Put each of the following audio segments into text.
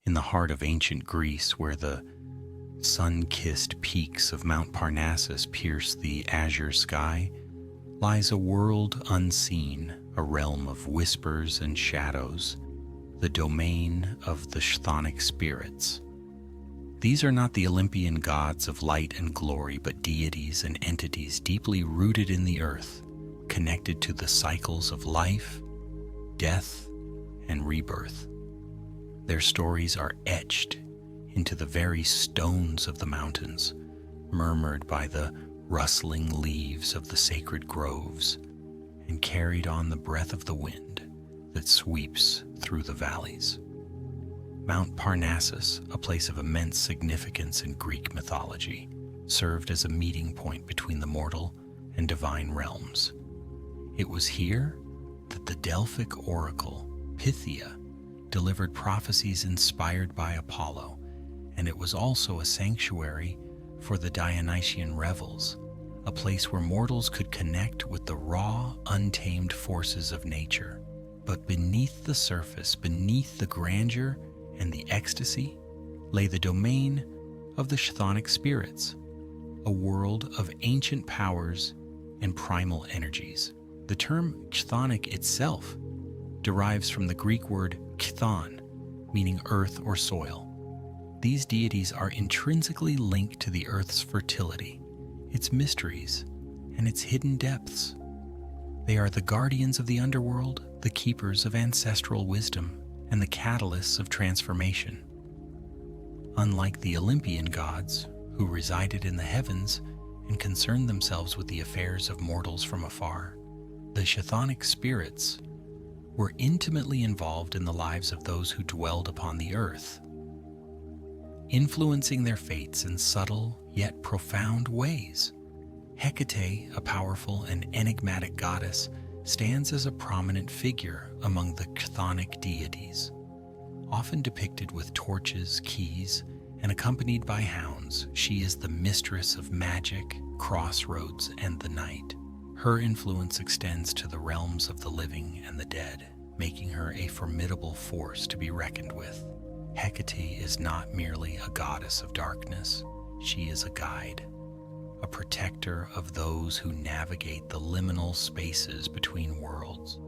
In the heart of ancient Greece, where the sun-kissed peaks of Mount Parnassus pierce the azure sky, lies a world unseen, a realm of whispers and shadows, the domain of the chthonic spirits. These are not the Olympian gods of light and glory, but deities and entities deeply rooted in the earth, connected to the cycles of life, death, and rebirth. Their stories are etched into the very stones of the mountains, murmured by the rustling leaves of the sacred groves, and carried on the breath of the wind that sweeps through the valleys. Mount Parnassus, a place of immense significance in Greek mythology, served as a meeting point between the mortal and divine realms. It was here that the Delphic oracle, Pythia, delivered prophecies inspired by Apollo, and it was also a sanctuary for the Dionysian revels, a place where mortals could connect with the raw, untamed forces of nature. But beneath the surface, beneath the grandeur and the ecstasy, lay the domain of the chthonic spirits, a world of ancient powers and primal energies. The term chthonic itself derives from the Greek word chthon, meaning earth or soil. These deities are intrinsically linked to the earth's fertility, its mysteries, and its hidden depths. They are the guardians of the underworld, the keepers of ancestral wisdom, and the catalysts of transformation. Unlike the Olympian gods, who resided in the heavens and concerned themselves with the affairs of mortals from afar, the chthonic spirits were intimately involved in the lives of those who dwelled upon the earth, influencing their fates in subtle yet profound ways. Hecate, a powerful and enigmatic goddess, stands as a prominent figure among the chthonic deities. Often depicted with torches, keys, and accompanied by hounds, she is the mistress of magic, crossroads, and the night. Her influence extends to the realms of the living and the dead, making her a formidable force to be reckoned with. Hecate is not merely a goddess of darkness, she is a guide, a protector of those who navigate the liminal spaces between worlds.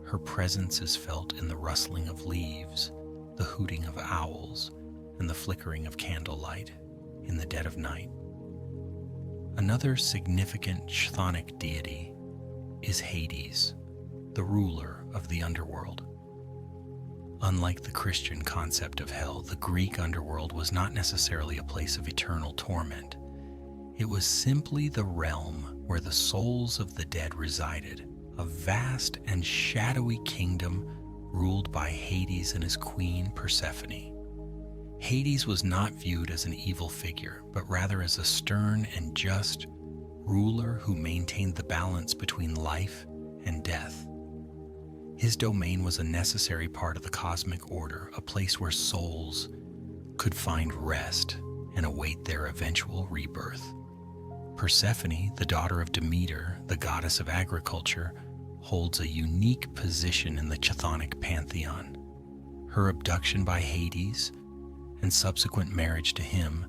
Her presence is felt in the rustling of leaves, the hooting of owls, and the flickering of candlelight in the dead of night. Another significant chthonic deity is Hades, the ruler of the underworld. Unlike the Christian concept of hell, the Greek underworld was not necessarily a place of eternal torment. It was simply the realm where the souls of the dead resided, a vast and shadowy kingdom ruled by Hades and his queen Persephone. Hades was not viewed as an evil figure, but rather as a stern and just ruler who maintained the balance between life and death. His domain was a necessary part of the cosmic order, a place where souls could find rest and await their eventual rebirth. Persephone, the daughter of Demeter, the goddess of agriculture, holds a unique position in the chthonic pantheon. Her abduction by Hades and subsequent marriage to him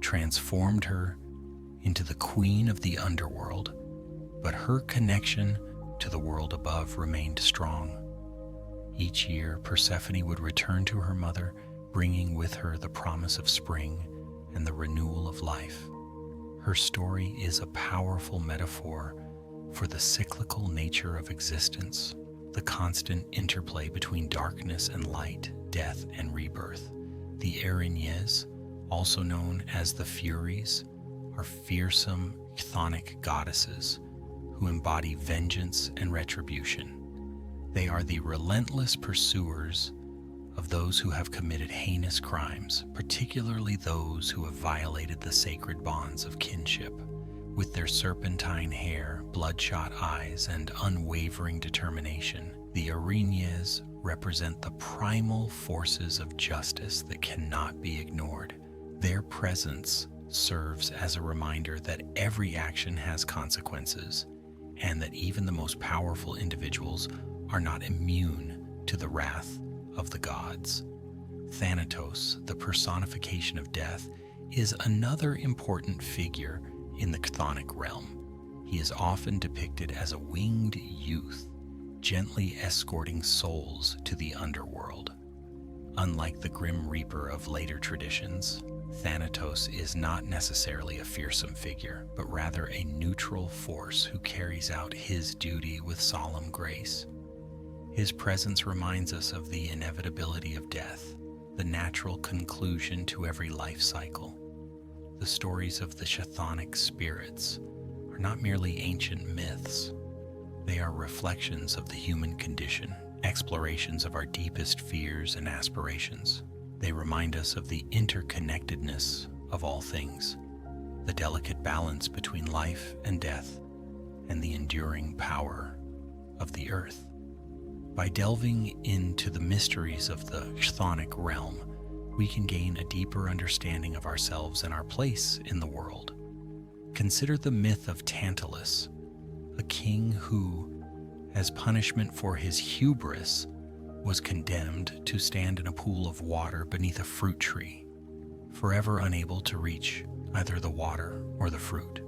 transformed her into the queen of the underworld, but her connection to the world above remained strong. Each year, Persephone would return to her mother, bringing with her the promise of spring and the renewal of life. Her story is a powerful metaphor for the cyclical nature of existence, the constant interplay between darkness and light, death and rebirth. The Erinyes, also known as the Furies, are fearsome chthonic goddesses who embody vengeance and retribution. They are the relentless pursuers of those who have committed heinous crimes, particularly those who have violated the sacred bonds of kinship. With their serpentine hair, bloodshot eyes, and unwavering determination, the Erinyes represent the primal forces of justice that cannot be ignored. Their presence serves as a reminder that every action has consequences, and that even the most powerful individuals are not immune to the wrath of the gods. Thanatos, the personification of death, is another important figure in the chthonic realm. He is often depicted as a winged youth, gently escorting souls to the underworld. Unlike the Grim Reaper of later traditions, Thanatos is not necessarily a fearsome figure, but rather a neutral force who carries out his duty with solemn grace. His presence reminds us of the inevitability of death, the natural conclusion to every life cycle. The stories of the chthonic spirits are not merely ancient myths. They are reflections of the human condition, explorations of our deepest fears and aspirations. They remind us of the interconnectedness of all things, the delicate balance between life and death, and the enduring power of the earth. By delving into the mysteries of the chthonic realm, we can gain a deeper understanding of ourselves and our place in the world. Consider the myth of Tantalus, a king who, as punishment for his hubris, was condemned to stand in a pool of water beneath a fruit tree, forever unable to reach either the water or the fruit.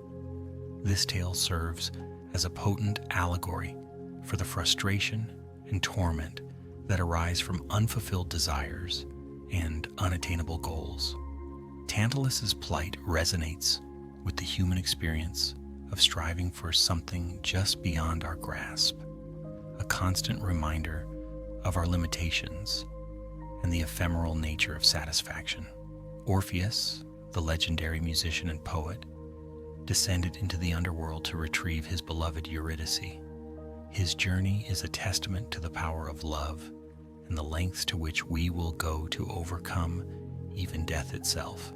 This tale serves as a potent allegory for the frustration and torment that arise from unfulfilled desires and unattainable goals. Tantalus's plight resonates with the human experience of striving for something just beyond our grasp, a constant reminder of our limitations and the ephemeral nature of satisfaction. Orpheus, the legendary musician and poet, descended into the underworld to retrieve his beloved Eurydice. His journey is a testament to the power of love and the lengths to which we will go to overcome even death itself.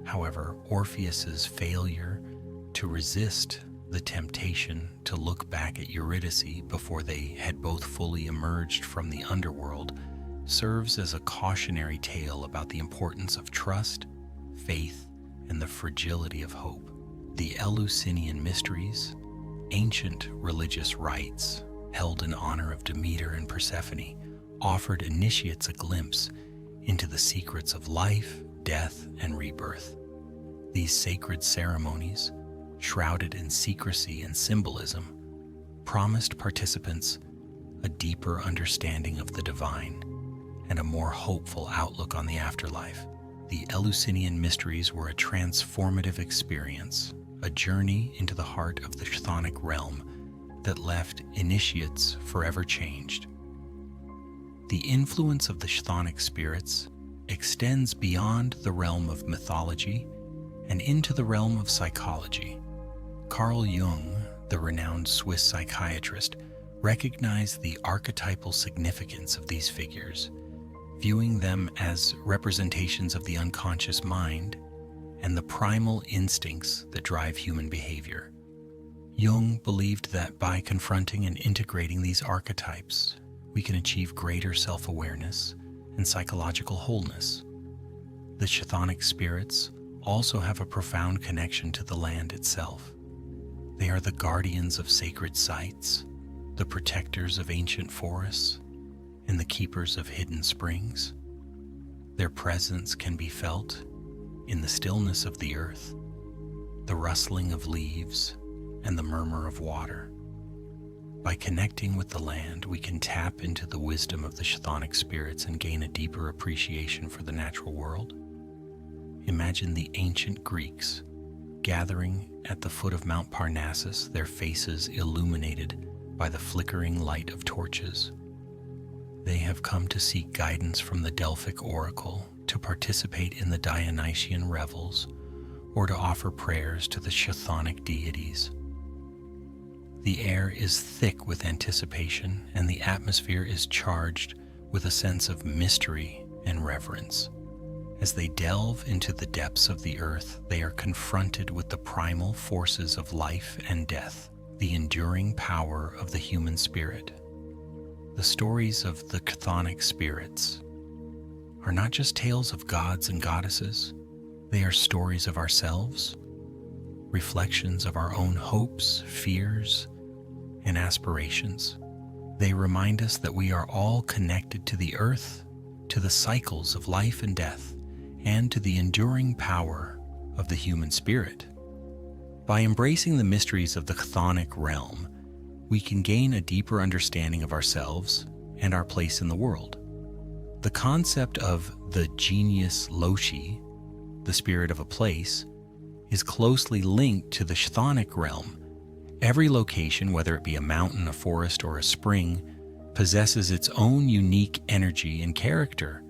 However, Orpheus's failure to resist the temptation to look back at Eurydice before they had both fully emerged from the underworld serves as a cautionary tale about the importance of trust, faith, and the fragility of hope. The Eleusinian mysteries, ancient religious rites held in honor of Demeter and Persephone, offered initiates a glimpse into the secrets of life, death, and rebirth. These sacred ceremonies, shrouded in secrecy and symbolism, promised participants a deeper understanding of the divine and a more hopeful outlook on the afterlife. The Eleusinian mysteries were a transformative experience, a journey into the heart of the chthonic realm that left initiates forever changed. The influence of the chthonic spirits extends beyond the realm of mythology and into the realm of psychology. Carl Jung, the renowned Swiss psychiatrist, recognized the archetypal significance of these figures, viewing them as representations of the unconscious mind and the primal instincts that drive human behavior. Jung believed that by confronting and integrating these archetypes, we can achieve greater self-awareness and psychological wholeness. The chthonic spirits also have a profound connection to the land itself. They are the guardians of sacred sites, the protectors of ancient forests, and the keepers of hidden springs. Their presence can be felt in the stillness of the earth, the rustling of leaves, and the murmur of water. By connecting with the land, we can tap into the wisdom of the chthonic spirits and gain a deeper appreciation for the natural world. Imagine the ancient Greeks gathering at the foot of Mount Parnassus, their faces illuminated by the flickering light of torches. They have come to seek guidance from the Delphic oracle, to participate in the Dionysian revels, or to offer prayers to the chthonic deities. The air is thick with anticipation, and the atmosphere is charged with a sense of mystery and reverence. As they delve into the depths of the earth, they are confronted with the primal forces of life and death, the enduring power of the human spirit. The stories of the chthonic spirits are not just tales of gods and goddesses. They are stories of ourselves, reflections of our own hopes, fears, and aspirations. They remind us that we are all connected to the earth to the cycles of life and death, and to the enduring power of the human spirit. By embracing the mysteries of the chthonic realm, we can gain a deeper understanding of ourselves and our place in the world. The concept of the genius loci, the spirit of a place, is closely linked to the chthonic realm. Every location, whether it be a mountain, a forest, or a spring, possesses its own unique energy and character.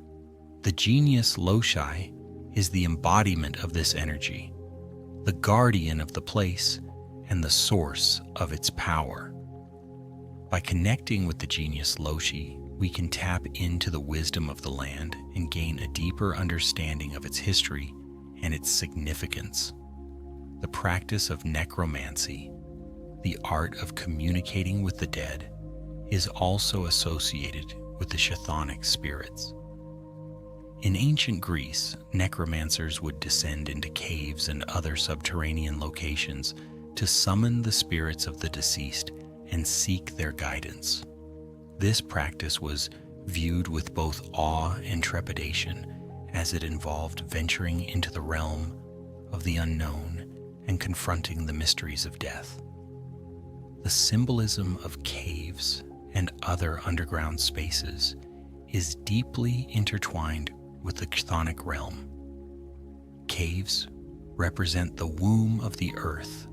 The genius loci is the embodiment of this energy, the guardian of the place, and the source of its power. By connecting with the genius loci, we can tap into the wisdom of the land and gain a deeper understanding of its history and its significance. The practice of necromancy, the art of communicating with the dead, is also associated with the chthonic spirits. In ancient Greece, necromancers would descend into caves and other subterranean locations to summon the spirits of the deceased and seek their guidance. This practice was viewed with both awe and trepidation, as it involved venturing into the realm of the unknown and confronting the mysteries of death. The symbolism of caves and other underground spaces is deeply intertwined with the chthonic realm. Caves represent the womb of the earth,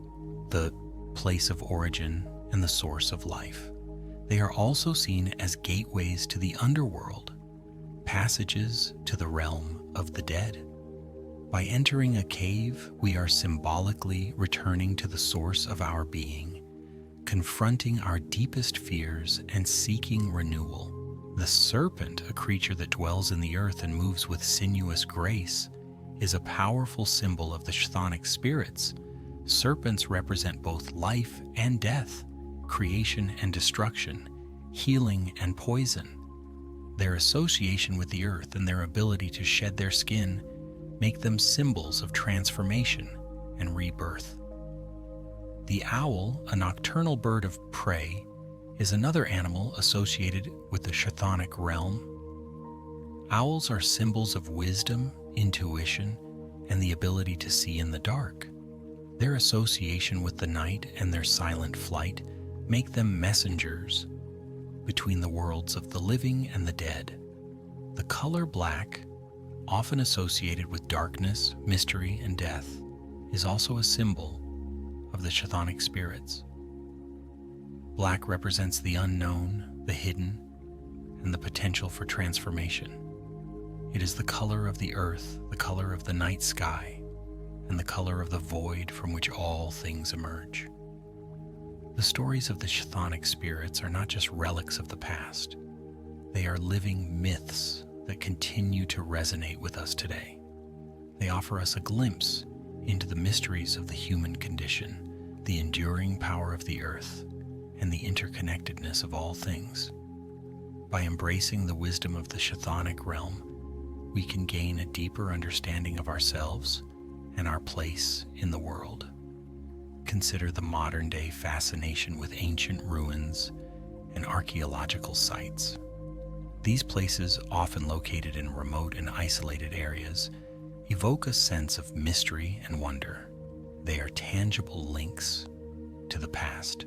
the place of origin and the source of life. They are also seen as gateways to the underworld, passages to the realm of the dead. By entering a cave, we are symbolically returning to the source of our being, confronting our deepest fears and seeking renewal. The serpent, a creature that dwells in the earth and moves with sinuous grace, is a powerful symbol of the chthonic spirits. Serpents represent both life and death, creation and destruction, healing and poison. Their association with the earth and their ability to shed their skin make them symbols of transformation and rebirth. The owl, a nocturnal bird of prey, is another animal associated with the chthonic realm. Owls are symbols of wisdom, intuition, and the ability to see in the dark. Their association with the night and their silent flight make them messengers between the worlds of the living and the dead. The color black, often associated with darkness, mystery, and death, is also a symbol of the chthonic spirits. Black represents the unknown, the hidden, and the potential for transformation. It is the color of the earth, the color of the night sky, and the color of the void from which all things emerge. The stories of the chthonic spirits are not just relics of the past. They are living myths that continue to resonate with us today. They offer us a glimpse into the mysteries of the human condition, the enduring power of the earth, and the interconnectedness of all things. By embracing the wisdom of the chthonic realm, we can gain a deeper understanding of ourselves and our place in the world. Consider the modern-day fascination with ancient ruins and archaeological sites. These places, often located in remote and isolated areas, evoke a sense of mystery and wonder. They are tangible links to the past,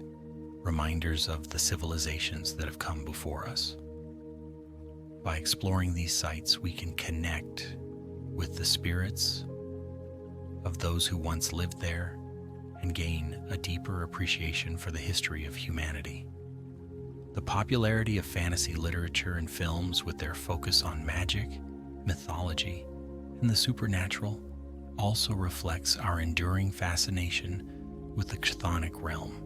reminders of the civilizations that have come before us. By exploring these sites, we can connect with the spirits of those who once lived there and gain a deeper appreciation for the history of humanity. The popularity of fantasy literature and films, with their focus on magic, mythology, and the supernatural, also reflects our enduring fascination with the chthonic realm.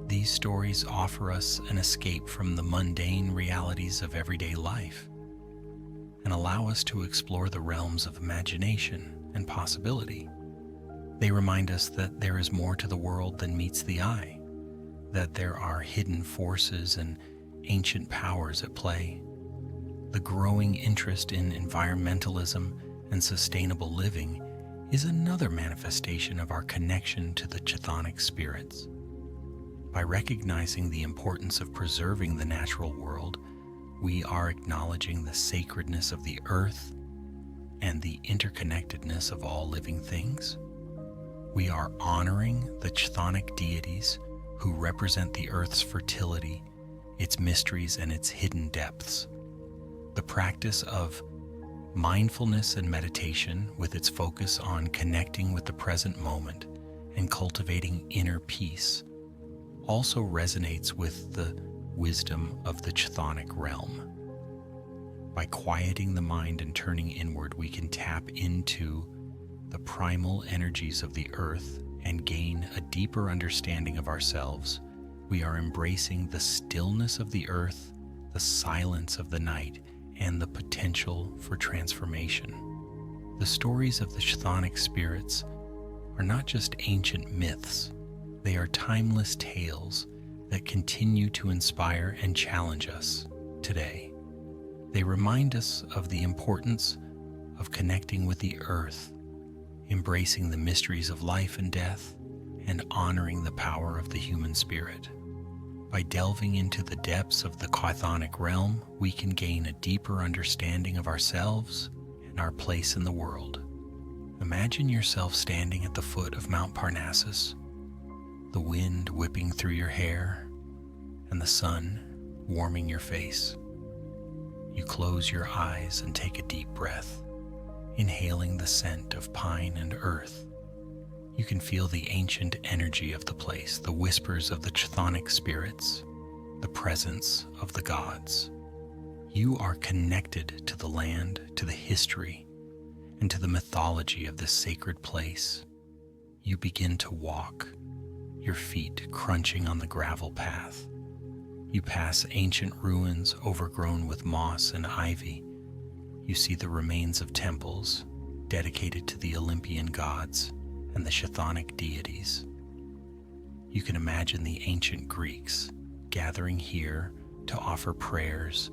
These stories offer us an escape from the mundane realities of everyday life and allow us to explore the realms of imagination and possibility. They remind us that there is more to the world than meets the eye, that there are hidden forces and ancient powers at play. The growing interest in environmentalism and sustainable living is another manifestation of our connection to the chthonic spirits. By recognizing the importance of preserving the natural world, we are acknowledging the sacredness of the earth and the interconnectedness of all living things. We are honoring the chthonic deities who represent the earth's fertility, its mysteries, and its hidden depths. The practice of mindfulness and meditation, with its focus on connecting with the present moment and cultivating inner peace, also resonates with the wisdom of the chthonic realm. By quieting the mind and turning inward, we can tap into the primal energies of the earth and gain a deeper understanding of ourselves. We are embracing the stillness of the earth, the silence of the night, and the potential for transformation. The stories of the chthonic spirits are not just ancient myths, they are timeless tales that continue to inspire and challenge us today. They remind us of the importance of connecting with the earth, embracing the mysteries of life and death, and honoring the power of the human spirit. By delving into the depths of the chthonic realm, we can gain a deeper understanding of ourselves and our place in the world. Imagine yourself standing at the foot of Mount Parnassus, the wind whipping through your hair and the sun warming your face. You close your eyes and take a deep breath, inhaling the scent of pine and earth. You can feel the ancient energy of the place, the whispers of the chthonic spirits, the presence of the gods. You are connected to the land, to the history, and to the mythology of this sacred place. You begin to walk, your feet crunching on the gravel path. You pass ancient ruins overgrown with moss and ivy. You see the remains of temples dedicated to the Olympian gods and the chthonic deities. You can imagine the ancient Greeks gathering here to offer prayers,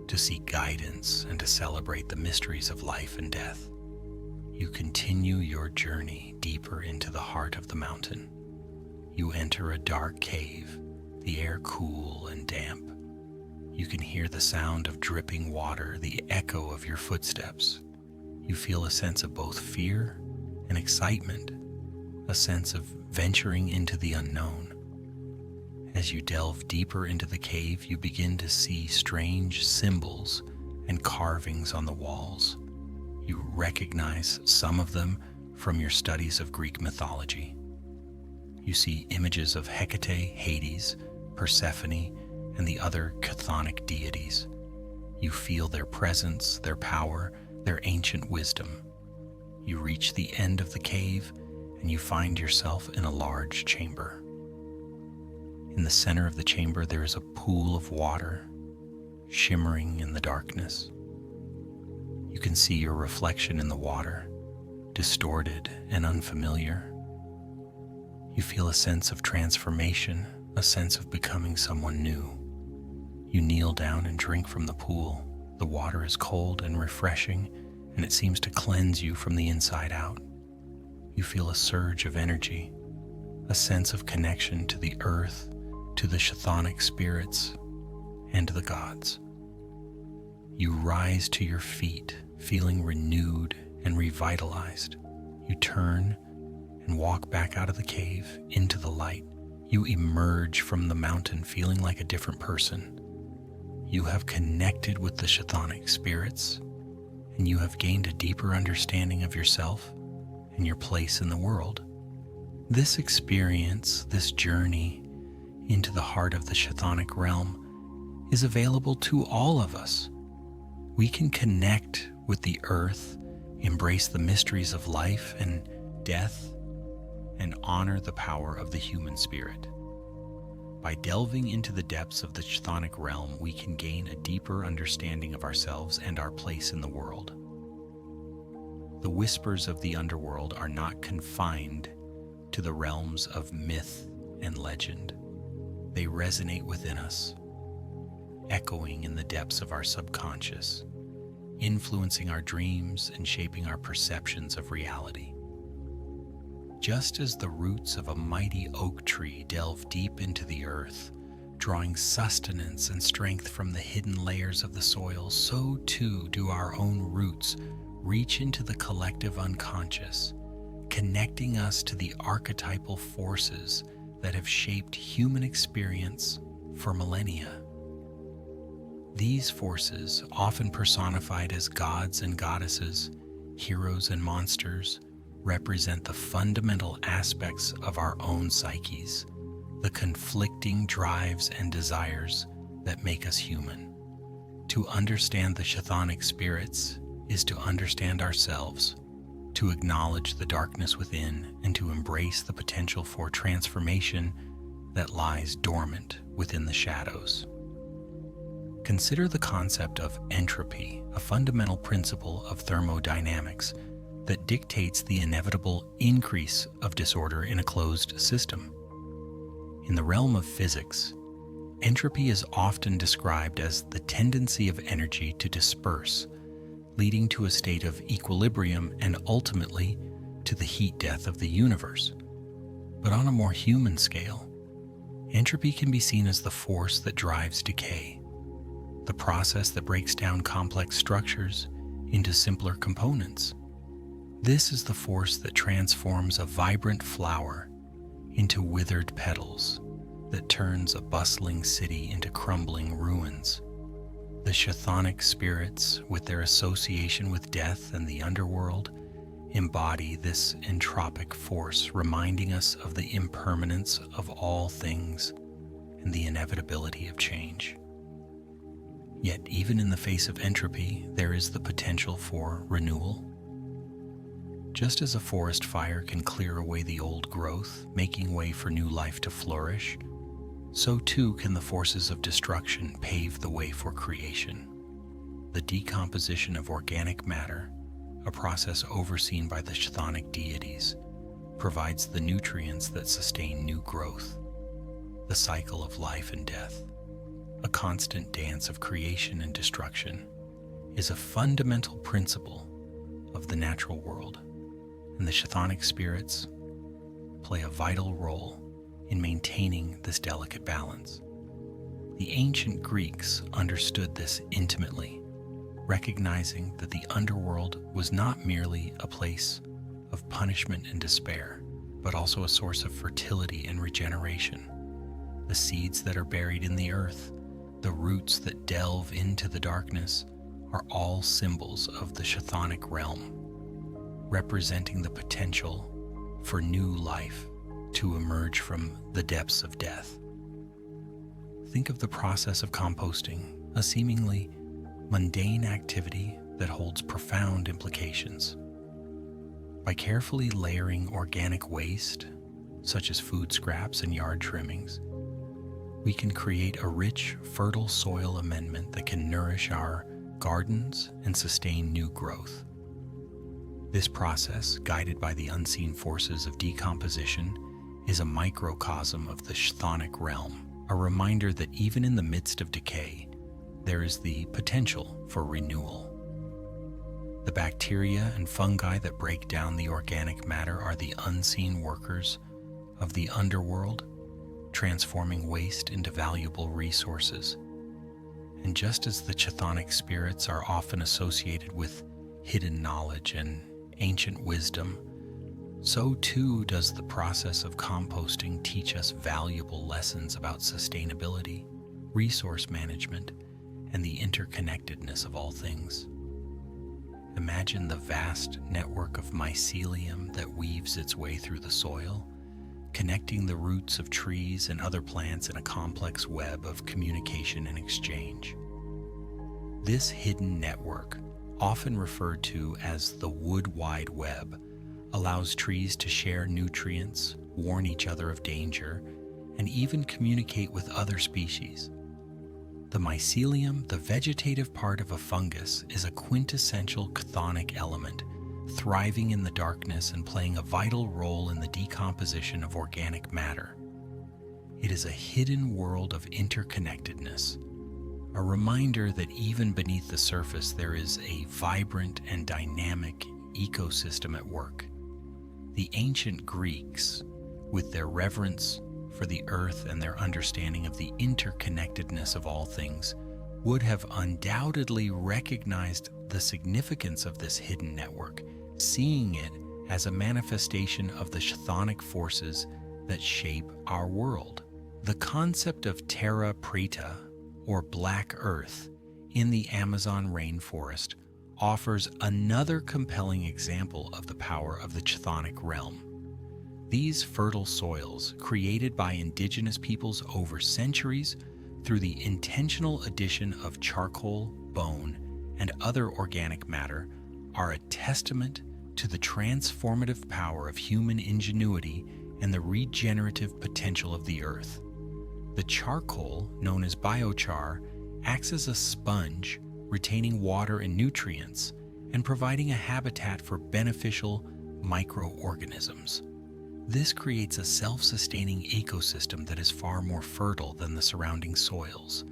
to seek guidance, and to celebrate the mysteries of life and death. You continue your journey deeper into the heart of the mountain. You enter a dark cave, the air cool and damp. You can hear the sound of dripping water, the echo of your footsteps. You feel a sense of both fear and excitement, a sense of venturing into the unknown. As you delve deeper into the cave, you begin to see strange symbols and carvings on the walls. You recognize some of them from your studies of Greek mythology. You see images of Hecate, Hades, Persephone, and the other chthonic deities. You feel their presence, their power, their ancient wisdom. You reach the end of the cave and you find yourself in a large chamber. In the center of the chamber, there is a pool of water, shimmering in the darkness. You can see your reflection in the water, distorted and unfamiliar. You feel a sense of transformation, a sense of becoming someone new. You kneel down and drink from the pool. The water is cold and refreshing, and it seems to cleanse you from the inside out. You feel a surge of energy, a sense of connection to the earth, to the chthonic spirits, and to the gods. You rise to your feet, feeling renewed and revitalized. You turn and walk back out of the cave into the light. You emerge from the mountain feeling like a different person. You have connected with the chthonic spirits, and you have gained a deeper understanding of yourself and your place in the world. This experience, this journey into the heart of the chthonic realm, is available to all of us. We can connect with the earth, embrace the mysteries of life and death, and honor the power of the human spirit. By delving into the depths of the chthonic realm, we can gain a deeper understanding of ourselves and our place in the world. The whispers of the underworld are not confined to the realms of myth and legend. They resonate within us, echoing in the depths of our subconscious, influencing our dreams and shaping our perceptions of reality. Just as the roots of a mighty oak tree delve deep into the earth, Drawing sustenance and strength from the hidden layers of the soil, so too do our own roots reach into the collective unconscious, connecting us to the archetypal forces that have shaped human experience for millennia. These forces, often personified as gods and goddesses, heroes and monsters, represent the fundamental aspects of our own psyches, the conflicting drives and desires that make us human. To understand the chthonic spirits is to understand ourselves, to acknowledge the darkness within, and to embrace the potential for transformation that lies dormant within the shadows. Consider the concept of entropy, a fundamental principle of thermodynamics that dictates the inevitable increase of disorder in a closed system. In the realm of physics, entropy is often described as the tendency of energy to disperse, leading to a state of equilibrium and ultimately to the heat death of the universe. But on a more human scale, entropy can be seen as the force that drives decay, the process that breaks down complex structures into simpler components. This is the force that transforms a vibrant flower into withered petals, that turns a bustling city into crumbling ruins. The chthonic spirits, with their association with death and the underworld, embody this entropic force, reminding us of the impermanence of all things and the inevitability of change. Yet, even in the face of entropy, there is the potential for renewal. Just as a forest fire can clear away the old growth, making way for new life to flourish, so too can the forces of destruction pave the way for creation. The decomposition of organic matter, a process overseen by the chthonic deities, provides the nutrients that sustain new growth. The cycle of life and death, a constant dance of creation and destruction, is a fundamental principle of the natural world, and the chthonic spirits play a vital role in maintaining this delicate balance. The ancient Greeks understood this intimately, recognizing that the underworld was not merely a place of punishment and despair, but also a source of fertility and regeneration. The seeds that are buried in the earth, the roots that delve into the darkness, are all symbols of the chthonic realm, representing the potential for new life to emerge from the depths of death. Think of the process of composting, a seemingly mundane activity that holds profound implications. By carefully layering organic waste, such as food scraps and yard trimmings, we can create a rich, fertile soil amendment that can nourish our gardens and sustain new growth. This process, guided by the unseen forces of decomposition, is a microcosm of the chthonic realm, a reminder that even in the midst of decay, there is the potential for renewal. The bacteria and fungi that break down the organic matter are the unseen workers of the underworld, transforming waste into valuable resources. And just as the chthonic spirits are often associated with hidden knowledge and ancient wisdom, so too does the process of composting teach us valuable lessons about sustainability, resource management, and the interconnectedness of all things. Imagine the vast network of mycelium that weaves its way through the soil, connecting the roots of trees and other plants in a complex web of communication and exchange. This hidden network, often referred to as the wood wide web, allows trees to share nutrients, warn each other of danger, and even communicate with other species. The mycelium, the vegetative part of a fungus, is a quintessential chthonic element, thriving in the darkness and playing a vital role in the decomposition of organic matter. It is a hidden world of interconnectedness, a reminder that even beneath the surface there is a vibrant and dynamic ecosystem at work. The ancient Greeks, with their reverence for the earth and their understanding of the interconnectedness of all things would have undoubtedly recognized the significance of this hidden network, seeing it as a manifestation of the chthonic forces that shape our world. The concept of terra preta, or black earth, in the Amazon rainforest offers another compelling example of the power of the chthonic realm. These fertile soils, created by indigenous peoples over centuries through the intentional addition of charcoal, bone, and other organic matter, are a testament to the transformative power of human ingenuity and the regenerative potential of the earth. The charcoal, known as biochar, acts as a sponge, retaining water and nutrients and providing a habitat for beneficial microorganisms. This creates a self-sustaining ecosystem that is far more fertile than the surrounding soils,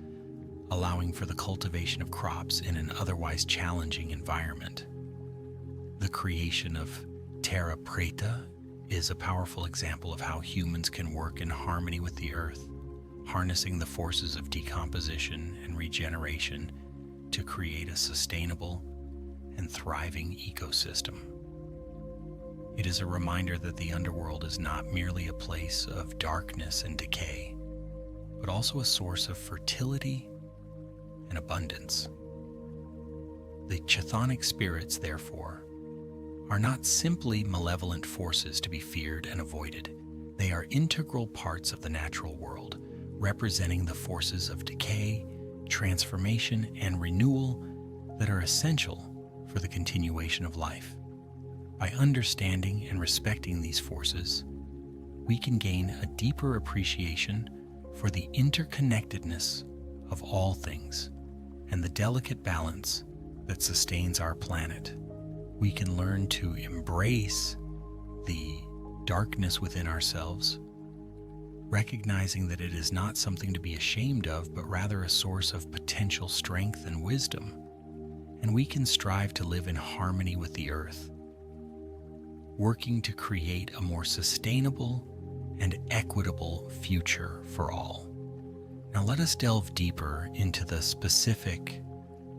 allowing for the cultivation of crops in an otherwise challenging environment. The creation of terra preta is a powerful example of how humans can work in harmony with the earth, harnessing the forces of decomposition and regeneration to create a sustainable and thriving ecosystem. It is a reminder that the underworld is not merely a place of darkness and decay, but also a source of fertility and abundance. The chthonic spirits, therefore, are not simply malevolent forces to be feared and avoided. They are integral parts of the natural world, representing the forces of decay, transformation, and renewal that are essential for the continuation of life. By understanding and respecting these forces, we can gain a deeper appreciation for the interconnectedness of all things and the delicate balance that sustains our planet. We can learn to embrace the darkness within ourselves, recognizing that it is not something to be ashamed of, but rather a source of potential strength and wisdom. And we can strive to live in harmony with the earth, working to create a more sustainable and equitable future for all. Now let us delve deeper into the specific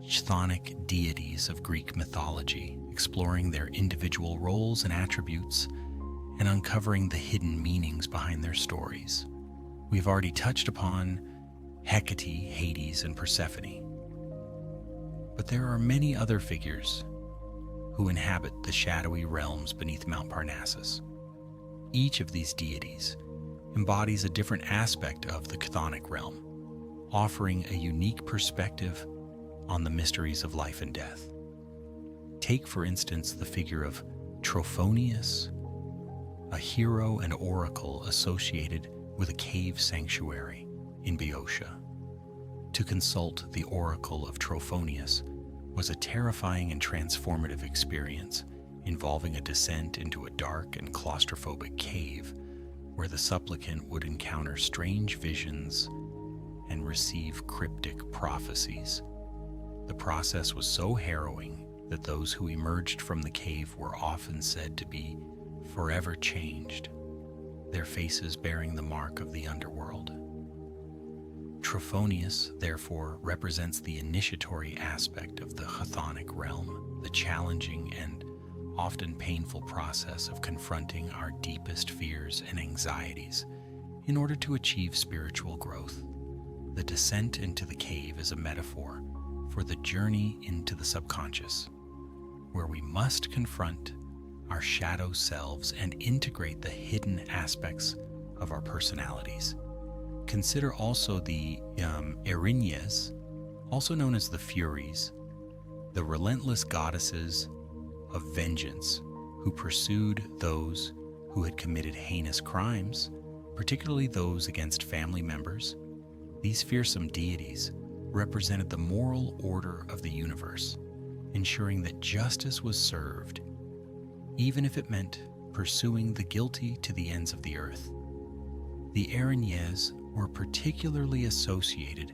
chthonic deities of Greek mythology, exploring their individual roles and attributes and uncovering the hidden meanings behind their stories. We've already touched upon Hecate, Hades, and Persephone, but there are many other figures who inhabit the shadowy realms beneath Mount Parnassus. Each of these deities embodies a different aspect of the chthonic realm, offering a unique perspective on the mysteries of life and death. Take, for instance, the figure of Trophonius, a hero and oracle associated with a cave sanctuary in Boeotia. To consult the oracle of Trophonius was a terrifying and transformative experience involving a descent into a dark and claustrophobic cave where the supplicant would encounter strange visions and receive cryptic prophecies. The process was so harrowing that those who emerged from the cave were often said to be forever changed, their faces bearing the mark of the underworld. Trophonius, therefore, represents the initiatory aspect of the chthonic realm, the challenging and often painful process of confronting our deepest fears and anxieties in order to achieve spiritual growth. The descent into the cave is a metaphor for the journey into the subconscious, where we must confront our shadow selves and integrate the hidden aspects of our personalities. Consider also the Erinyes, also known as the Furies, the relentless goddesses of vengeance who pursued those who had committed heinous crimes, particularly those against family members. These fearsome deities represented the moral order of the universe, ensuring that justice was served, even if it meant pursuing the guilty to the ends of the earth. The Erinyes were particularly associated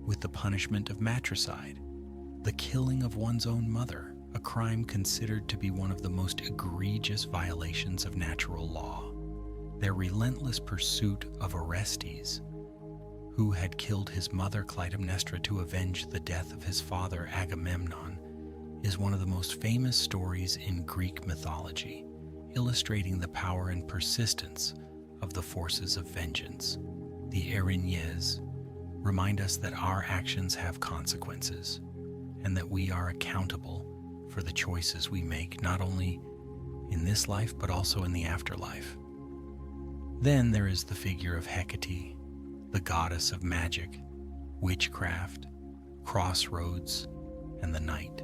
with the punishment of matricide, the killing of one's own mother, a crime considered to be one of the most egregious violations of natural law. Their relentless pursuit of Orestes, who had killed his mother Clytemnestra to avenge the death of his father Agamemnon, is one of the most famous stories in Greek mythology, illustrating the power and persistence of the forces of vengeance. The Erinyes remind us that our actions have consequences, and that we are accountable for the choices we make, not only in this life, but also in the afterlife. Then there is the figure of Hecate, the goddess of magic, witchcraft, crossroads, and the night.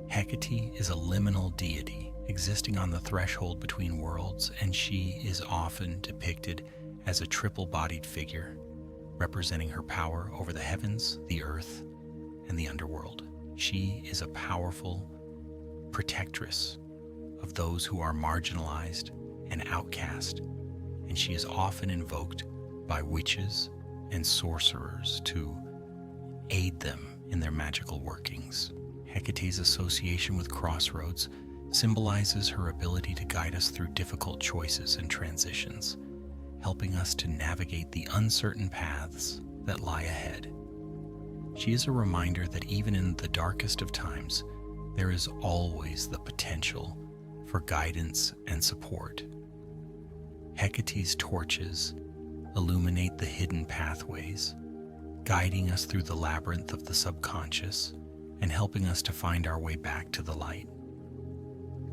Hecate is a liminal deity existing on the threshold between worlds, and she is often depicted as a triple-bodied figure, representing her power over the heavens, the earth, and the underworld. She is a powerful protectress of those who are marginalized and outcast, and she is often invoked by witches and sorcerers to aid them in their magical workings. Hecate's association with crossroads symbolizes her ability to guide us through difficult choices and transitions, helping us to navigate the uncertain paths that lie ahead. She is a reminder that even in the darkest of times, there is always the potential for guidance and support. Hecate's torches illuminate the hidden pathways, guiding us through the labyrinth of the subconscious and helping us to find our way back to the light.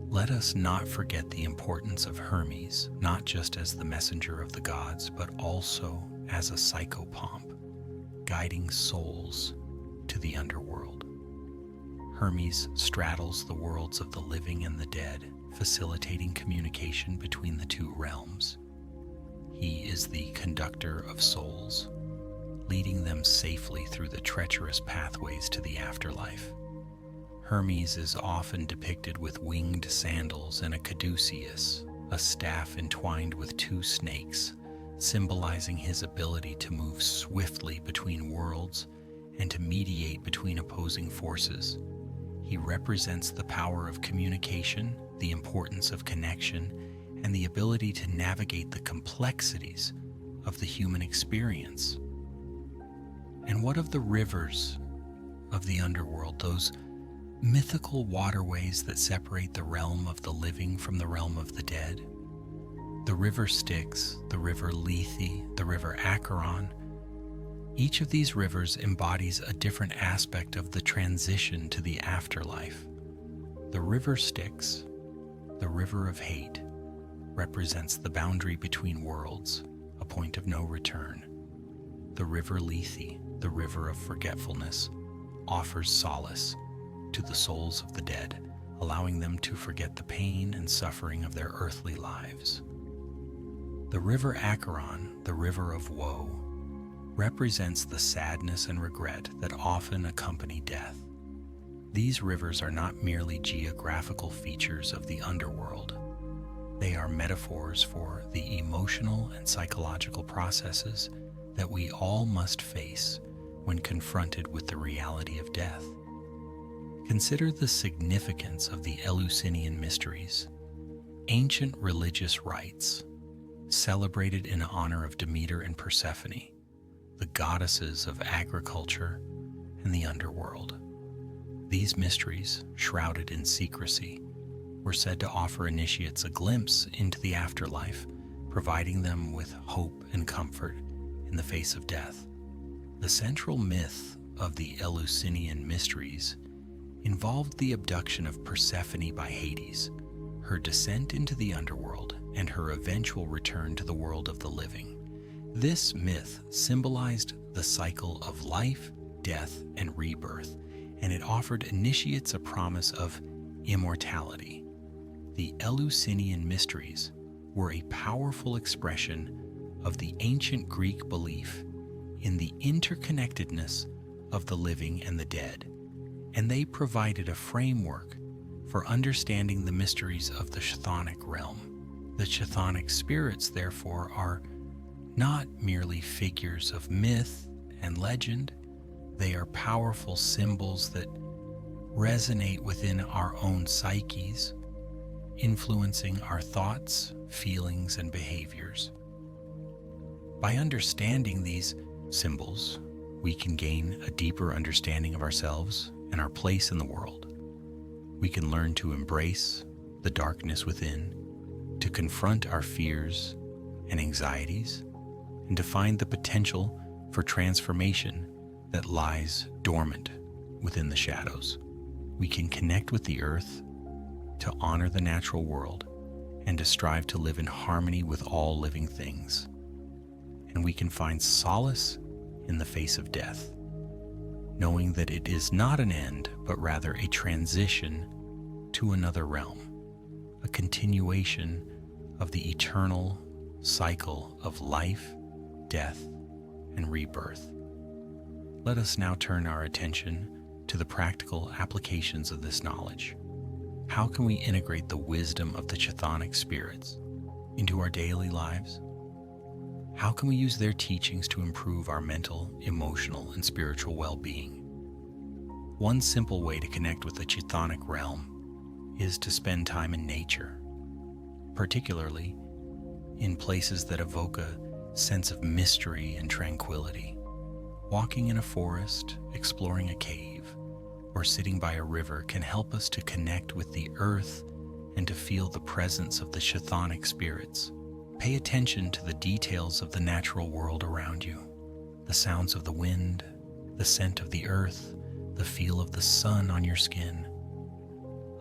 Let us not forget the importance of Hermes, not just as the messenger of the gods, but also as a psychopomp, guiding souls to the underworld. Hermes straddles the worlds of the living and the dead, facilitating communication between the two realms. He is the conductor of souls, leading them safely through the treacherous pathways to the afterlife. Hermes is often depicted with winged sandals and a caduceus, a staff entwined with two snakes, symbolizing his ability to move swiftly between worlds and to mediate between opposing forces. He represents the power of communication, the importance of connection, and the ability to navigate the complexities of the human experience. And what of the rivers of the underworld, those mythical waterways that separate the realm of the living from the realm of the dead? The river Styx, the river Lethe, the river Acheron. Each of these rivers embodies a different aspect of the transition to the afterlife. The river Styx, the river of hate, represents the boundary between worlds, a point of no return. The river Lethe, the river of forgetfulness, offers solace to the souls of the dead, allowing them to forget the pain and suffering of their earthly lives. The river Acheron, the river of woe, represents the sadness and regret that often accompany death. These rivers are not merely geographical features of the underworld. They are metaphors for the emotional and psychological processes that we all must face when confronted with the reality of death. Consider the significance of the Eleusinian mysteries, ancient religious rites celebrated in honor of Demeter and Persephone, the goddesses of agriculture and the underworld. These mysteries, shrouded in secrecy, were said to offer initiates a glimpse into the afterlife, providing them with hope and comfort in the face of death. The central myth of the Eleusinian mysteries involved the abduction of Persephone by Hades, her descent into the underworld, and her eventual return to the world of the living. This myth symbolized the cycle of life, death, and rebirth, and it offered initiates a promise of immortality. The Eleusinian mysteries were a powerful expression of the ancient Greek belief in the interconnectedness of the living and the dead, and they provided a framework for understanding the mysteries of the Chthonic realm. The Chthonic spirits, therefore, are not merely figures of myth and legend. They are powerful symbols that resonate within our own psyches, influencing our thoughts, feelings, and behaviors. By understanding these symbols, we can gain a deeper understanding of ourselves and our place in the world. We can learn to embrace the darkness within, to confront our fears and anxieties, and to find the potential for transformation that lies dormant within the shadows. We can connect with the earth, to honor the natural world, and to strive to live in harmony with all living things. And we can find solace in the face of death, knowing that it is not an end, but rather a transition to another realm, a continuation of the eternal cycle of life, death, and rebirth. Let us now turn our attention to the practical applications of this knowledge. How can we integrate the wisdom of the Chthonic spirits into our daily lives? How can we use their teachings to improve our mental, emotional, and spiritual well-being? One simple way to connect with the Chthonic realm is to spend time in nature, particularly in places that evoke a sense of mystery and tranquility. Walking in a forest, exploring a cave, or sitting by a river can help us to connect with the earth and to feel the presence of the Chthonic spirits. Pay attention to the details of the natural world around you, the sounds of the wind, the scent of the earth, the feel of the sun on your skin.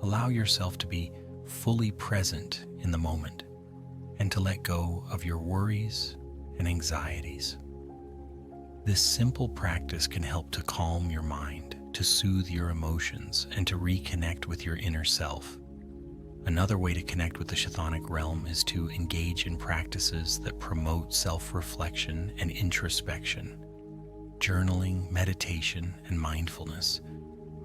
Allow yourself to be fully present in the moment and to let go of your worries and anxieties. This simple practice can help to calm your mind, to soothe your emotions, and to reconnect with your inner self. Another way to connect with the Chthonic realm is to engage in practices that promote self-reflection and introspection. Journaling, meditation, and mindfulness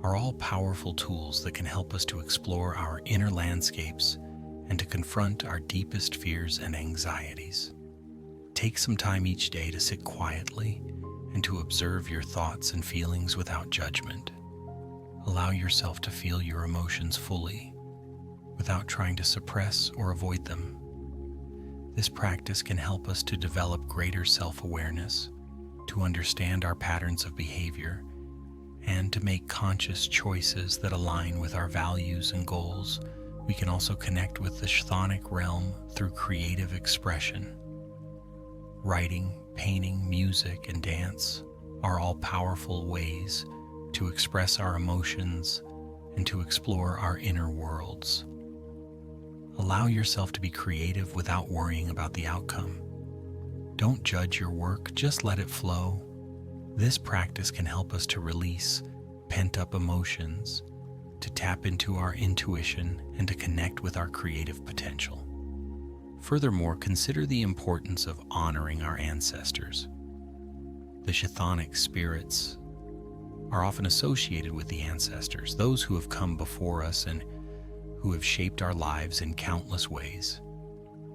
are all powerful tools that can help us to explore our inner landscapes and to confront our deepest fears and anxieties. Take some time each day to sit quietly and to observe your thoughts and feelings without judgment. Allow yourself to feel your emotions fully, without trying to suppress or avoid them. This practice can help us to develop greater self-awareness, to understand our patterns of behavior, and to make conscious choices that align with our values and goals. We can also connect with the Chthonic realm through creative expression. Writing, painting, music, and dance are all powerful ways to express our emotions and to explore our inner worlds. Allow yourself to be creative without worrying about the outcome. Don't judge your work, just let it flow. This practice can help us to release pent-up emotions, to tap into our intuition, and to connect with our creative potential. Furthermore, consider the importance of honoring our ancestors. The Chthonic spirits are often associated with the ancestors, those who have come before us and who have shaped our lives in countless ways.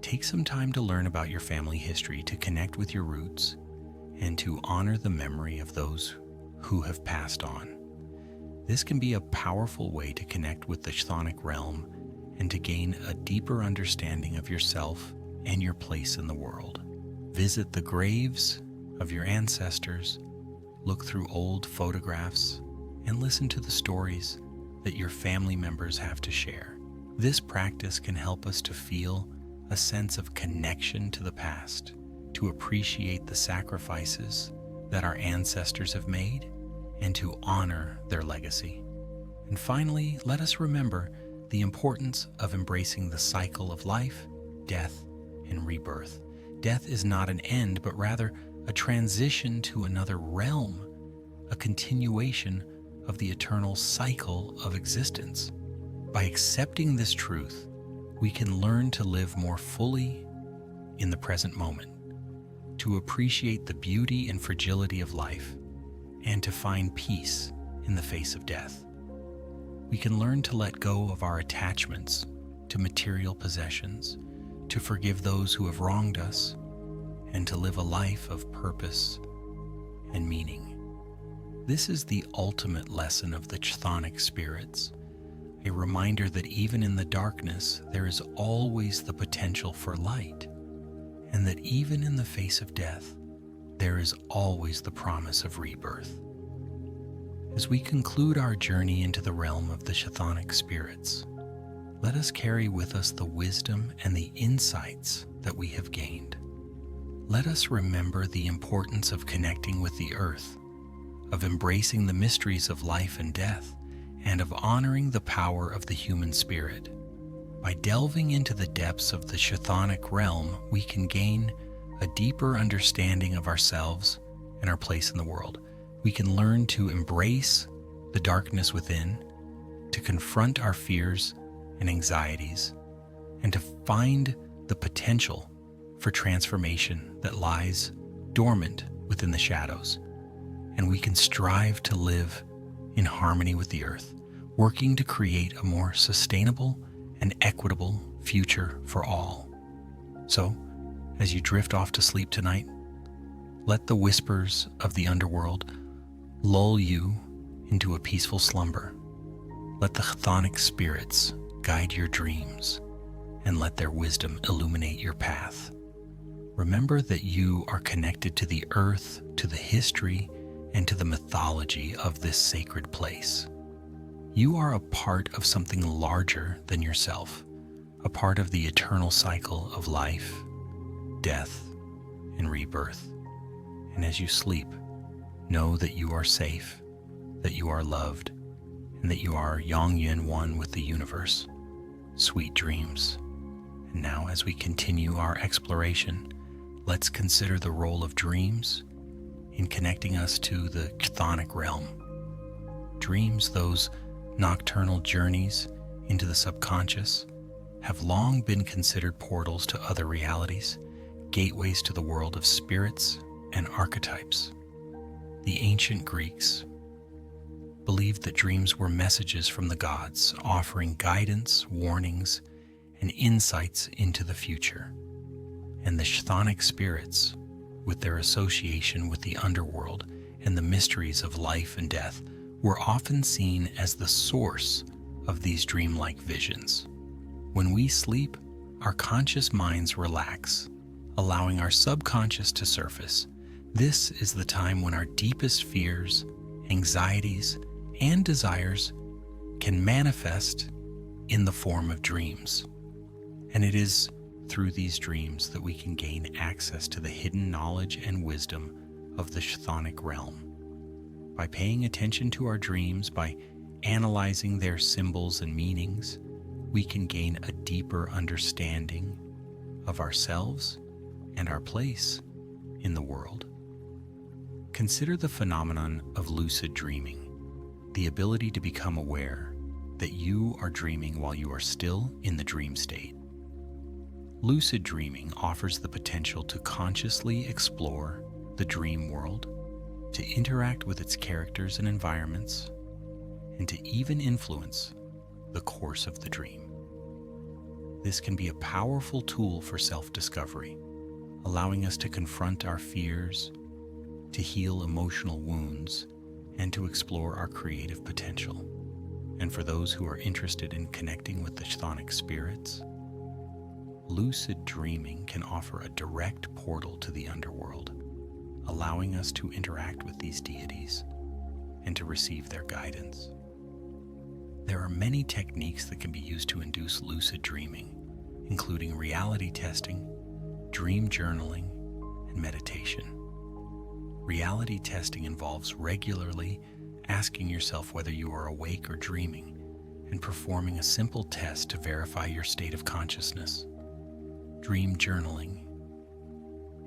Take some time to learn about your family history, to connect with your roots, and to honor the memory of those who have passed on. This can be a powerful way to connect with the Chthonic realm and to gain a deeper understanding of yourself and your place in the world. Visit the graves of your ancestors, look through old photographs, and listen to the stories that your family members have to share. This practice can help us to feel a sense of connection to the past, to appreciate the sacrifices that our ancestors have made, and to honor their legacy. And finally, let us remember the importance of embracing the cycle of life, death, and rebirth. Death is not an end, but rather a transition to another realm, a continuation of the eternal cycle of existence. By accepting this truth, we can learn to live more fully in the present moment, to appreciate the beauty and fragility of life, and to find peace in the face of death. We can learn to let go of our attachments to material possessions, to forgive those who have wronged us, and to live a life of purpose and meaning. This is the ultimate lesson of the Chthonic spirits, a reminder that even in the darkness, there is always the potential for light, and that even in the face of death, there is always the promise of rebirth. As we conclude our journey into the realm of the chthonic spirits, let us carry with us the wisdom and the insights that we have gained. Let us remember the importance of connecting with the earth, of embracing the mysteries of life and death, and of honoring the power of the human spirit. By delving into the depths of the chthonic realm, we can gain a deeper understanding of ourselves and our place in the world. We can learn to embrace the darkness within, to confront our fears and anxieties, and to find the potential for transformation that lies dormant within the shadows. And we can strive to live in harmony with the earth, working to create a more sustainable and equitable future for all. So, as you drift off to sleep tonight, let the whispers of the underworld lull you into a peaceful slumber. Let the chthonic spirits guide your dreams, and let their wisdom illuminate your path. Remember that you are connected to the earth, to the history, and to the mythology of this sacred place. You are a part of something larger than yourself, a part of the eternal cycle of life, death, and rebirth. And as you sleep, know that you are safe, that you are loved, and that you are Yang one with the universe. Sweet dreams. And now, as we continue our exploration, let's consider the role of dreams in connecting us to the chthonic realm. Dreams, those nocturnal journeys into the subconscious, have long been considered portals to other realities, gateways to the world of spirits and archetypes. The ancient Greeks believed that dreams were messages from the gods, offering guidance, warnings, and insights into the future. And the chthonic spirits, with their association with the underworld and the mysteries of life and death, were often seen as the source of these dreamlike visions. When we sleep, our conscious minds relax, allowing our subconscious to surface. This is the time when our deepest fears, anxieties, and desires can manifest in the form of dreams. And it is through these dreams that we can gain access to the hidden knowledge and wisdom of the chthonic realm. By paying attention to our dreams, by analyzing their symbols and meanings, we can gain a deeper understanding of ourselves and our place in the world. Consider the phenomenon of lucid dreaming, the ability to become aware that you are dreaming while you are still in the dream state. Lucid dreaming offers the potential to consciously explore the dream world, to interact with its characters and environments, and to even influence the course of the dream. This can be a powerful tool for self-discovery, allowing us to confront our fears, to heal emotional wounds, and to explore our creative potential. And for those who are interested in connecting with the chthonic spirits, lucid dreaming can offer a direct portal to the underworld, allowing us to interact with these deities and to receive their guidance. There are many techniques that can be used to induce lucid dreaming, including reality testing, dream journaling, and meditation. Reality testing involves regularly asking yourself whether you are awake or dreaming, and performing a simple test to verify your state of consciousness. Dream journaling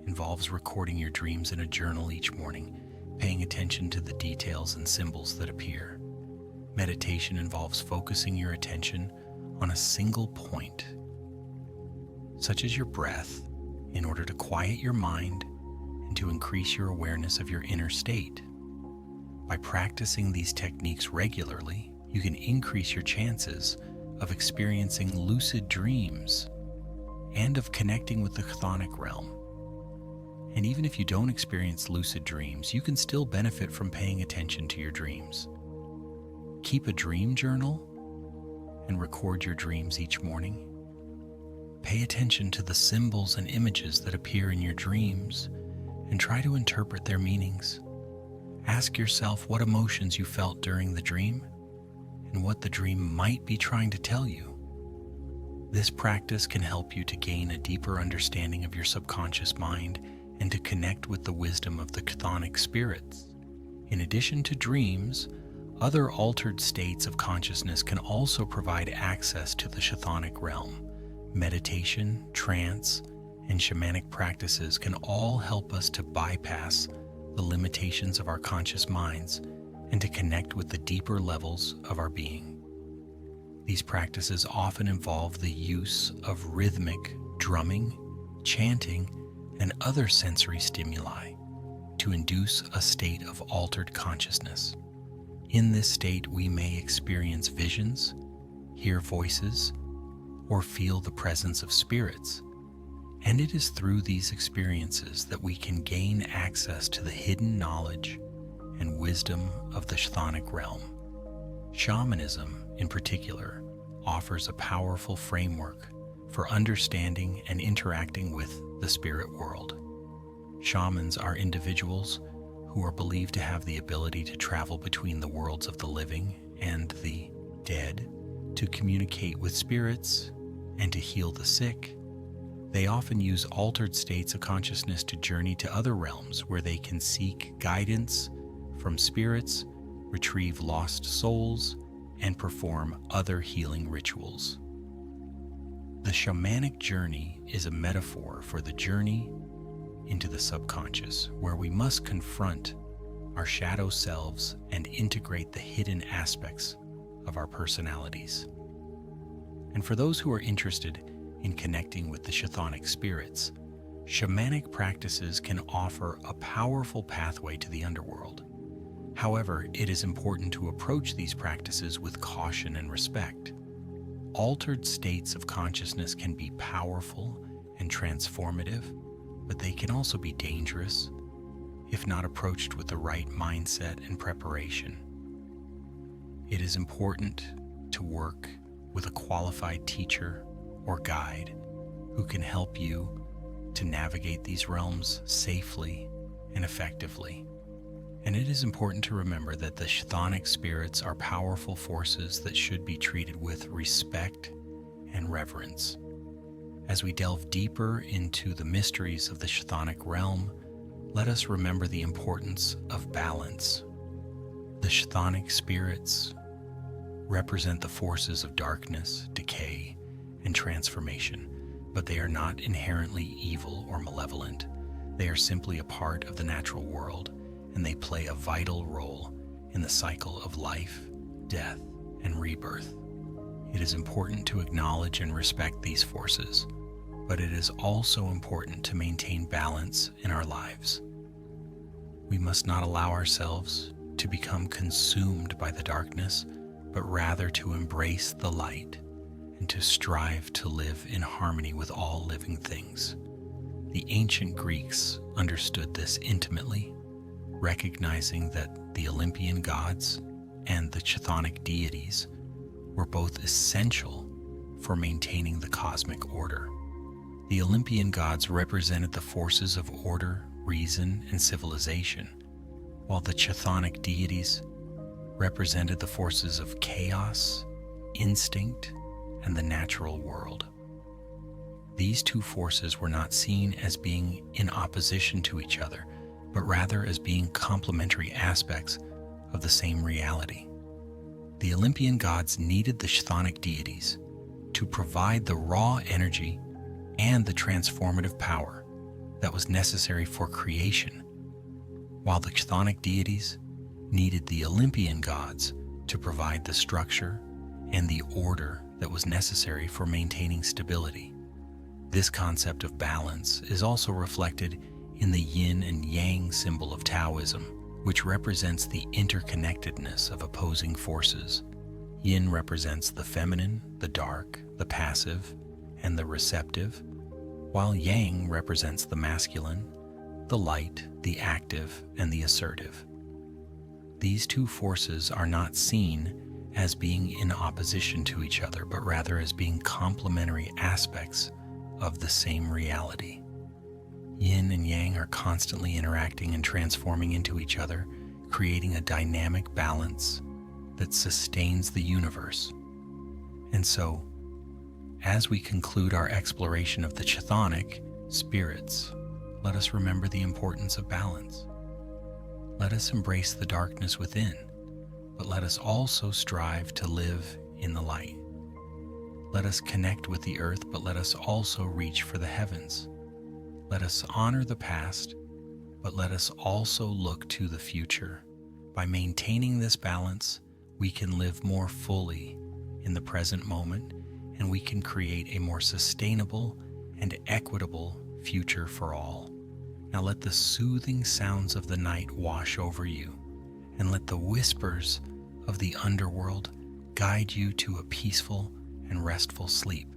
involves recording your dreams in a journal each morning, paying attention to the details and symbols that appear. Meditation involves focusing your attention on a single point, such as your breath, in order to quiet your mind and to increase your awareness of your inner state. By practicing these techniques regularly, you can increase your chances of experiencing lucid dreams and of connecting with the chthonic realm. And even if you don't experience lucid dreams, you can still benefit from paying attention to your dreams. Keep a dream journal and record your dreams each morning. Pay attention to the symbols and images that appear in your dreams and try to interpret their meanings. Ask yourself what emotions you felt during the dream and what the dream might be trying to tell you. This practice can help you to gain a deeper understanding of your subconscious mind and to connect with the wisdom of the chthonic spirits. In addition to dreams, other altered states of consciousness can also provide access to the chthonic realm. Meditation, trance, and shamanic practices can all help us to bypass the limitations of our conscious minds and to connect with the deeper levels of our being. These practices often involve the use of rhythmic drumming, chanting, and other sensory stimuli to induce a state of altered consciousness. In this state, we may experience visions, hear voices, or feel the presence of spirits. And it is through these experiences that we can gain access to the hidden knowledge and wisdom of the chthonic realm. Shamanism, in particular, offers a powerful framework for understanding and interacting with the spirit world. Shamans are individuals who are believed to have the ability to travel between the worlds of the living and the dead, to communicate with spirits, and to heal the sick. They often use altered states of consciousness to journey to other realms where they can seek guidance from spirits, retrieve lost souls, and perform other healing rituals. The shamanic journey is a metaphor for the journey into the subconscious, where we must confront our shadow selves and integrate the hidden aspects of our personalities. And for those who are interested in connecting with the chthonic spirits, shamanic practices can offer a powerful pathway to the underworld. However, it is important to approach these practices with caution and respect. Altered states of consciousness can be powerful and transformative, but they can also be dangerous if not approached with the right mindset and preparation. It is important to work with a qualified teacher or guide who can help you to navigate these realms safely and effectively. And it is important to remember that the chthonic spirits are powerful forces that should be treated with respect and reverence. As we delve deeper into the mysteries of the chthonic realm, let us remember the importance of balance. The chthonic spirits represent the forces of darkness, decay, and transformation, but they are not inherently evil or malevolent. They are simply a part of the natural world, and they play a vital role in the cycle of life, death, and rebirth. It is important to acknowledge and respect these forces, but it is also important to maintain balance in our lives. We must not allow ourselves to become consumed by the darkness, but rather to embrace the light and to strive to live in harmony with all living things. The ancient Greeks understood this intimately, recognizing that the Olympian gods and the chthonic deities were both essential for maintaining the cosmic order. The Olympian gods represented the forces of order, reason, and civilization, while the chthonic deities represented the forces of chaos, instinct, and the natural world. These two forces were not seen as being in opposition to each other, but rather as being complementary aspects of the same reality. The Olympian gods needed the chthonic deities to provide the raw energy and the transformative power that was necessary for creation, while the chthonic deities needed the Olympian gods to provide the structure and the order that was necessary for maintaining stability. This concept of balance is also reflected in the yin and yang symbol of Taoism, which represents the interconnectedness of opposing forces. Yin represents the feminine, the dark, the passive, and the receptive, while yang represents the masculine, the light, the active, and the assertive. These two forces are not seen as being in opposition to each other, but rather as being complementary aspects of the same reality. Yin and yang are constantly interacting and transforming into each other, creating a dynamic balance that sustains the universe. And so, as we conclude our exploration of the Chthonic spirits, let us remember the importance of balance. Let us embrace the darkness within, but let us also strive to live in the light. Let us connect with the earth, but let us also reach for the heavens. Let us honor the past, but let us also look to the future. By maintaining this balance, we can live more fully in the present moment, and we can create a more sustainable and equitable future for all. Now let the soothing sounds of the night wash over you, and let the whispers of the underworld guide you to a peaceful and restful sleep.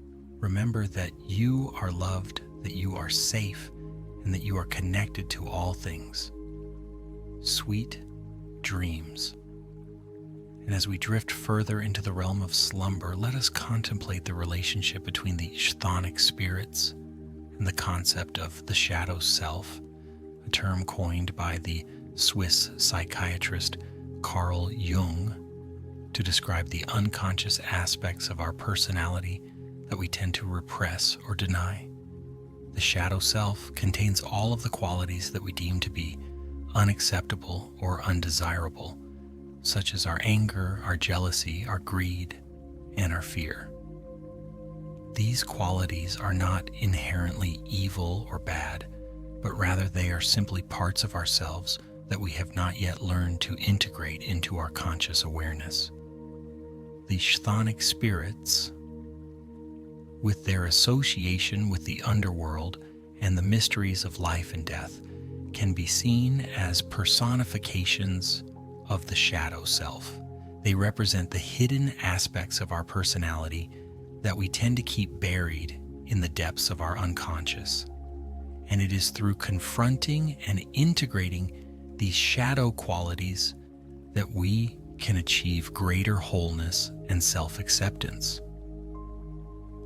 Remember that you are loved, that you are safe, and that you are connected to all things. Sweet dreams. And as we drift further into the realm of slumber, let us contemplate the relationship between the Chthonic spirits and the concept of the shadow self, a term coined by the Swiss psychiatrist Carl Jung to describe the unconscious aspects of our personality that we tend to repress or deny. The shadow self contains all of the qualities that we deem to be unacceptable or undesirable, such as our anger, our jealousy, our greed, and our fear. These qualities are not inherently evil or bad, but rather they are simply parts of ourselves that we have not yet learned to integrate into our conscious awareness. The Chthonic spirits, with their association with the underworld and the mysteries of life and death, can be seen as personifications of the shadow self. They represent the hidden aspects of our personality that we tend to keep buried in the depths of our unconscious. And it is through confronting and integrating these shadow qualities that we can achieve greater wholeness and self-acceptance.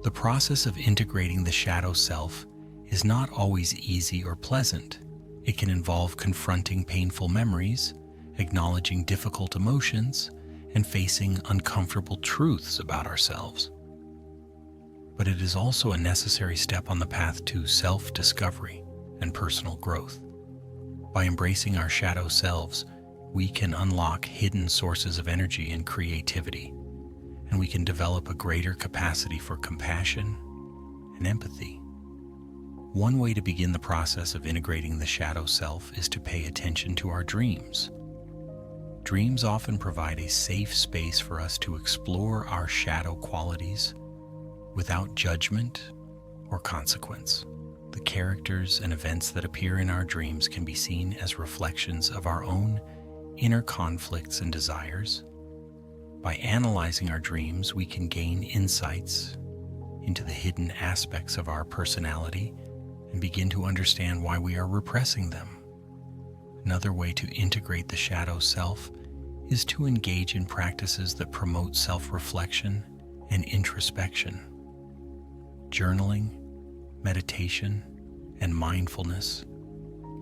The process of integrating the shadow self is not always easy or pleasant. It can involve confronting painful memories, acknowledging difficult emotions, and facing uncomfortable truths about ourselves. But it is also a necessary step on the path to self-discovery and personal growth. By embracing our shadow selves, we can unlock hidden sources of energy and creativity, and we can develop a greater capacity for compassion and empathy. One way to begin the process of integrating the shadow self is to pay attention to our dreams. Dreams often provide a safe space for us to explore our shadow qualities without judgment or consequence. The characters and events that appear in our dreams can be seen as reflections of our own inner conflicts and desires. By analyzing our dreams, we can gain insights into the hidden aspects of our personality and begin to understand why we are repressing them. Another way to integrate the shadow self is to engage in practices that promote self-reflection and introspection. Journaling, meditation, and mindfulness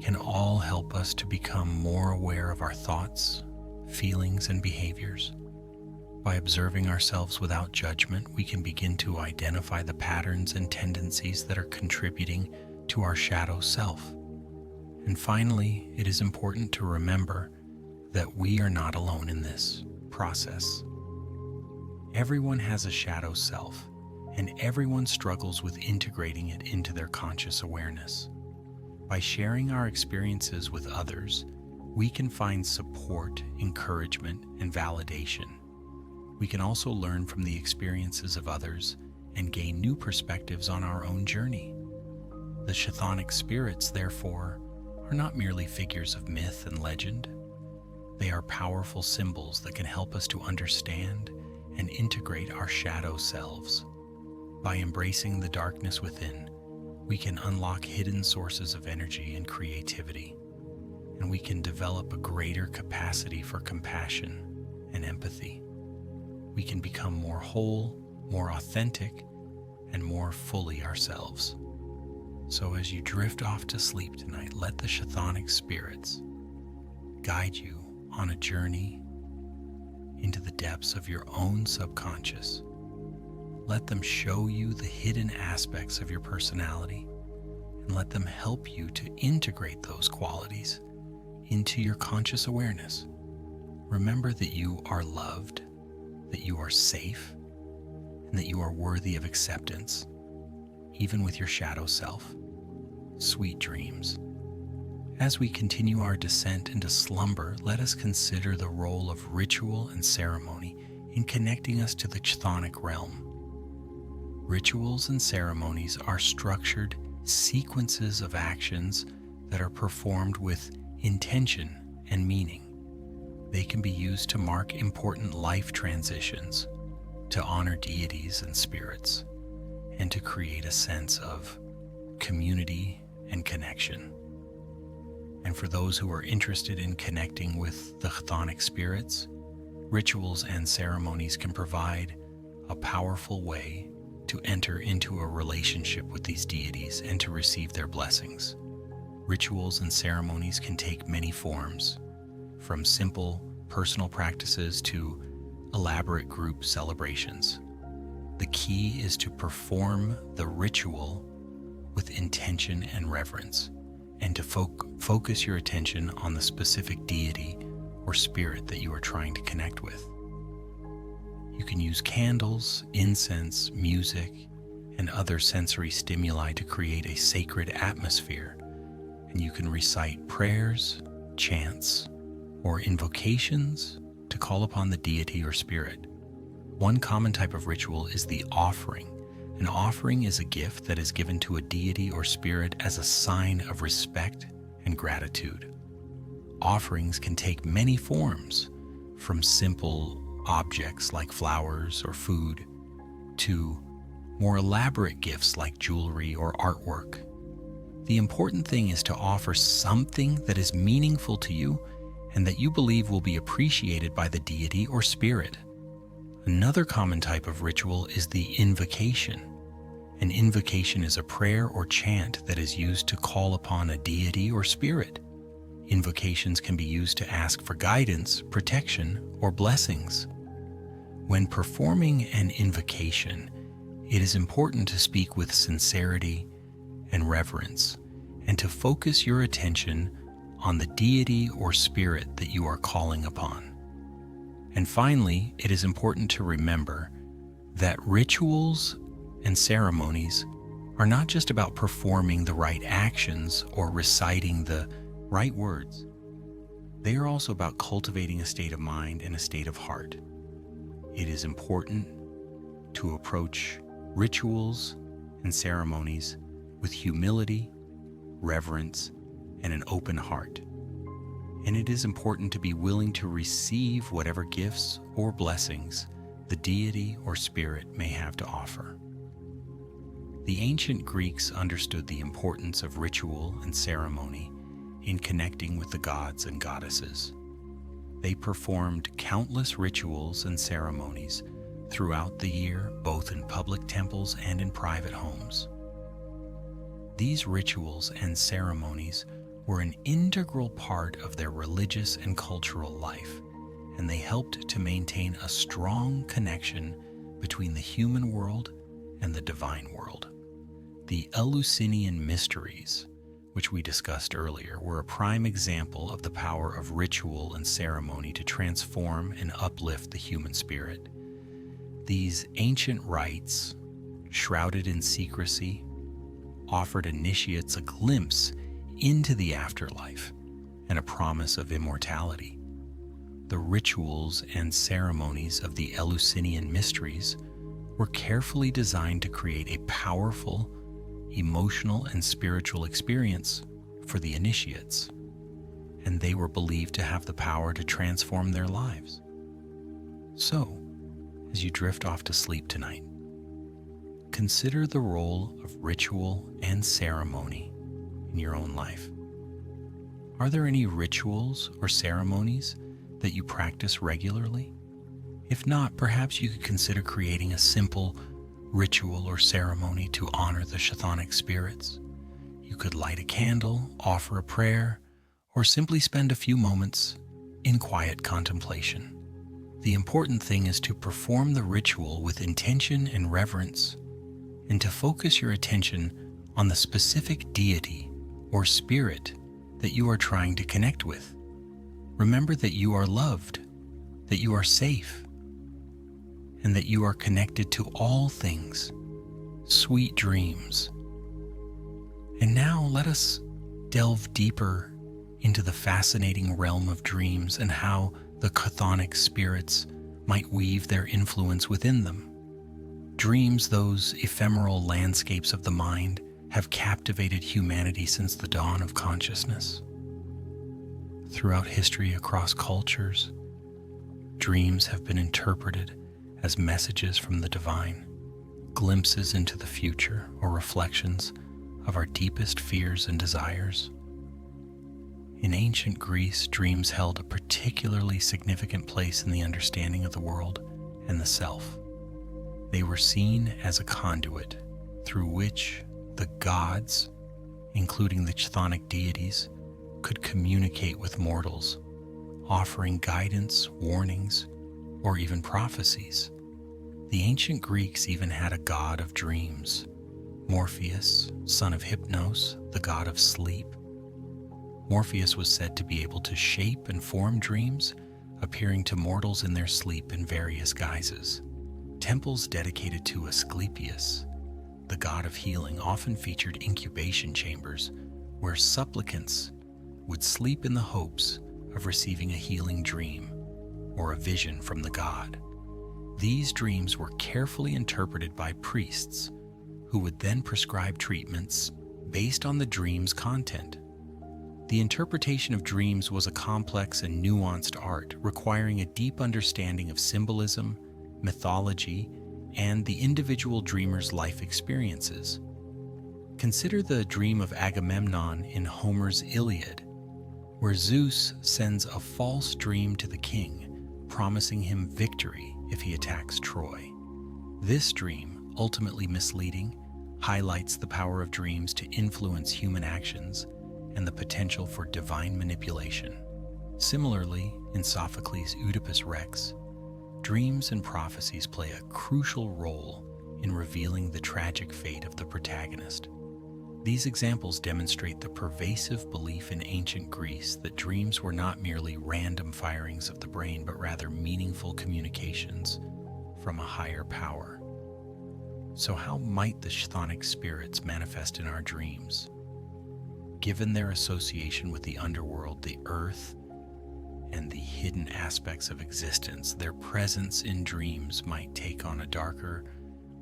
can all help us to become more aware of our thoughts, feelings, and behaviors. By observing ourselves without judgment, we can begin to identify the patterns and tendencies that are contributing to our shadow self. And finally, it is important to remember that we are not alone in this process. Everyone has a shadow self, and everyone struggles with integrating it into their conscious awareness. By sharing our experiences with others, we can find support, encouragement, and validation. We can also learn from the experiences of others and gain new perspectives on our own journey. The Chthonic spirits, therefore, are not merely figures of myth and legend. They are powerful symbols that can help us to understand and integrate our shadow selves. By embracing the darkness within, we can unlock hidden sources of energy and creativity, and we can develop a greater capacity for compassion and empathy. we can become more whole, more authentic, and more fully ourselves. So as you drift off to sleep tonight, let the chthonic spirits guide you on a journey into the depths of your own subconscious. Let them show you the hidden aspects of your personality and let them help you to integrate those qualities into your conscious awareness. Remember that you are loved, that you are safe, and that you are worthy of acceptance, even with your shadow self. Sweet dreams. As we continue our descent into slumber, let us consider the role of ritual and ceremony in connecting us to the chthonic realm. Rituals and ceremonies are structured sequences of actions that are performed with intention and meaning. They can be used to mark important life transitions, to honor deities and spirits, and to create a sense of community and connection. And for those who are interested in connecting with the chthonic spirits, rituals and ceremonies can provide a powerful way to enter into a relationship with these deities and to receive their blessings. Rituals and ceremonies can take many forms, from simple personal practices to elaborate group celebrations. The key is to perform the ritual with intention and reverence, and to focus your attention on the specific deity or spirit that you are trying to connect with. You can use candles, incense, music, and other sensory stimuli to create a sacred atmosphere, and you can recite prayers, chants, or invocations to call upon the deity or spirit. One common type of ritual is the offering. An offering is a gift that is given to a deity or spirit as a sign of respect and gratitude. Offerings can take many forms, from simple objects like flowers or food to more elaborate gifts like jewelry or artwork. The important thing is to offer something that is meaningful to you and that you believe will be appreciated by the deity or spirit. Another common type of ritual is the invocation. An invocation is a prayer or chant that is used to call upon a deity or spirit. Invocations can be used to ask for guidance, protection, or blessings. When performing an invocation, it is important to speak with sincerity and reverence, and to focus your attention on the deity or spirit that you are calling upon. And finally, it is important to remember that rituals and ceremonies are not just about performing the right actions or reciting the right words. They are also about cultivating a state of mind and a state of heart. It is important to approach rituals and ceremonies with humility, reverence, and an open heart. And it is important to be willing to receive whatever gifts or blessings the deity or spirit may have to offer. The ancient Greeks understood the importance of ritual and ceremony in connecting with the gods and goddesses. They performed countless rituals and ceremonies throughout the year, both in public temples and in private homes. These rituals and ceremonies were an integral part of their religious and cultural life, and they helped to maintain a strong connection between the human world and the divine world. The Eleusinian mysteries, which we discussed earlier, were a prime example of the power of ritual and ceremony to transform and uplift the human spirit. These ancient rites, shrouded in secrecy, offered initiates a glimpse into the afterlife and a promise of immortality. The rituals and ceremonies of the Eleusinian mysteries were carefully designed to create a powerful, emotional, and spiritual experience for the initiates, and they were believed to have the power to transform their lives. So, as you drift off to sleep tonight, consider the role of ritual and ceremony in your own life. Are there any rituals or ceremonies that you practice regularly? If not, perhaps you could consider creating a simple ritual or ceremony to honor the chthonic spirits. You could light a candle, offer a prayer, or simply spend a few moments in quiet contemplation. The important thing is to perform the ritual with intention and reverence, and to focus your attention on the specific deity or spirit that you are trying to connect with. Remember that you are loved, that you are safe, and that you are connected to all things. Sweet dreams. And now let us delve deeper into the fascinating realm of dreams and how the chthonic spirits might weave their influence within them. Dreams, those ephemeral landscapes of the mind, have captivated humanity since the dawn of consciousness. Throughout history, across cultures, dreams have been interpreted as messages from the divine, glimpses into the future, or reflections of our deepest fears and desires. In ancient Greece, dreams held a particularly significant place in the understanding of the world and the self. They were seen as a conduit through which the gods, including the chthonic deities, could communicate with mortals, offering guidance, warnings, or even prophecies. The ancient Greeks even had a god of dreams, Morpheus, son of Hypnos, the god of sleep. Morpheus was said to be able to shape and form dreams, appearing to mortals in their sleep in various guises. Temples dedicated to Asclepius, the god of healing, often featured incubation chambers where supplicants would sleep in the hopes of receiving a healing dream or a vision from the god. These dreams were carefully interpreted by priests, who would then prescribe treatments based on the dream's content. The interpretation of dreams was a complex and nuanced art, requiring a deep understanding of symbolism, mythology, and the individual dreamer's life experiences. Consider the dream of Agamemnon in Homer's Iliad, where Zeus sends a false dream to the king, promising him victory if he attacks Troy. This dream, ultimately misleading, highlights the power of dreams to influence human actions and the potential for divine manipulation. Similarly, in Sophocles' Oedipus Rex, dreams and prophecies play a crucial role in revealing the tragic fate of the protagonist. These examples demonstrate the pervasive belief in ancient Greece that dreams were not merely random firings of the brain, but rather meaningful communications from a higher power. So how might the chthonic spirits manifest in our dreams? Given their association with the underworld, the earth, and the hidden aspects of existence, their presence in dreams might take on a darker,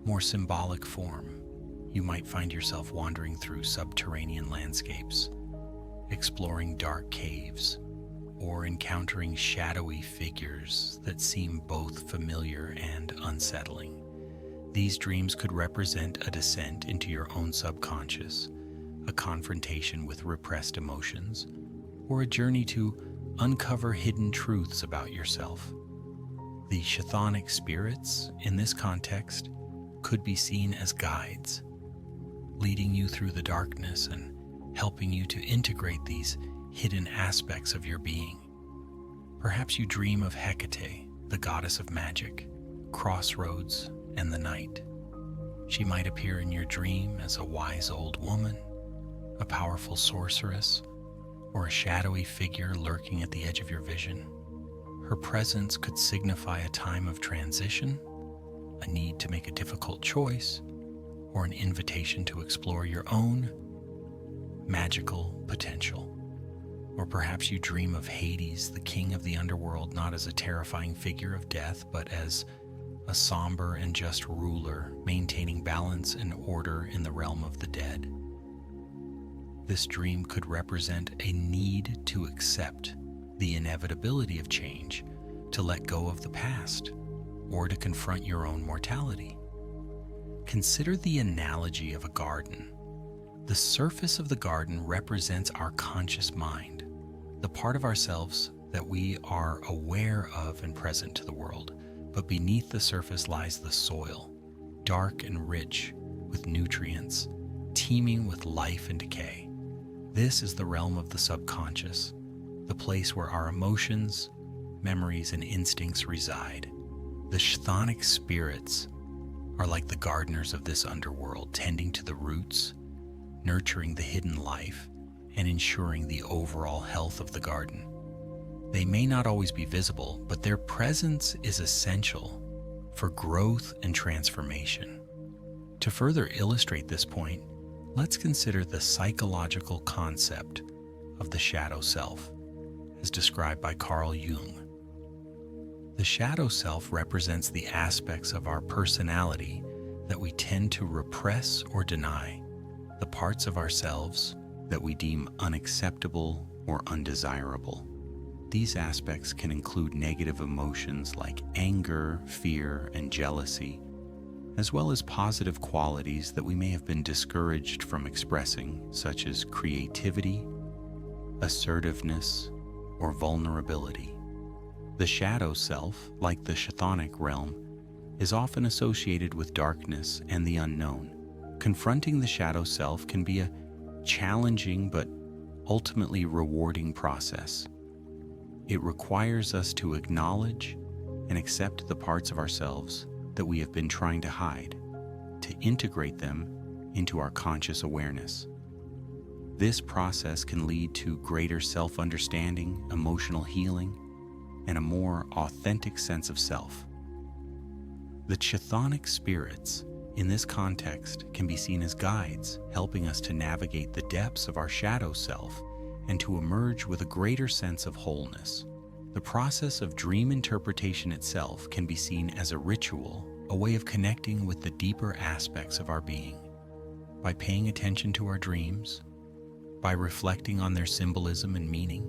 more symbolic form. You might find yourself wandering through subterranean landscapes, exploring dark caves, or encountering shadowy figures that seem both familiar and unsettling. These dreams could represent a descent into your own subconscious, a confrontation with repressed emotions, or a journey to uncover hidden truths about yourself. The chthonic spirits, in this context, could be seen as guides, leading you through the darkness and helping you to integrate these hidden aspects of your being. Perhaps you dream of Hecate, the goddess of magic, crossroads, and the night. She might appear in your dream as a wise old woman, a powerful sorceress, or a shadowy figure lurking at the edge of your vision. Her presence could signify a time of transition, a need to make a difficult choice, or an invitation to explore your own magical potential. Or perhaps you dream of Hades, the king of the underworld, not as a terrifying figure of death, but as a somber and just ruler, maintaining balance and order in the realm of the dead. This dream could represent a need to accept the inevitability of change, to let go of the past, or to confront your own mortality. Consider the analogy of a garden. The surface of the garden represents our conscious mind, the part of ourselves that we are aware of and present to the world. but beneath the surface lies the soil, dark and rich with nutrients, teeming with life and decay. This is the realm of the subconscious, the place where our emotions, memories, and instincts reside. The chthonic spirits are like the gardeners of this underworld, tending to the roots, nurturing the hidden life, and ensuring the overall health of the garden. They may not always be visible, but their presence is essential for growth and transformation. To further illustrate this point, let's consider the psychological concept of the shadow self, as described by Carl Jung. The shadow self represents the aspects of our personality that we tend to repress or deny, the parts of ourselves that we deem unacceptable or undesirable. These aspects can include negative emotions like anger, fear, and jealousy, as well as positive qualities that we may have been discouraged from expressing, such as creativity, assertiveness, or vulnerability. The shadow self, like the chthonic realm, is often associated with darkness and the unknown. Confronting the shadow self can be a challenging but ultimately rewarding process. It requires us to acknowledge and accept the parts of ourselves that we have been trying to hide, to integrate them into our conscious awareness. This process can lead to greater self-understanding, emotional healing, and a more authentic sense of self. The chthonic spirits, in this context, can be seen as guides, helping us to navigate the depths of our shadow self and to emerge with a greater sense of wholeness. The process of dream interpretation itself can be seen as a ritual, a way of connecting with the deeper aspects of our being. By paying attention to our dreams, by reflecting on their symbolism and meaning,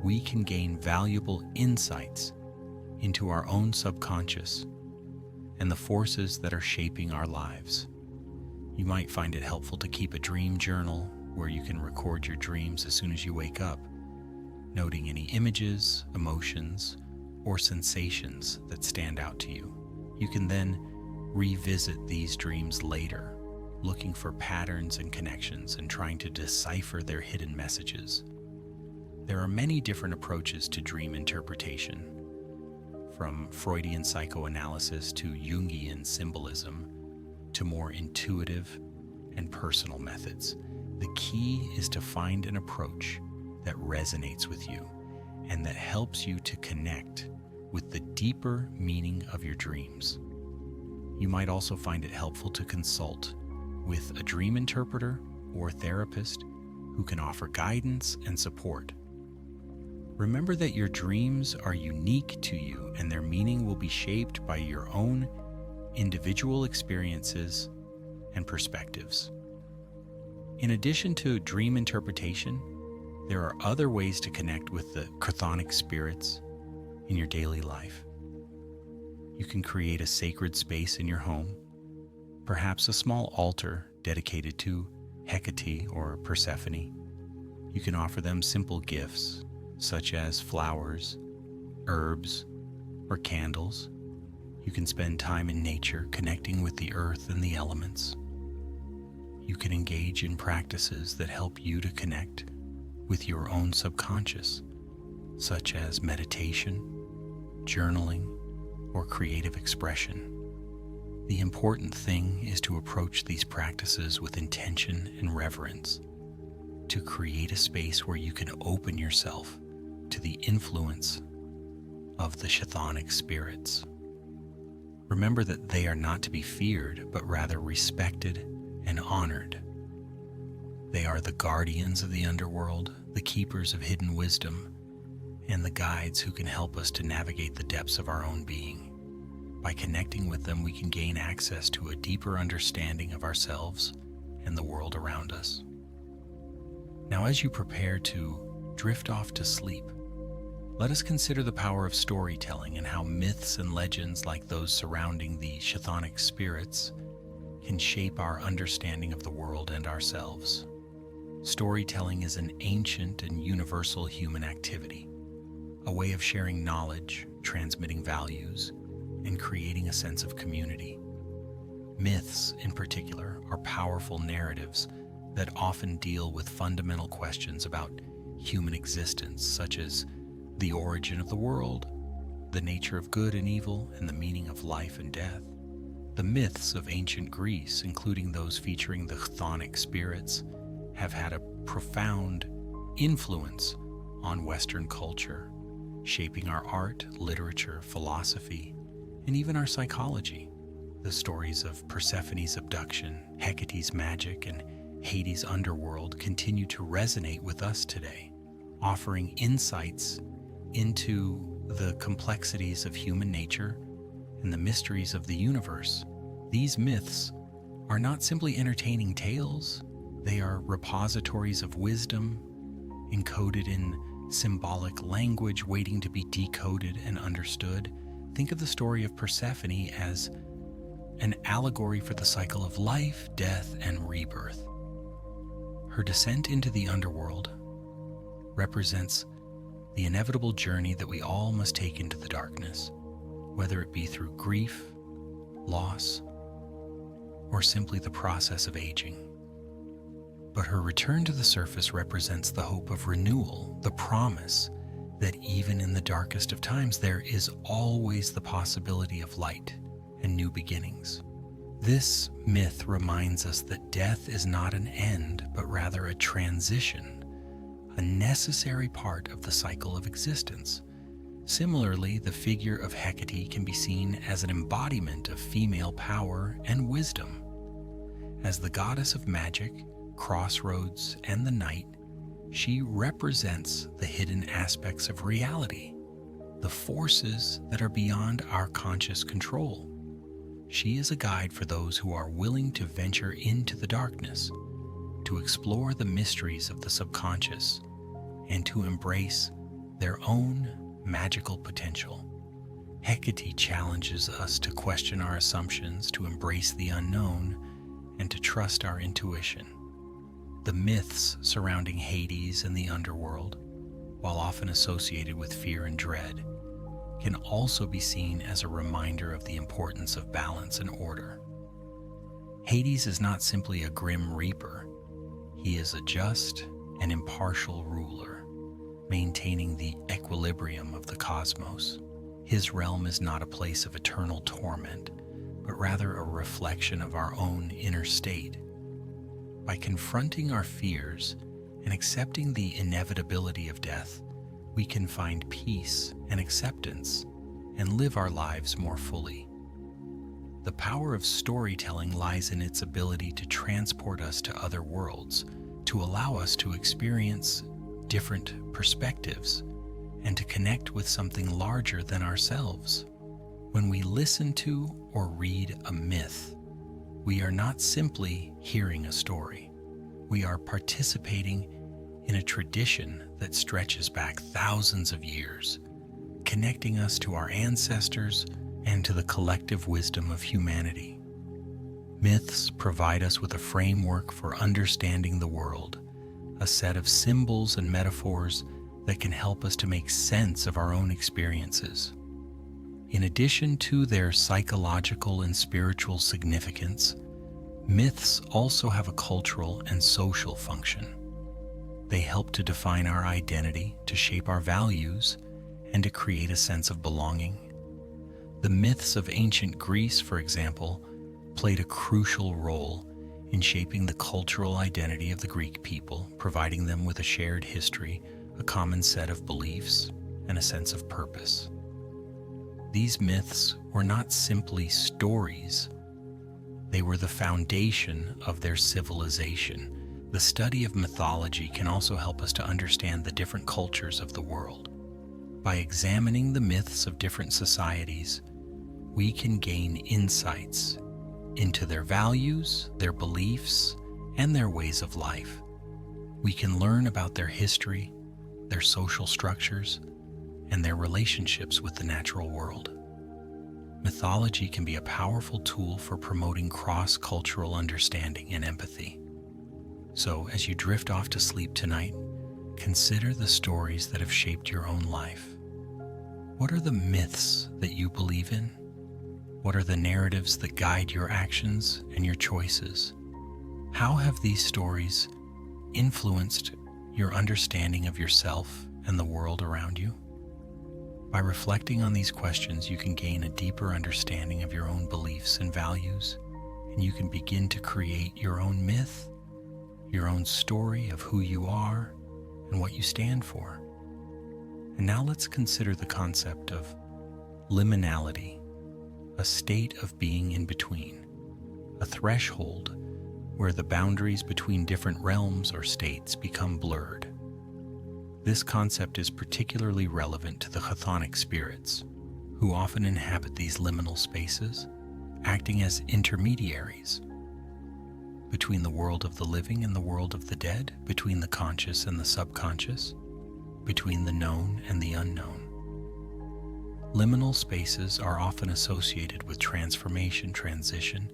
we can gain valuable insights into our own subconscious and the forces that are shaping our lives. You might find it helpful to keep a dream journal where you can record your dreams as soon as you wake up, noting any images, emotions, or sensations that stand out to you. You can then revisit these dreams later, looking for patterns and connections and trying to decipher their hidden messages. There are many different approaches to dream interpretation, from Freudian psychoanalysis to Jungian symbolism to more intuitive and personal methods. The key is to find an approach that resonates with you and that helps you to connect with the deeper meaning of your dreams. You might also find it helpful to consult with a dream interpreter or therapist who can offer guidance and support. Remember that your dreams are unique to you and their meaning will be shaped by your own individual experiences and perspectives. In addition to dream interpretation, there are other ways to connect with the chthonic spirits in your daily life. You can create a sacred space in your home, perhaps a small altar dedicated to Hecate or Persephone. You can offer them simple gifts, such as flowers, herbs, or candles. You can spend time in nature, connecting with the earth and the elements. You can engage in practices that help you to connect with your own subconscious, such as meditation, journaling, or creative expression. The important thing is to approach these practices with intention and reverence, to create a space where you can open yourself to the influence of the chthonic spirits. Remember that they are not to be feared, but rather respected and honored. They are the guardians of the underworld, the keepers of hidden wisdom, and the guides who can help us to navigate the depths of our own being. By connecting with them, we can gain access to a deeper understanding of ourselves and the world around us. Now, as you prepare to drift off to sleep, let us consider the power of storytelling and how myths and legends like those surrounding the chthonic spirits can shape our understanding of the world and ourselves. Storytelling is an ancient and universal human activity, a way of sharing knowledge, transmitting values, and creating a sense of community. Myths, in particular, are powerful narratives that often deal with fundamental questions about human existence, such as the origin of the world, the nature of good and evil, and the meaning of life and death. The myths of ancient Greece, including those featuring the chthonic spirits, have had a profound influence on Western culture, shaping our art, literature, philosophy, and even our psychology. The stories of Persephone's abduction, Hecate's magic, and Hades' underworld continue to resonate with us today, offering insights into the complexities of human nature and the mysteries of the universe. These myths are not simply entertaining tales, they are repositories of wisdom, encoded in symbolic language waiting to be decoded and understood. Think of the story of Persephone as an allegory for the cycle of life, death, and rebirth. Her descent into the underworld represents the inevitable journey that we all must take into the darkness, whether it be through grief, loss, or simply the process of aging. But her return to the surface represents the hope of renewal, the promise that even in the darkest of times there is always the possibility of light and new beginnings. This myth reminds us that death is not an end, but rather a transition, a necessary part of the cycle of existence. Similarly, the figure of Hecate can be seen as an embodiment of female power and wisdom. As the goddess of magic, crossroads, and the night, she represents the hidden aspects of reality, the forces that are beyond our conscious control. She is a guide for those who are willing to venture into the darkness, to explore the mysteries of the subconscious, and to embrace their own magical potential. Hecate challenges us to question our assumptions, to embrace the unknown, and to trust our intuition. The myths surrounding Hades and the underworld, while often associated with fear and dread, can also be seen as a reminder of the importance of balance and order. Hades is not simply a grim reaper. He is a just and impartial ruler, maintaining the equilibrium of the cosmos. His realm is not a place of eternal torment, but rather a reflection of our own inner state. By confronting our fears and accepting the inevitability of death, we can find peace and acceptance and live our lives more fully. The power of storytelling lies in its ability to transport us to other worlds, to allow us to experience different perspectives, and to connect with something larger than ourselves. When we listen to or read a myth, we are not simply hearing a story. We are participating in a tradition that stretches back thousands of years, connecting us to our ancestors and to the collective wisdom of humanity. Myths provide us with a framework for understanding the world, a set of symbols and metaphors that can help us to make sense of our own experiences. In addition to their psychological and spiritual significance, myths also have a cultural and social function. They help to define our identity, to shape our values, and to create a sense of belonging. The myths of ancient Greece, for example, played a crucial role in shaping the cultural identity of the Greek people, providing them with a shared history, a common set of beliefs, and a sense of purpose. These myths were not simply stories. They were the foundation of their civilization. The study of mythology can also help us to understand the different cultures of the world. By examining the myths of different societies, we can gain insights into their values, their beliefs, and their ways of life. We can learn about their history, their social structures, and their relationships with the natural world. Mythology can be a powerful tool for promoting cross-cultural understanding and empathy. So, as you drift off to sleep tonight, consider the stories that have shaped your own life. What are the myths that you believe in? What are the narratives that guide your actions and your choices? How have these stories influenced your understanding of yourself and the world around you? By reflecting on these questions, you can gain a deeper understanding of your own beliefs and values, and you can begin to create your own myth, your own story of who you are and what you stand for. And now let's consider the concept of liminality, a state of being in between, a threshold where the boundaries between different realms or states become blurred. This concept is particularly relevant to the chthonic spirits, who often inhabit these liminal spaces, acting as intermediaries between the world of the living and the world of the dead, between the conscious and the subconscious, between the known and the unknown. Liminal spaces are often associated with transformation, transition,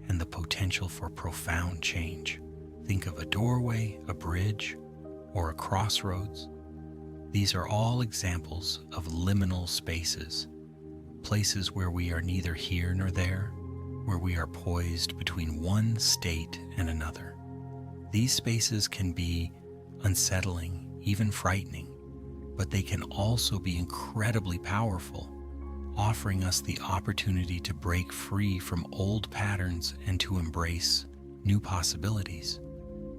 and the potential for profound change. Think of a doorway, a bridge, or a crossroads. These are all examples of liminal spaces, places where we are neither here nor there, where we are poised between one state and another. These spaces can be unsettling, even frightening, but they can also be incredibly powerful, offering us the opportunity to break free from old patterns and to embrace new possibilities.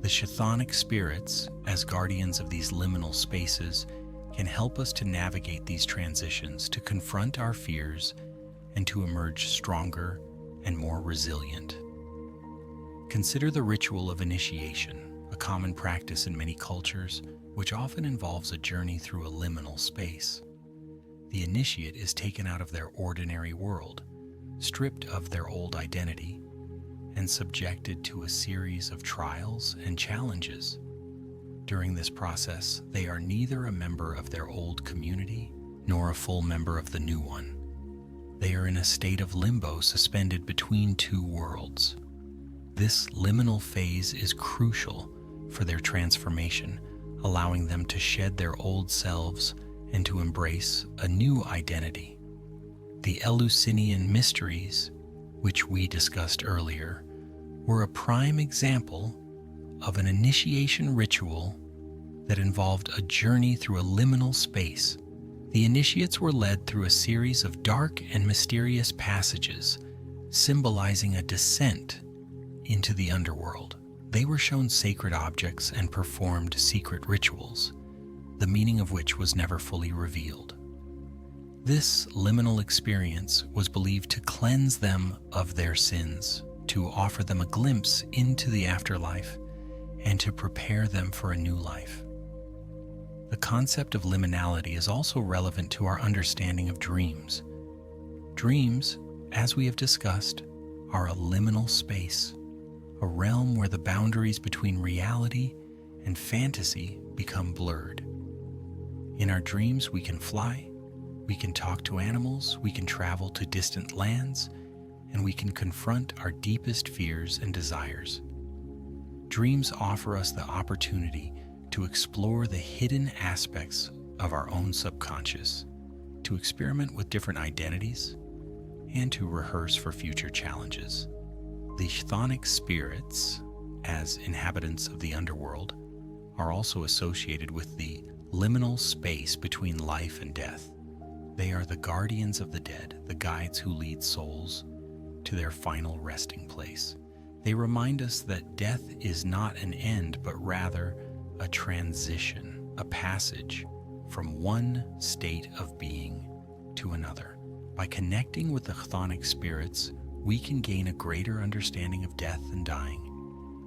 The chthonic spirits, as guardians of these liminal spaces, can help us to navigate these transitions, to confront our fears, and to emerge stronger and more resilient. Consider the ritual of initiation, a common practice in many cultures, which often involves a journey through a liminal space. The initiate is taken out of their ordinary world, stripped of their old identity, and subjected to a series of trials and challenges. During this process, they are neither a member of their old community nor a full member of the new one. They are in a state of limbo, suspended between two worlds. This liminal phase is crucial for their transformation, allowing them to shed their old selves and to embrace a new identity. The Eleusinian mysteries, which we discussed earlier, were a prime example of an initiation ritual that involved a journey through a liminal space. The initiates were led through a series of dark and mysterious passages, symbolizing a descent into the underworld. They were shown sacred objects and performed secret rituals, the meaning of which was never fully revealed. This liminal experience was believed to cleanse them of their sins, to offer them a glimpse into the afterlife, and to prepare them for a new life. The concept of liminality is also relevant to our understanding of dreams. Dreams, as we have discussed, are a liminal space, a realm where the boundaries between reality and fantasy become blurred. In our dreams, we can fly, we can talk to animals, we can travel to distant lands, and we can confront our deepest fears and desires. Dreams offer us the opportunity to explore the hidden aspects of our own subconscious, to experiment with different identities, and to rehearse for future challenges. The chthonic spirits, as inhabitants of the underworld, are also associated with the liminal space between life and death. They are the guardians of the dead, the guides who lead souls to their final resting place. They remind us that death is not an end, but rather a transition, a passage from one state of being to another. By connecting with the chthonic spirits, we can gain a greater understanding of death and dying,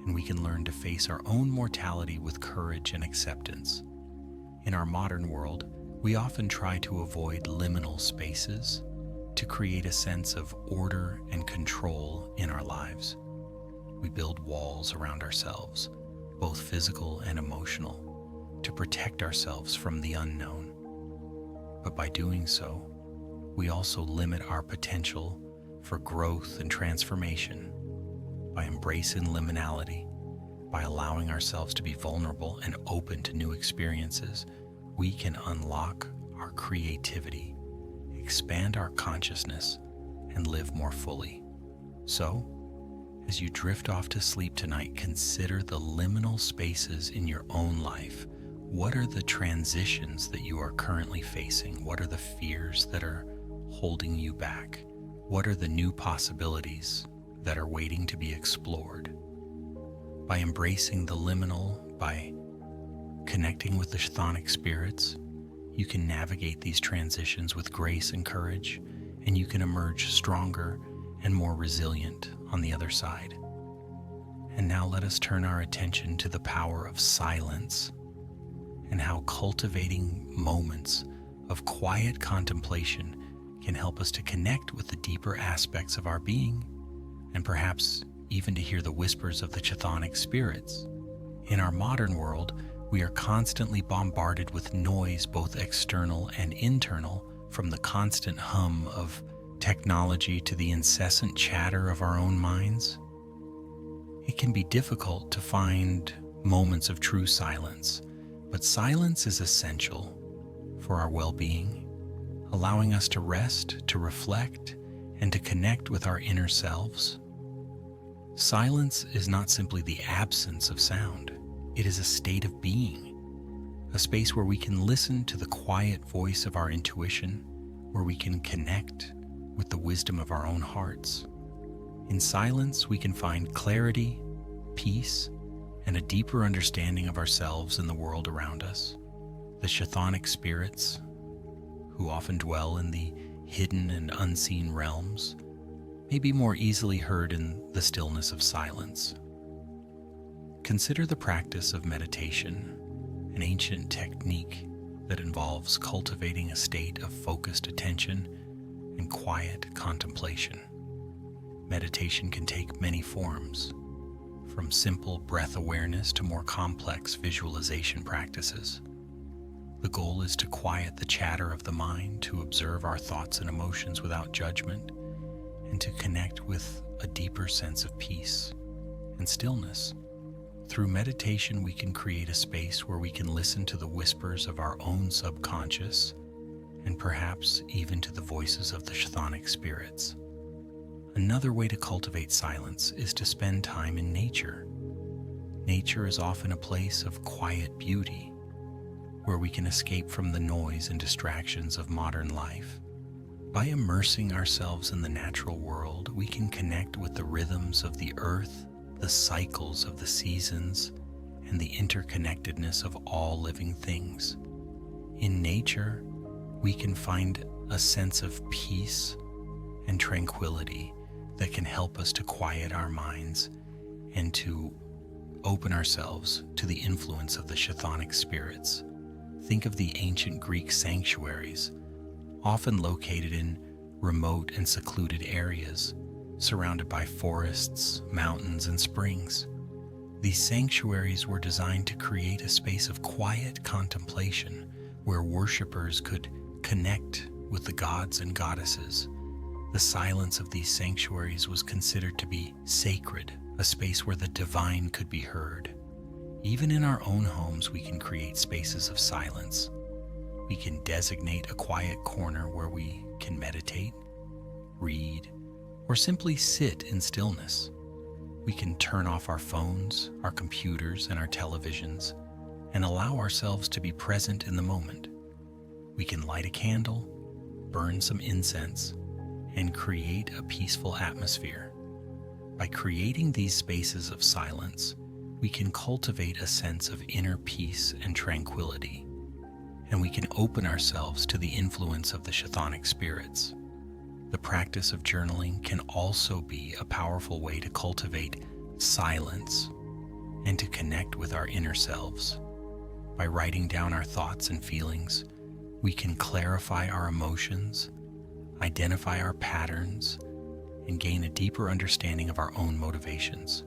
and we can learn to face our own mortality with courage and acceptance. In our modern world, we often try to avoid liminal spaces to create a sense of order and control in our lives. We build walls around ourselves, both physical and emotional, to protect ourselves from the unknown. But by doing so, we also limit our potential for growth and transformation. By embracing liminality, by allowing ourselves to be vulnerable and open to new experiences, we can unlock our creativity, expand our consciousness, and live more fully. So, as you drift off to sleep tonight, consider the liminal spaces in your own life. What are the transitions that you are currently facing? What are the fears that are holding you back? What are the new possibilities that are waiting to be explored? By embracing the liminal, by connecting with the chthonic spirits, you can navigate these transitions with grace and courage, and you can emerge stronger and more resilient on the other side. And now let us turn our attention to the power of silence and how cultivating moments of quiet contemplation can help us to connect with the deeper aspects of our being, and perhaps even to hear the whispers of the chthonic spirits. In our modern world, we are constantly bombarded with noise, both external and internal, from the constant hum of technology to the incessant chatter of our own minds. It can be difficult to find moments of true silence, but silence is essential for our well-being, allowing us to rest, to reflect, and to connect with our inner selves. Silence is not simply the absence of sound. It is a state of being, a space where we can listen to the quiet voice of our intuition, where we can connect with the wisdom of our own hearts. In silence, we can find clarity, peace, and a deeper understanding of ourselves and the world around us. The chthonic spirits, who often dwell in the hidden and unseen realms, may be more easily heard in the stillness of silence. Consider the practice of meditation, an ancient technique that involves cultivating a state of focused attention and quiet contemplation. Meditation can take many forms, from simple breath awareness to more complex visualization practices. The goal is to quiet the chatter of the mind, to observe our thoughts and emotions without judgment, and to connect with a deeper sense of peace and stillness. Through meditation, we can create a space where we can listen to the whispers of our own subconscious, and perhaps even to the voices of the chthonic spirits. Another way to cultivate silence is to spend time in nature. Nature is often a place of quiet beauty, where we can escape from the noise and distractions of modern life. By immersing ourselves in the natural world, we can connect with the rhythms of the earth, the cycles of the seasons, and the interconnectedness of all living things. In nature, we can find a sense of peace and tranquility that can help us to quiet our minds and to open ourselves to the influence of the chthonic spirits. Think of the ancient Greek sanctuaries, often located in remote and secluded areas, surrounded by forests, mountains, and springs. These sanctuaries were designed to create a space of quiet contemplation where worshippers could connect with the gods and goddesses. The silence of these sanctuaries was considered to be sacred, a space where the divine could be heard. Even in our own homes, we can create spaces of silence. We can designate a quiet corner where we can meditate, read, or simply sit in stillness. We can turn off our phones, our computers, and our televisions, and allow ourselves to be present in the moment. We can light a candle, burn some incense, and create a peaceful atmosphere. By creating these spaces of silence, we can cultivate a sense of inner peace and tranquility, and we can open ourselves to the influence of the chthonic spirits. The practice of journaling can also be a powerful way to cultivate silence and to connect with our inner selves. By writing down our thoughts and feelings, we can clarify our emotions, identify our patterns, and gain a deeper understanding of our own motivations.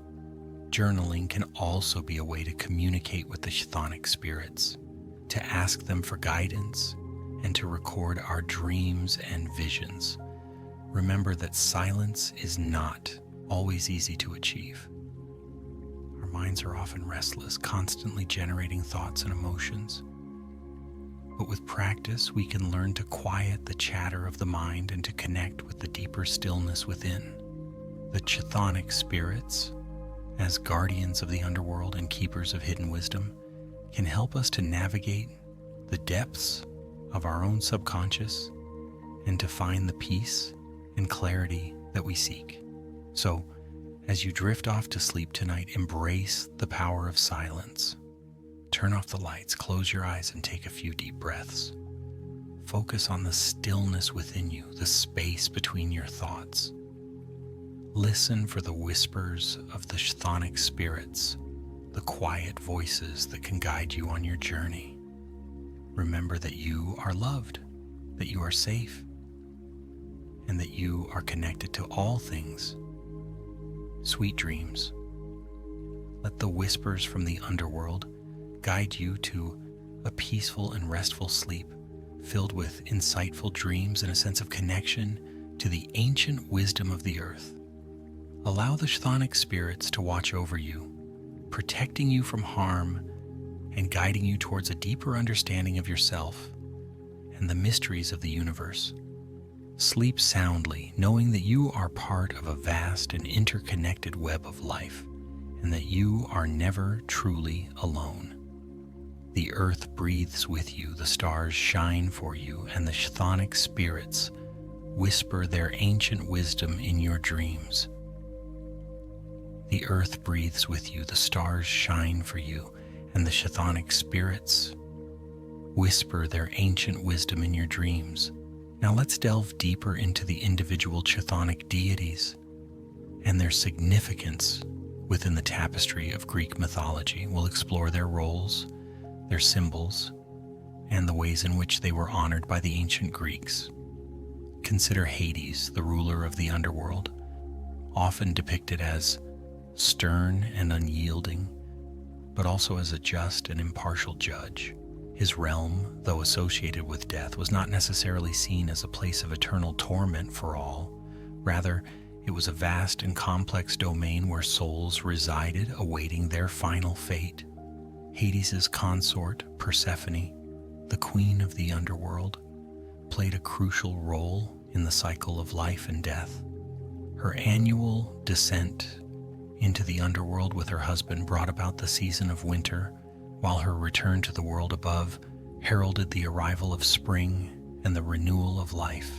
Journaling can also be a way to communicate with the chthonic spirits, to ask them for guidance, and to record our dreams and visions. Remember that silence is not always easy to achieve. Our minds are often restless, constantly generating thoughts and emotions. but with practice we can learn to quiet the chatter of the mind and to connect with the deeper stillness within. The Chthonic spirits, as guardians of the underworld and keepers of hidden wisdom, can help us to navigate the depths of our own subconscious and to find the peace and clarity that we seek. So, as you drift off to sleep tonight, embrace the power of silence. Turn off the lights, close your eyes, and take a few deep breaths. Focus on the stillness within you, the space between your thoughts. Listen for the whispers of the chthonic spirits, the quiet voices that can guide you on your journey. Remember that you are loved, that you are safe, and that you are connected to all things. Sweet dreams. Let the whispers from the underworld guide you to a peaceful and restful sleep, filled with insightful dreams and a sense of connection to the ancient wisdom of the earth. Allow the chthonic spirits to watch over you, protecting you from harm and guiding you towards a deeper understanding of yourself and the mysteries of the universe. Sleep soundly, knowing that you are part of a vast and interconnected web of life, and that you are never truly alone. The earth breathes with you, the stars shine for you, and the chthonic spirits whisper their ancient wisdom in your dreams. The earth breathes with you, the stars shine for you, and the chthonic spirits whisper their ancient wisdom in your dreams. Now let's delve deeper into the individual chthonic deities and their significance within the tapestry of Greek mythology. We'll explore their roles, their symbols, and the ways in which they were honored by the ancient Greeks. Consider Hades, the ruler of the underworld, often depicted as stern and unyielding, but also as a just and impartial judge. His realm, though associated with death, was not necessarily seen as a place of eternal torment for all. Rather, it was a vast and complex domain where souls resided awaiting their final fate. Hades' consort, Persephone, the queen of the underworld, played a crucial role in the cycle of life and death. Her annual descent into the underworld with her husband brought about the season of winter, while her return to the world above heralded the arrival of spring and the renewal of life.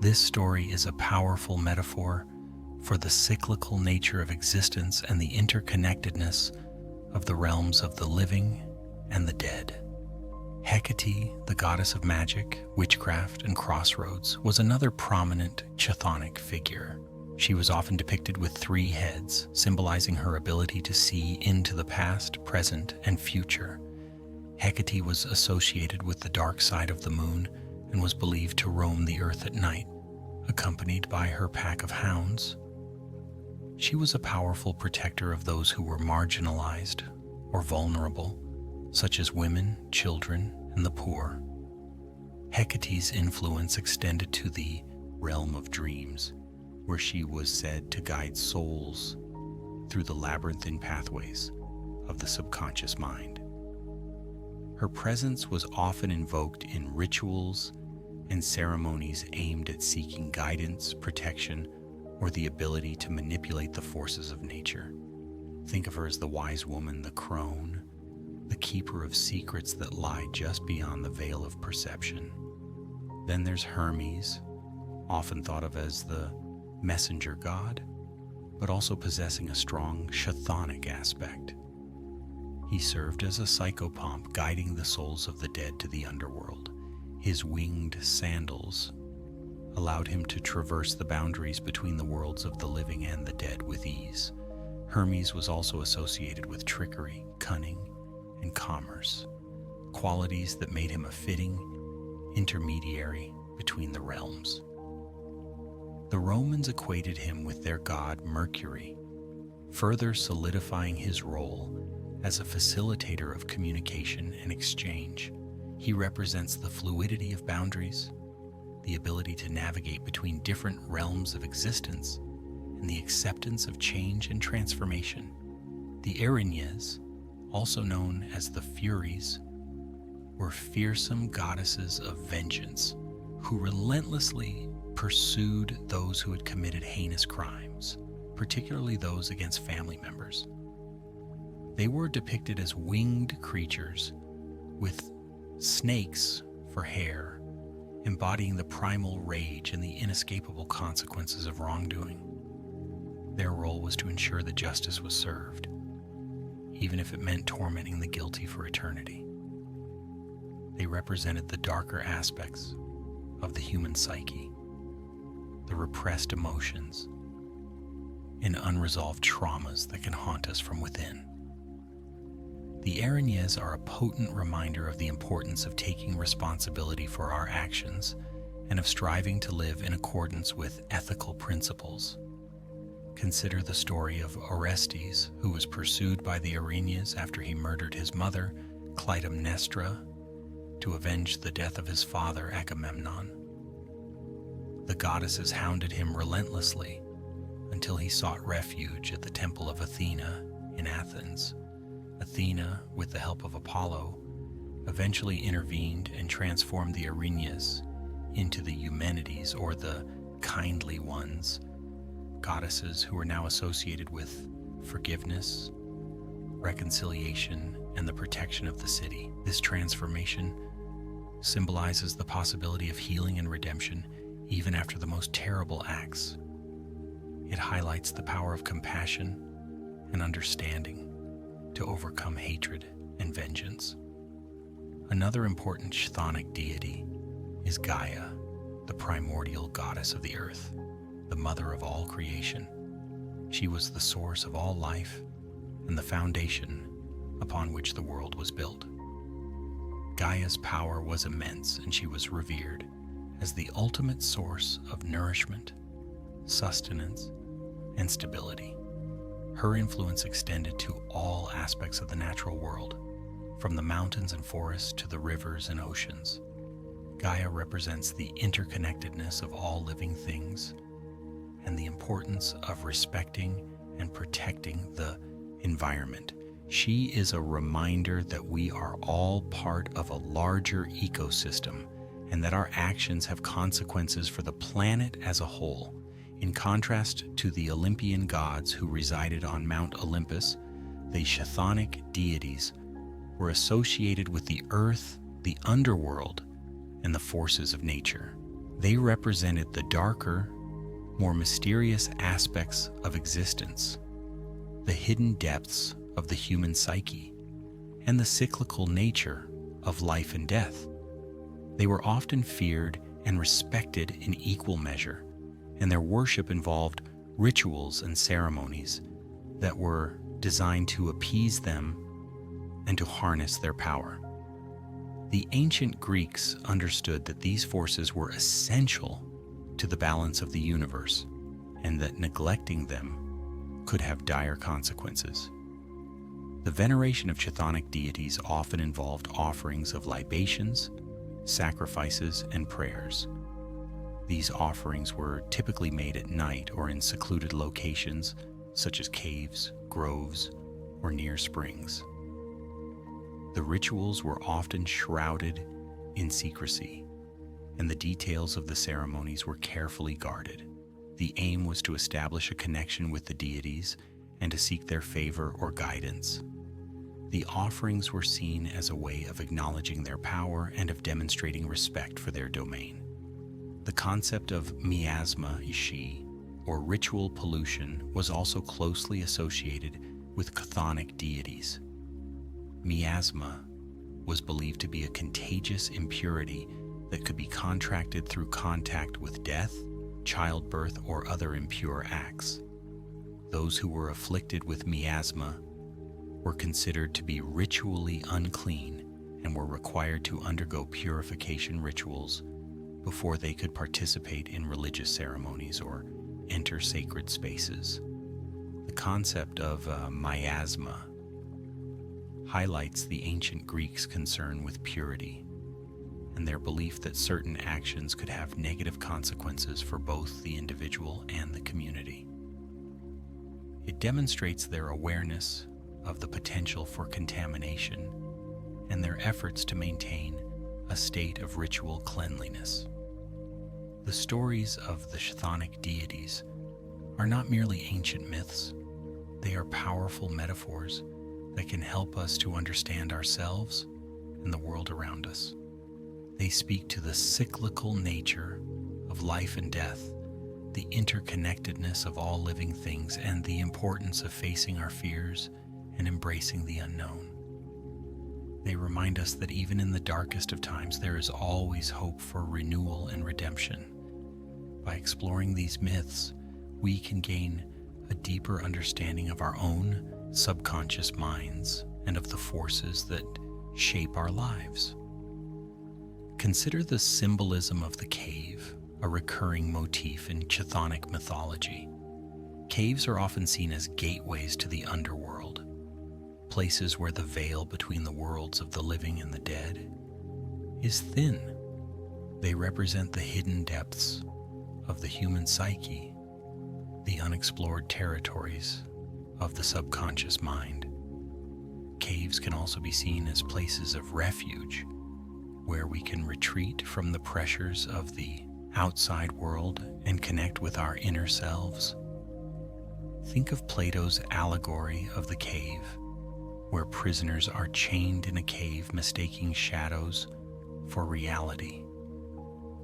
This story is a powerful metaphor for the cyclical nature of existence and the interconnectedness of the realms of the living and the dead. Hecate, the goddess of magic, witchcraft, and crossroads, was another prominent chthonic figure. She was often depicted with 3 heads, symbolizing her ability to see into the past, present, and future. Hecate was associated with the dark side of the moon and was believed to roam the earth at night, accompanied by her pack of hounds. She was a powerful protector of those who were marginalized or vulnerable, such as women, children, and the poor. Hecate's influence extended to the realm of dreams, where she was said to guide souls through the labyrinthine pathways of the subconscious mind. Her presence was often invoked in rituals and ceremonies aimed at seeking guidance, protection, or the ability to manipulate the forces of nature. Think of her as the wise woman, the crone, the keeper of secrets that lie just beyond the veil of perception. Then there's Hermes, often thought of as the messenger god, but also possessing a strong chthonic aspect. He served as a psychopomp, guiding the souls of the dead to the underworld. His winged sandals allowed him to traverse the boundaries between the worlds of the living and the dead with ease. Hermes was also associated with trickery, cunning, and commerce, qualities that made him a fitting intermediary between the realms. The Romans equated him with their god Mercury, further solidifying his role as a facilitator of communication and exchange. He represents the fluidity of boundaries, the ability to navigate between different realms of existence, and the acceptance of change and transformation. The Erinyes, also known as the Furies, were fearsome goddesses of vengeance who relentlessly pursued those who had committed heinous crimes, particularly those against family members. They were depicted as winged creatures with snakes for hair, embodying the primal rage and the inescapable consequences of wrongdoing. Their role was to ensure that justice was served, even if it meant tormenting the guilty for eternity. They represented the darker aspects of the human psyche, the repressed emotions, and unresolved traumas that can haunt us from within. The Arañas are a potent reminder of the importance of taking responsibility for our actions and of striving to live in accordance with ethical principles. Consider the story of Orestes, who was pursued by the Arañas after he murdered his mother, Clytemnestra, to avenge the death of his father, Agamemnon. The goddesses hounded him relentlessly until he sought refuge at the temple of Athena in Athens. Athena, with the help of Apollo, eventually intervened and transformed the Arañas into the Eumenides, or the kindly ones, goddesses who were now associated with forgiveness, reconciliation, and the protection of the city. This transformation symbolizes the possibility of healing and redemption even after the most terrible acts. It highlights the power of compassion and understanding to overcome hatred and vengeance. Another important chthonic deity is Gaia, the primordial goddess of the earth, the mother of all creation. She was the source of all life and the foundation upon which the world was built. Gaia's power was immense, and she was revered as the ultimate source of nourishment, sustenance, and stability. Her influence extended to all aspects of the natural world, from the mountains and forests to the rivers and oceans. Gaia represents the interconnectedness of all living things and the importance of respecting and protecting the environment. She is a reminder that we are all part of a larger ecosystem and that our actions have consequences for the planet as a whole. In contrast to the Olympian gods who resided on Mount Olympus, the chthonic deities were associated with the earth, the underworld, and the forces of nature. They represented the darker, more mysterious aspects of existence, the hidden depths of the human psyche, and the cyclical nature of life and death. They were often feared and respected in equal measure, and their worship involved rituals and ceremonies that were designed to appease them and to harness their power. The ancient Greeks understood that these forces were essential to the balance of the universe, and that neglecting them could have dire consequences. The veneration of chthonic deities often involved offerings of libations, sacrifices, and prayers. These offerings were typically made at night or in secluded locations such as caves, groves, or near springs. The rituals were often shrouded in secrecy, and the details of the ceremonies were carefully guarded. The aim was to establish a connection with the deities and to seek their favor or guidance. The offerings were seen as a way of acknowledging their power and of demonstrating respect for their domain. The concept of miasma ishi, or ritual pollution, was also closely associated with chthonic deities. Miasma was believed to be a contagious impurity that could be contracted through contact with death, childbirth, or other impure acts. Those who were afflicted with miasma were considered to be ritually unclean and were required to undergo purification rituals before they could participate in religious ceremonies or enter sacred spaces. The concept of miasma highlights the ancient Greeks' concern with purity and their belief that certain actions could have negative consequences for both the individual and the community. It demonstrates their awareness of the potential for contamination and their efforts to maintain a state of ritual cleanliness. The stories of the chthonic deities are not merely ancient myths, they are powerful metaphors that can help us to understand ourselves and the world around us. They speak to the cyclical nature of life and death, the interconnectedness of all living things, and the importance of facing our fears and embracing the unknown. They remind us that even in the darkest of times, there is always hope for renewal and redemption. By exploring these myths, we can gain a deeper understanding of our own subconscious minds and of the forces that shape our lives. Consider the symbolism of the cave, a recurring motif in Chthonic mythology. Caves are often seen as gateways to the underworld, places where the veil between the worlds of the living and the dead is thin. They represent the hidden depths of the human psyche, the unexplored territories of the subconscious mind. Caves can also be seen as places of refuge, where we can retreat from the pressures of the outside world and connect with our inner selves. Think of Plato's allegory of the cave, where prisoners are chained in a cave, mistaking shadows for reality.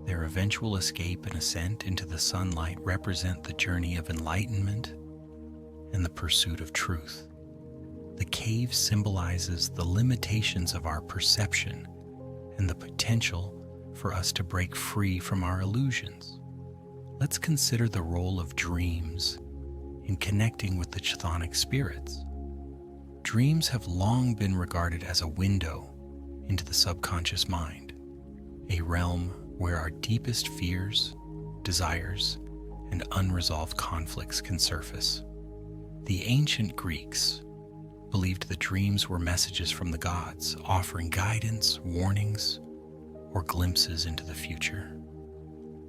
Their eventual escape and ascent into the sunlight represent the journey of enlightenment and the pursuit of truth. The cave symbolizes the limitations of our perception and the potential for us to break free from our illusions. Let's consider the role of dreams in connecting with the chthonic spirits. Dreams have long been regarded as a window into the subconscious mind, a realm where our deepest fears, desires, and unresolved conflicts can surface. The ancient Greeks believed that dreams were messages from the gods, offering guidance, warnings, or glimpses into the future.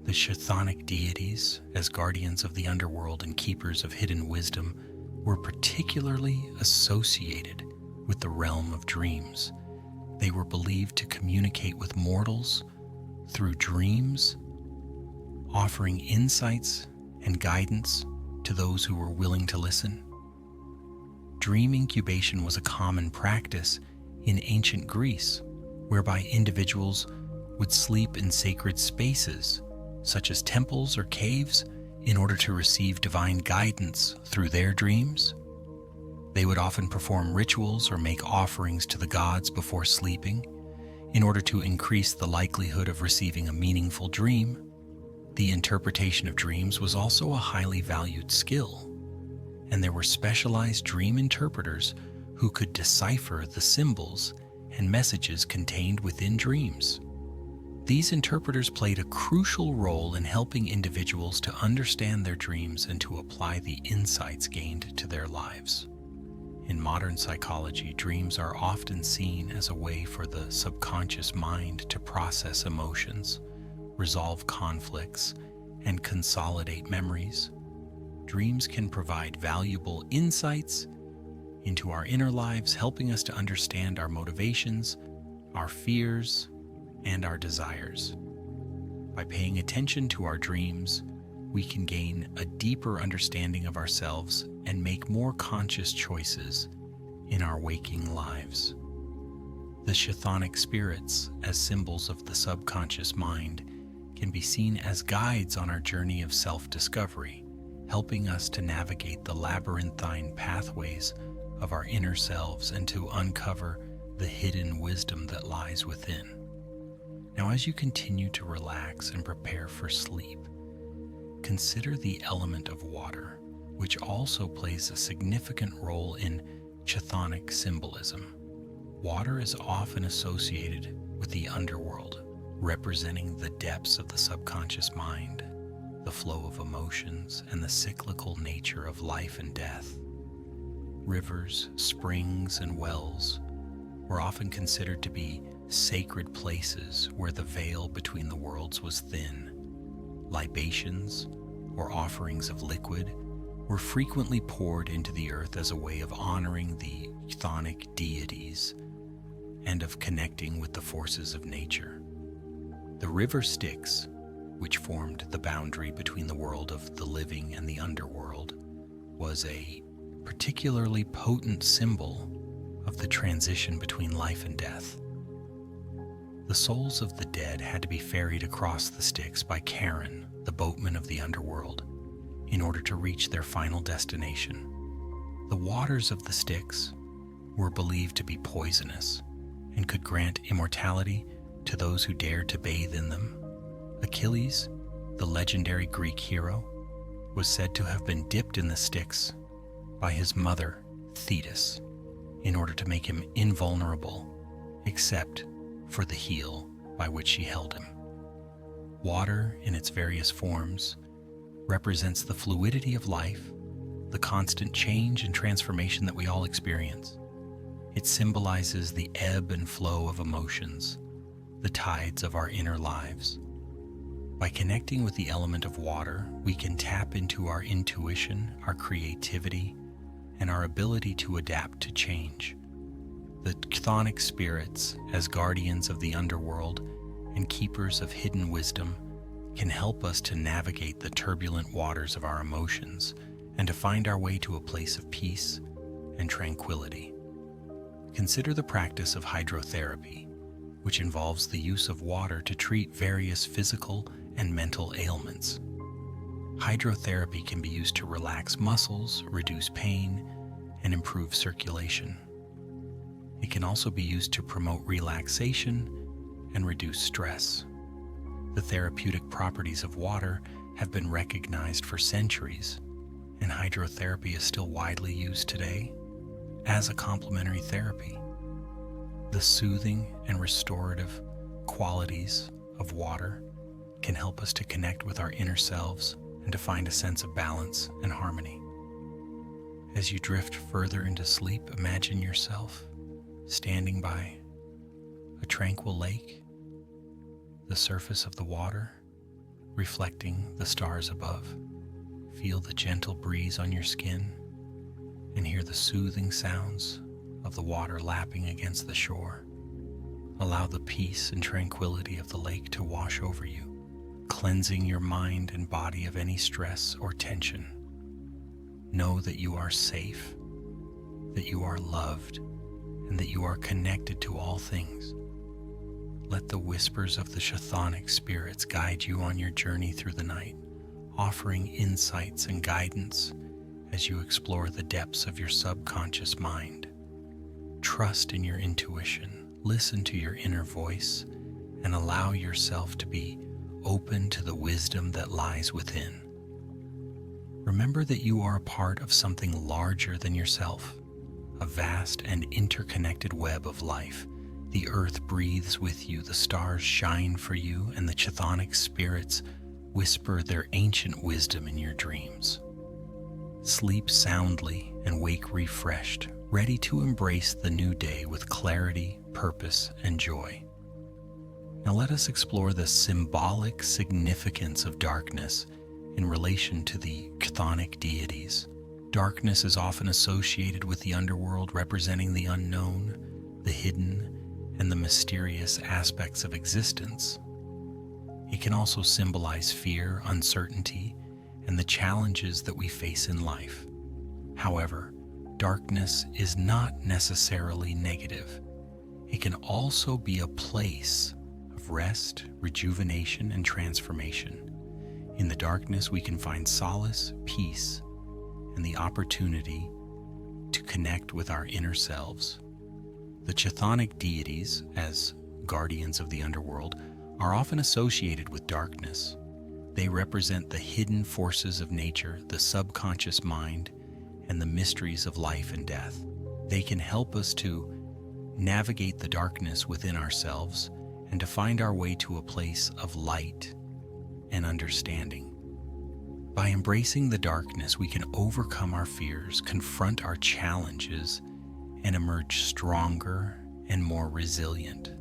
The chthonic deities, as guardians of the underworld and keepers of hidden wisdom, were particularly associated with the realm of dreams. They were believed to communicate with mortals through dreams, offering insights and guidance to those who were willing to listen. Dream incubation was a common practice in ancient Greece, whereby individuals would sleep in sacred spaces, such as temples or caves, in order to receive divine guidance through their dreams. They would often perform rituals or make offerings to the gods before sleeping in order to increase the likelihood of receiving a meaningful dream. The interpretation of dreams was also a highly valued skill, and there were specialized dream interpreters who could decipher the symbols and messages contained within dreams. These interpreters played a crucial role in helping individuals to understand their dreams and to apply the insights gained to their lives. In modern psychology, dreams are often seen as a way for the subconscious mind to process emotions, resolve conflicts, and consolidate memories. Dreams can provide valuable insights into our inner lives, helping us to understand our motivations, our fears, and our desires. By paying attention to our dreams, we can gain a deeper understanding of ourselves and make more conscious choices in our waking lives. The chthonic spirits, as symbols of the subconscious mind, can be seen as guides on our journey of self-discovery, helping us to navigate the labyrinthine pathways of our inner selves and to uncover the hidden wisdom that lies within. Now, as you continue to relax and prepare for sleep, consider the element of water, which also plays a significant role in chthonic symbolism. Water is often associated with the underworld, representing the depths of the subconscious mind, the flow of emotions, and the cyclical nature of life and death. Rivers, springs, and wells were often considered to be sacred places where the veil between the worlds was thin. Libations, or offerings of liquid, were frequently poured into the earth as a way of honoring the chthonic deities and of connecting with the forces of nature. The river Styx, which formed the boundary between the world of the living and the underworld, was a particularly potent symbol of the transition between life and death. The souls of the dead had to be ferried across the Styx by Charon, the boatman of the underworld, in order to reach their final destination. The waters of the Styx were believed to be poisonous and could grant immortality to those who dared to bathe in them. Achilles, the legendary Greek hero, was said to have been dipped in the Styx by his mother, Thetis, in order to make him invulnerable, except for the heel by which she held him. Water, in its various forms, represents the fluidity of life, the constant change and transformation that we all experience. It symbolizes the ebb and flow of emotions, the tides of our inner lives. By connecting with the element of water, we can tap into our intuition, our creativity, and our ability to adapt to change. The chthonic spirits, as guardians of the underworld and keepers of hidden wisdom, can help us to navigate the turbulent waters of our emotions and to find our way to a place of peace and tranquility. Consider the practice of hydrotherapy, which involves the use of water to treat various physical and mental ailments. Hydrotherapy can be used to relax muscles, reduce pain, and improve circulation. It can also be used to promote relaxation and reduce stress. The therapeutic properties of water have been recognized for centuries, and hydrotherapy is still widely used today as a complementary therapy. The soothing and restorative qualities of water can help us to connect with our inner selves and to find a sense of balance and harmony. As you drift further into sleep, imagine yourself standing by a tranquil lake, the surface of the water reflecting the stars above. Feel the gentle breeze on your skin and hear the soothing sounds of the water lapping against the shore. Allow the peace and tranquility of the lake to wash over you, cleansing your mind and body of any stress or tension. Know that you are safe, that you are loved, and that you are connected to all things. Let the whispers of the chthonic spirits guide you on your journey through the night, offering insights and guidance as you explore the depths of your subconscious mind. Trust in your intuition, listen to your inner voice, and allow yourself to be open to the wisdom that lies within. Remember that you are a part of something larger than yourself, a vast and interconnected web of life. The earth breathes with you, the stars shine for you, and the chthonic spirits whisper their ancient wisdom in your dreams. Sleep soundly and wake refreshed, ready to embrace the new day with clarity, purpose, and joy. Now let us explore the symbolic significance of darkness in relation to the chthonic deities. Darkness is often associated with the underworld, representing the unknown, the hidden, and the mysterious aspects of existence. It can also symbolize fear, uncertainty, and the challenges that we face in life. However, darkness is not necessarily negative. It can also be a place of rest, rejuvenation, and transformation. In the darkness, we can find solace, peace, and the opportunity to connect with our inner selves. The chthonic deities, as guardians of the underworld, are often associated with darkness. They represent the hidden forces of nature, the subconscious mind, and the mysteries of life and death. They can help us to navigate the darkness within ourselves and to find our way to a place of light and understanding. By embracing the darkness, we can overcome our fears, confront our challenges, and emerge stronger and more resilient.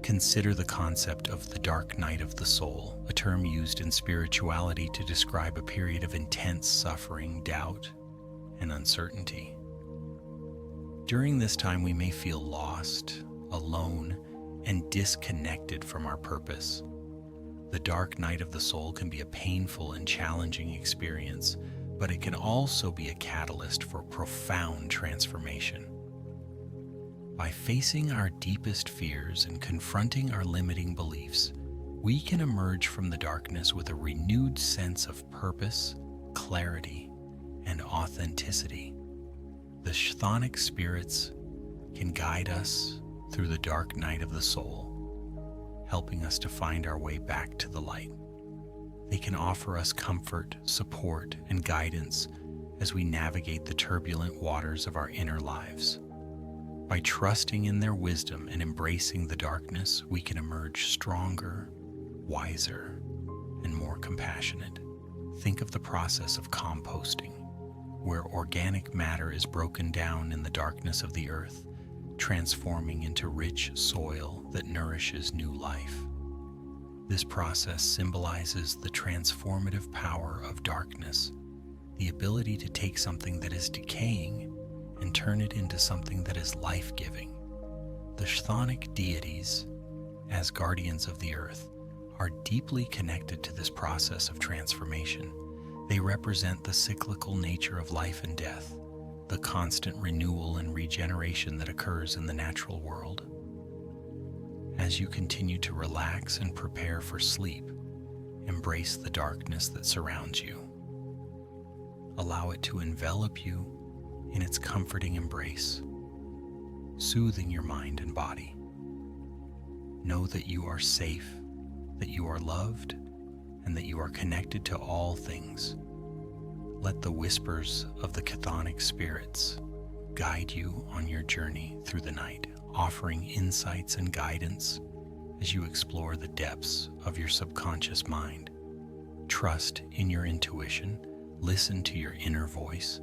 Consider the concept of the dark night of the soul, a term used in spirituality to describe a period of intense suffering, doubt, and uncertainty. During this time, we may feel lost, alone, and disconnected from our purpose. The dark night of the soul can be a painful and challenging experience, but it can also be a catalyst for profound transformation. By facing our deepest fears and confronting our limiting beliefs, we can emerge from the darkness with a renewed sense of purpose, clarity, and authenticity. The chthonic spirits can guide us through the dark night of the soul, helping us to find our way back to the light. They can offer us comfort, support, and guidance as we navigate the turbulent waters of our inner lives. By trusting in their wisdom and embracing the darkness, we can emerge stronger, wiser, and more compassionate. Think of the process of composting, where organic matter is broken down in the darkness of the earth, transforming into rich soil that nourishes new life. This process symbolizes the transformative power of darkness, the ability to take something that is decaying and turn it into something that is life-giving. The chthonic deities, as guardians of the earth, are deeply connected to this process of transformation. They represent the cyclical nature of life and death, the constant renewal and regeneration that occurs in the natural world. As you continue to relax and prepare for sleep, embrace the darkness that surrounds you. Allow it to envelop you in its comforting embrace, soothing your mind and body. Know that you are safe, that you are loved, and that you are connected to all things. Let the whispers of the chthonic spirits guide you on your journey through the night, offering insights and guidance as you explore the depths of your subconscious mind. Trust in your intuition, listen to your inner voice,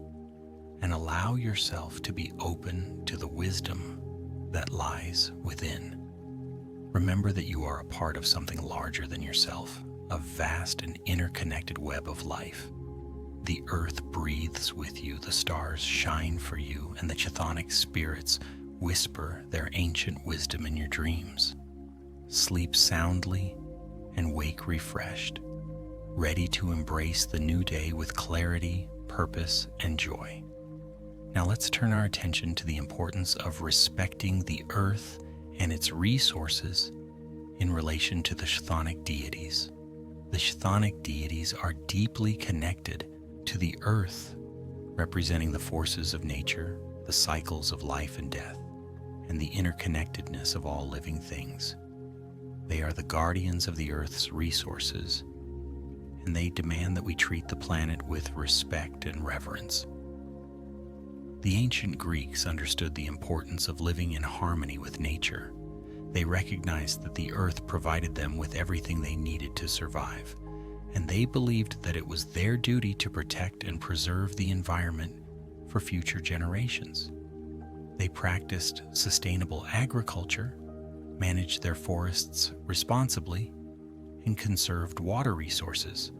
and allow yourself to be open to the wisdom that lies within. Remember that you are a part of something larger than yourself, a vast and interconnected web of life. The earth breathes with you, the stars shine for you, and the chthonic spirits whisper their ancient wisdom in your dreams. Sleep soundly and wake refreshed, ready to embrace the new day with clarity, purpose, and joy. Now let's turn our attention to the importance of respecting the earth and its resources in relation to the chthonic deities. The chthonic deities are deeply connected to the earth, representing the forces of nature, the cycles of life and death, and the interconnectedness of all living things. They are the guardians of the earth's resources, and they demand that we treat the planet with respect and reverence. The ancient Greeks understood the importance of living in harmony with nature. They recognized that the earth provided them with everything they needed to survive, and they believed that it was their duty to protect and preserve the environment for future generations. They practiced sustainable agriculture, managed their forests responsibly, and conserved water resources.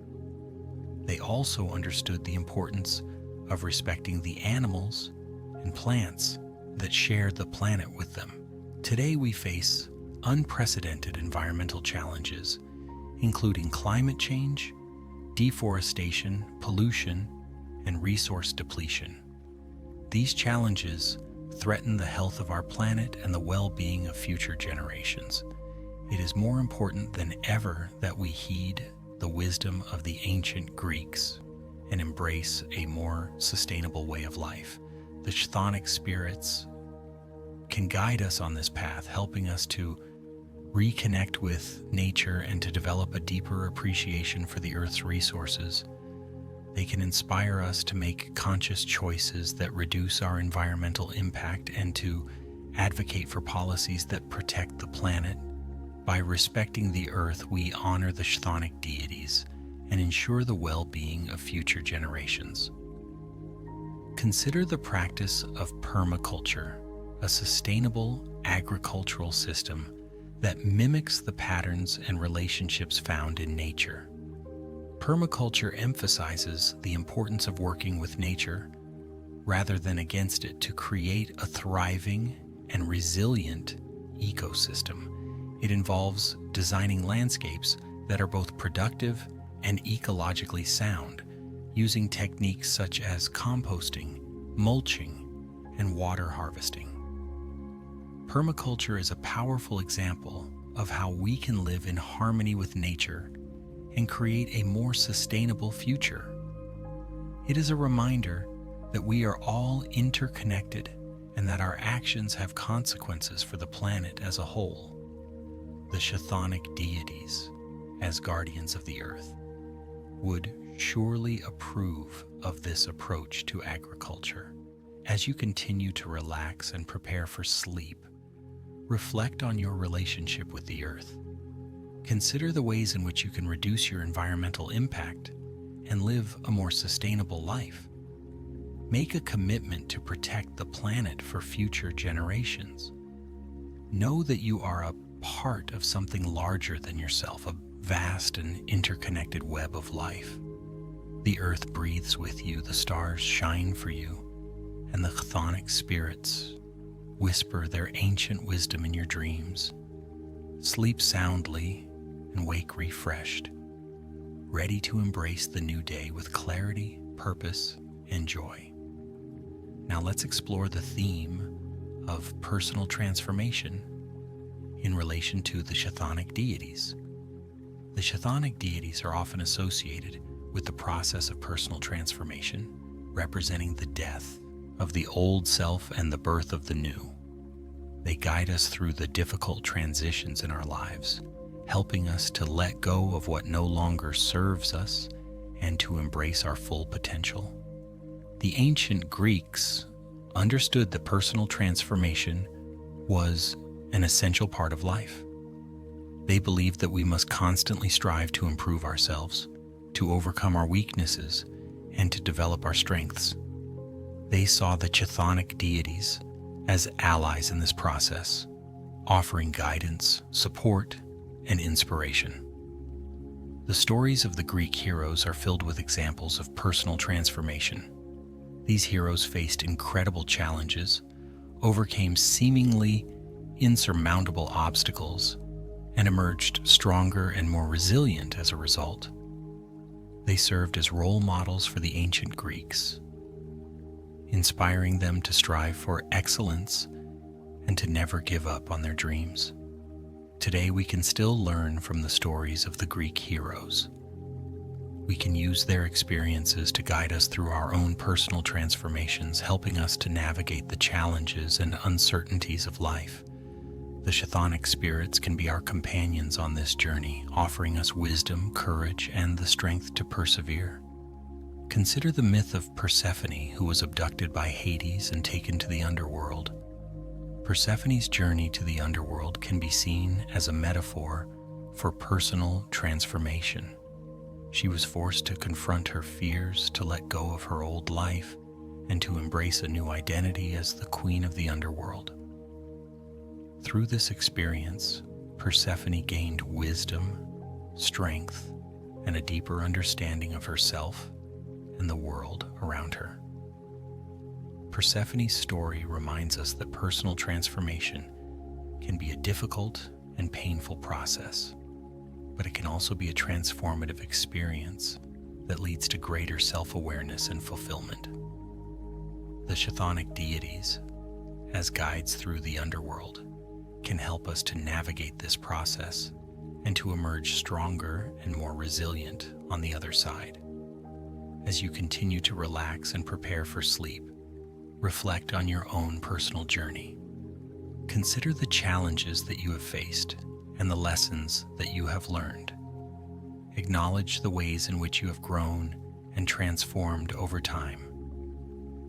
They also understood the importance of respecting the animals and plants that share the planet with them. Today we face unprecedented environmental challenges, including climate change, deforestation, pollution, and resource depletion. These challenges threaten the health of our planet and the well-being of future generations. It is more important than ever that we heed the wisdom of the ancient Greeks and embrace a more sustainable way of life. The chthonic spirits can guide us on this path, helping us to reconnect with nature and to develop a deeper appreciation for the earth's resources. They can inspire us to make conscious choices that reduce our environmental impact and to advocate for policies that protect the planet. By respecting the earth, we honor the chthonic deities and ensure the well-being of future generations. Consider the practice of permaculture, a sustainable agricultural system that mimics the patterns and relationships found in nature. Permaculture emphasizes the importance of working with nature rather than against it to create a thriving and resilient ecosystem. It involves designing landscapes that are both productive and ecologically sound, using techniques such as composting, mulching, and water harvesting. Permaculture is a powerful example of how we can live in harmony with nature and create a more sustainable future. It is a reminder that we are all interconnected and that our actions have consequences for the planet as a whole. The Chthonic deities, as guardians of the earth, would surely approve of this approach to agriculture. As you continue to relax and prepare for sleep, reflect on your relationship with the earth. Consider the ways in which you can reduce your environmental impact and live a more sustainable life. Make a commitment to protect the planet for future generations. Know that you are a part of something larger than yourself, a vast and interconnected web of life. The earth breathes with you, the stars shine for you, and the chthonic spirits whisper their ancient wisdom in your dreams. Sleep soundly and wake refreshed, ready to embrace the new day with clarity, purpose, and joy. Now let's explore the theme of personal transformation in relation to the Chthonic deities. The Chthonic deities are often associated with the process of personal transformation, representing the death of the old self and the birth of the new. They guide us through the difficult transitions in our lives, helping us to let go of what no longer serves us and to embrace our full potential. The ancient Greeks understood that personal transformation was an essential part of life. They believed that we must constantly strive to improve ourselves, to overcome our weaknesses, and to develop our strengths. They saw the Chthonic deities as allies in this process, offering guidance, support, and inspiration. The stories of the Greek heroes are filled with examples of personal transformation. These heroes faced incredible challenges, overcame seemingly insurmountable obstacles, and emerged stronger and more resilient as a result. They served as role models for the ancient Greeks, inspiring them to strive for excellence and to never give up on their dreams. Today, we can still learn from the stories of the Greek heroes. We can use their experiences to guide us through our own personal transformations, helping us to navigate the challenges and uncertainties of life. The Chthonic spirits can be our companions on this journey, offering us wisdom, courage, and the strength to persevere. Consider the myth of Persephone, who was abducted by Hades and taken to the underworld. Persephone's journey to the underworld can be seen as a metaphor for personal transformation. She was forced to confront her fears, to let go of her old life, and to embrace a new identity as the queen of the underworld. Through this experience, Persephone gained wisdom, strength, and a deeper understanding of herself and the world around her. Persephone's story reminds us that personal transformation can be a difficult and painful process, but it can also be a transformative experience that leads to greater self-awareness and fulfillment. The Chthonic deities, as guides through the underworld, can help us to navigate this process and to emerge stronger and more resilient on the other side. As you continue to relax and prepare for sleep, reflect on your own personal journey. Consider the challenges that you have faced and the lessons that you have learned. Acknowledge the ways in which you have grown and transformed over time.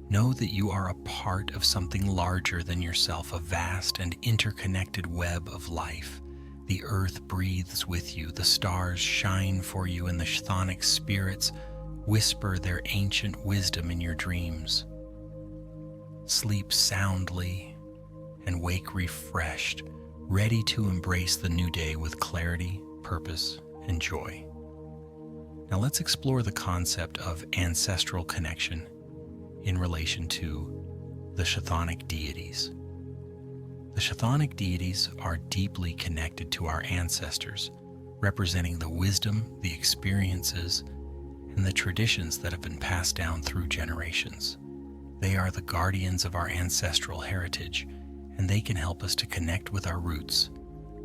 Know that you are a part of something larger than yourself, a vast and interconnected web of life. The earth breathes with you, the stars shine for you, and the Chthonic spirits whisper their ancient wisdom in your dreams. Sleep soundly and wake refreshed, ready to embrace the new day with clarity, purpose, and joy. Now let's explore the concept of ancestral connection in relation to the Chthonic deities. The Chthonic deities are deeply connected to our ancestors, representing the wisdom, the experiences, and the traditions that have been passed down through generations. They are the guardians of our ancestral heritage, and they can help us to connect with our roots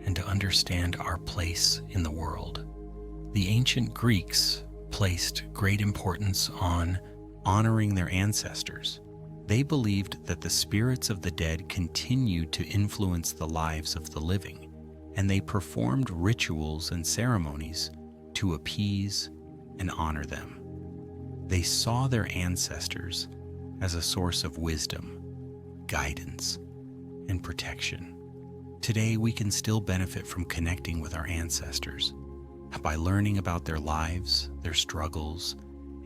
and to understand our place in the world. The ancient Greeks placed great importance on honoring their ancestors. They believed that the spirits of the dead continued to influence the lives of the living, and they performed rituals and ceremonies to appease and honor them. They saw their ancestors as a source of wisdom, guidance, and protection. Today, we can still benefit from connecting with our ancestors. By learning about their lives, their struggles,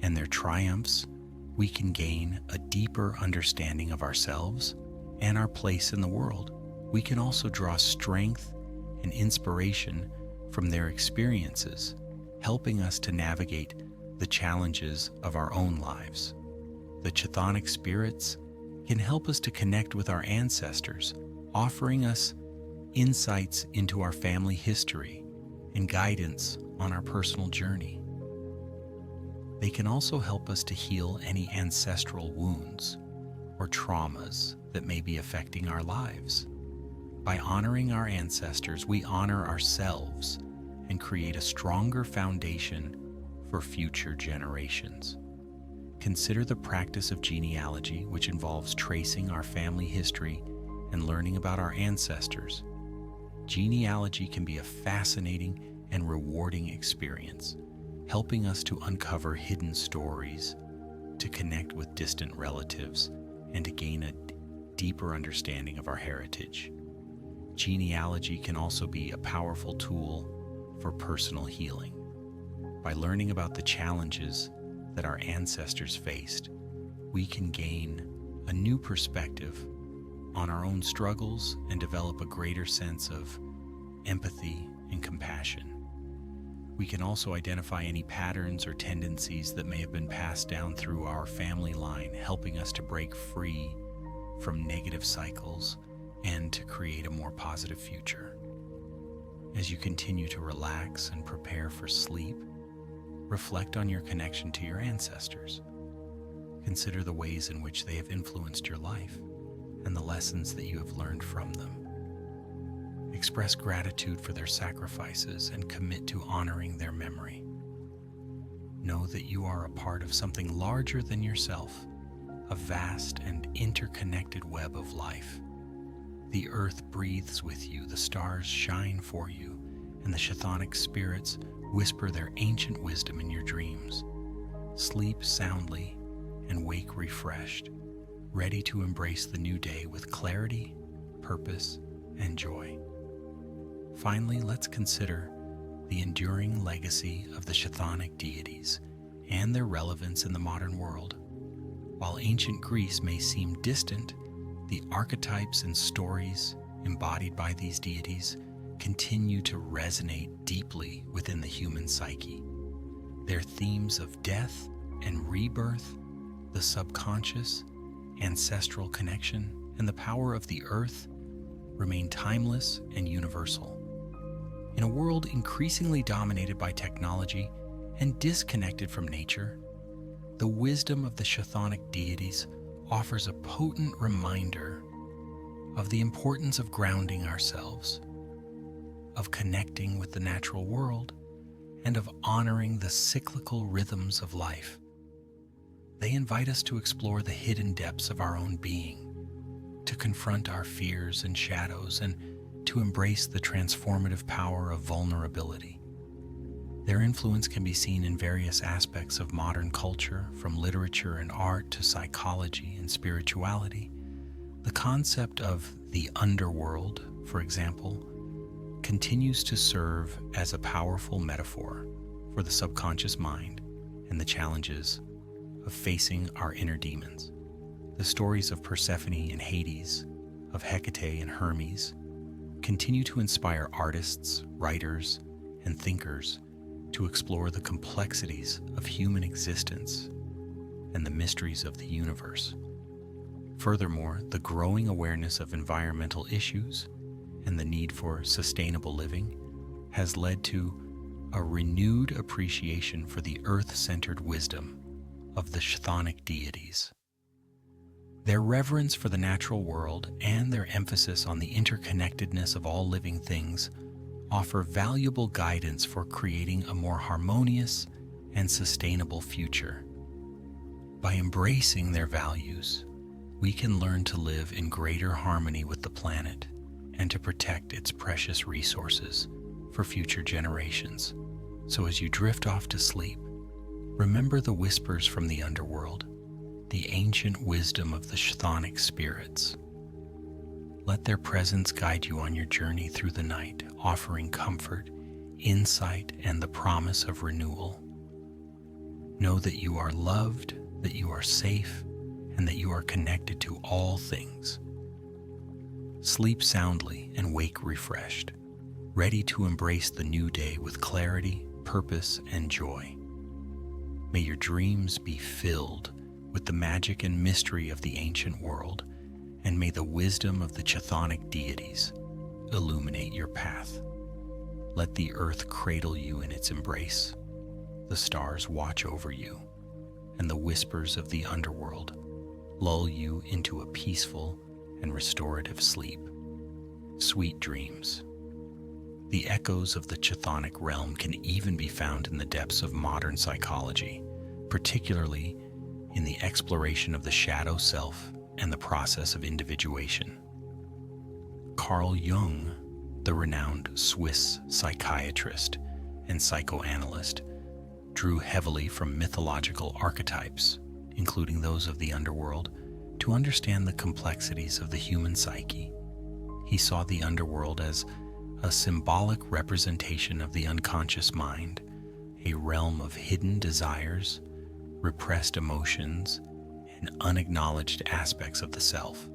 and their triumphs, we can gain a deeper understanding of ourselves and our place in the world. We can also draw strength and inspiration from their experiences, helping us to navigate the challenges of our own lives. The Chthonic spirits can help us to connect with our ancestors, offering us insights into our family history and guidance on our personal journey. They can also help us to heal any ancestral wounds or traumas that may be affecting our lives. By honoring our ancestors, we honor ourselves and create a stronger foundation for future generations. Consider the practice of genealogy, which involves tracing our family history and learning about our ancestors. Genealogy can be a fascinating and rewarding experience, helping us to uncover hidden stories, to connect with distant relatives, and to gain a deeper understanding of our heritage. Genealogy can also be a powerful tool for personal healing. By learning about the challenges that our ancestors faced, we can gain a new perspective on our own struggles and develop a greater sense of empathy and compassion. We can also identify any patterns or tendencies that may have been passed down through our family line, helping us to break free from negative cycles and to create a more positive future. As you continue to relax and prepare for sleep, reflect on your connection to your ancestors. Consider the ways in which they have influenced your life and the lessons that you have learned from them. Express gratitude for their sacrifices and commit to honoring their memory. Know that you are a part of something larger than yourself, a vast and interconnected web of life. The earth breathes with you, the stars shine for you, and the Chthonic spirits whisper their ancient wisdom in your dreams. Sleep soundly and wake refreshed, ready to embrace the new day with clarity, purpose, and joy. Finally, let's consider the enduring legacy of the Chthonic deities and their relevance in the modern world. While ancient Greece may seem distant, the archetypes and stories embodied by these deities continue to resonate deeply within the human psyche. Their themes of death and rebirth, the subconscious, ancestral connection, and the power of the earth remain timeless and universal. In a world increasingly dominated by technology and disconnected from nature, the wisdom of the Chthonic deities offers a potent reminder of the importance of grounding ourselves, of connecting with the natural world, and of honoring the cyclical rhythms of life. They invite us to explore the hidden depths of our own being, to confront our fears and shadows, and to embrace the transformative power of vulnerability. Their influence can be seen in various aspects of modern culture, from literature and art to psychology and spirituality. The concept of the underworld, for example, continues to serve as a powerful metaphor for the subconscious mind and the challenges of facing our inner demons. The stories of Persephone and Hades, of Hecate and Hermes, continue to inspire artists, writers, and thinkers to explore the complexities of human existence and the mysteries of the universe. Furthermore, the growing awareness of environmental issues and the need for sustainable living has led to a renewed appreciation for the earth-centered wisdom of the chthonic deities. Their reverence for the natural world and their emphasis on the interconnectedness of all living things offer valuable guidance for creating a more harmonious and sustainable future. By embracing their values, we can learn to live in greater harmony with the planet and to protect its precious resources for future generations. So as you drift off to sleep, remember the whispers from the underworld, the ancient wisdom of the chthonic spirits. Let their presence guide you on your journey through the night, offering comfort, insight, and the promise of renewal. Know that you are loved, that you are safe, and that you are connected to all things. Sleep soundly and wake refreshed, ready to embrace the new day with clarity, purpose, and joy. May your dreams be filled with the magic and mystery of the ancient world, and may the wisdom of the chthonic deities illuminate your path. Let the earth cradle you in its embrace, the stars watch over you, and the whispers of the underworld lull you into a peaceful and restorative sleep. Sweet dreams. The echoes of the chthonic realm can even be found in the depths of modern psychology, particularly in the exploration of the shadow self and the process of individuation. Carl Jung, the renowned Swiss psychiatrist and psychoanalyst, drew heavily from mythological archetypes, including those of the underworld, to understand the complexities of the human psyche. He saw the underworld as a symbolic representation of the unconscious mind, a realm of hidden desires, repressed emotions, and unacknowledged aspects of the self.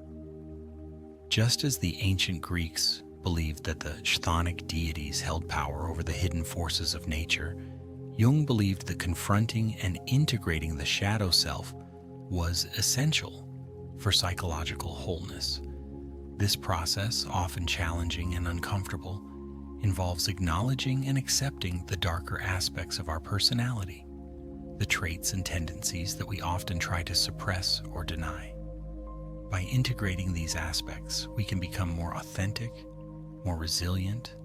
Just as the ancient Greeks believed that the chthonic deities held power over the hidden forces of nature, Jung believed that confronting and integrating the shadow self was essential for psychological wholeness. This process, often challenging and uncomfortable, involves acknowledging and accepting the darker aspects of our personality, the traits and tendencies that we often try to suppress or deny. By integrating these aspects, we can become more authentic, more resilient,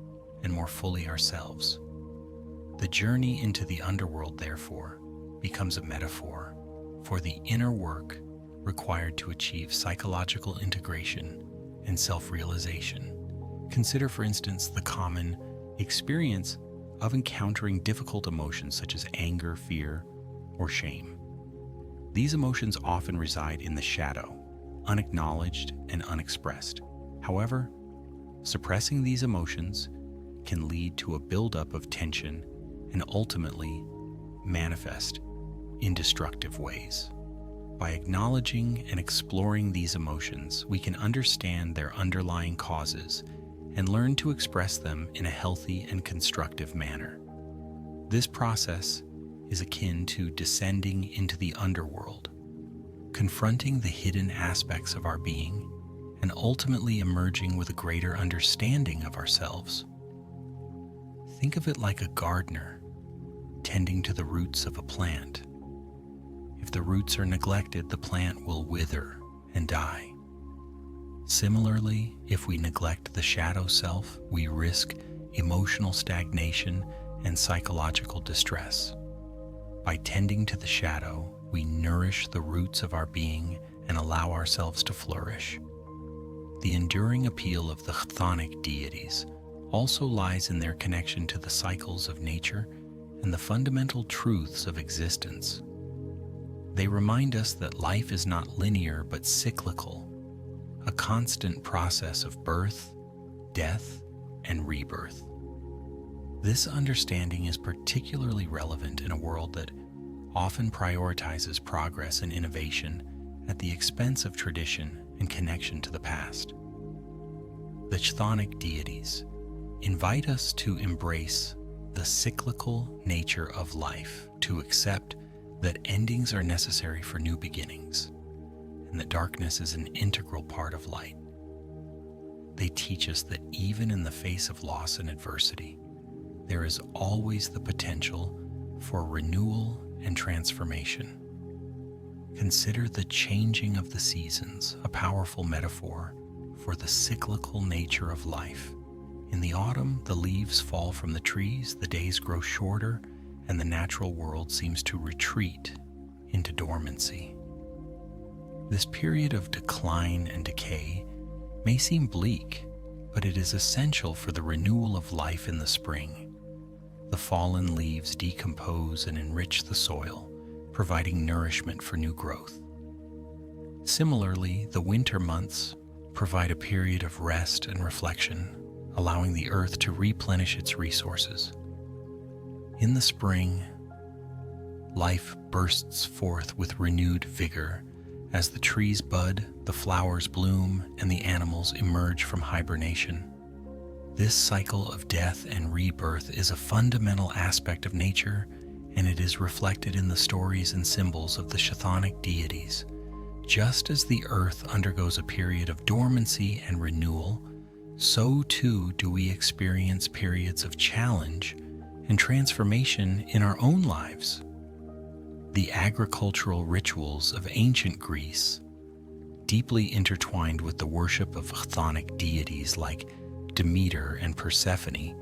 and more fully ourselves. The journey into the underworld, therefore, becomes a metaphor for the inner work required to achieve psychological integration and self-realization. Consider, for instance, the common experience of encountering difficult emotions such as anger, fear, or shame. These emotions often reside in the shadow, unacknowledged and unexpressed. However, suppressing these emotions can lead to a buildup of tension and ultimately manifest in destructive ways. By acknowledging and exploring these emotions, we can understand their underlying causes and learn to express them in a healthy and constructive manner. This process is akin to descending into the underworld, confronting the hidden aspects of our being, and ultimately emerging with a greater understanding of ourselves. Think of it like a gardener tending to the roots of a plant. If the roots are neglected, the plant will wither and die. Similarly, if we neglect the shadow self, we risk emotional stagnation and psychological distress. By tending to the shadow, we nourish the roots of our being and allow ourselves to flourish. The enduring appeal of the chthonic deities also lies in their connection to the cycles of nature and the fundamental truths of existence. They remind us that life is not linear but cyclical, a constant process of birth, death, and rebirth. This understanding is particularly relevant in a world that often prioritizes progress and innovation at the expense of tradition and connection to the past. The chthonic deities invite us to embrace the cyclical nature of life, to accept that endings are necessary for new beginnings, and that darkness is an integral part of light. They teach us that even in the face of loss and adversity, there is always the potential for renewal and transformation. Consider the changing of the seasons, a powerful metaphor for the cyclical nature of life. In the autumn, the leaves fall from the trees, the days grow shorter, and the natural world seems to retreat into dormancy. This period of decline and decay may seem bleak, but it is essential for the renewal of life in the spring. The fallen leaves decompose and enrich the soil, providing nourishment for new growth. Similarly, the winter months provide a period of rest and reflection, allowing the earth to replenish its resources. In the spring, life bursts forth with renewed vigor as the trees bud, the flowers bloom, and the animals emerge from hibernation. This cycle of death and rebirth is a fundamental aspect of nature, and it is reflected in the stories and symbols of the Chthonic deities. Just as the earth undergoes a period of dormancy and renewal, so too do we experience periods of challenge and transformation in our own lives. The agricultural rituals of ancient Greece, deeply intertwined with the worship of chthonic deities like Demeter and Persephone,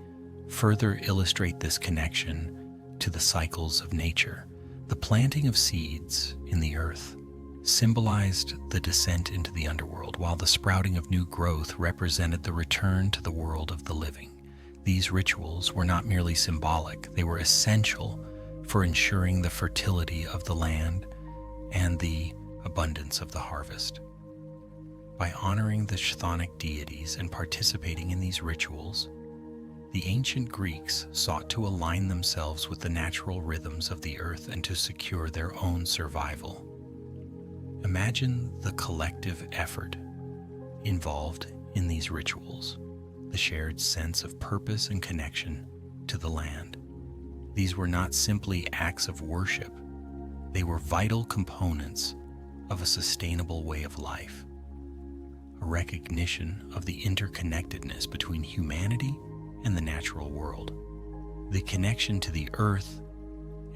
further illustrate this connection to the cycles of nature. The planting of seeds in the earth symbolized the descent into the underworld, while the sprouting of new growth represented the return to the world of the living. These rituals were not merely symbolic, they were essential for ensuring the fertility of the land and the abundance of the harvest. By honoring the chthonic deities and participating in these rituals, the ancient Greeks sought to align themselves with the natural rhythms of the earth and to secure their own survival. Imagine the collective effort involved in these rituals, the shared sense of purpose and connection to the land. These were not simply acts of worship, they were vital components of a sustainable way of life, a recognition of the interconnectedness between humanity and the natural world. The connection to the earth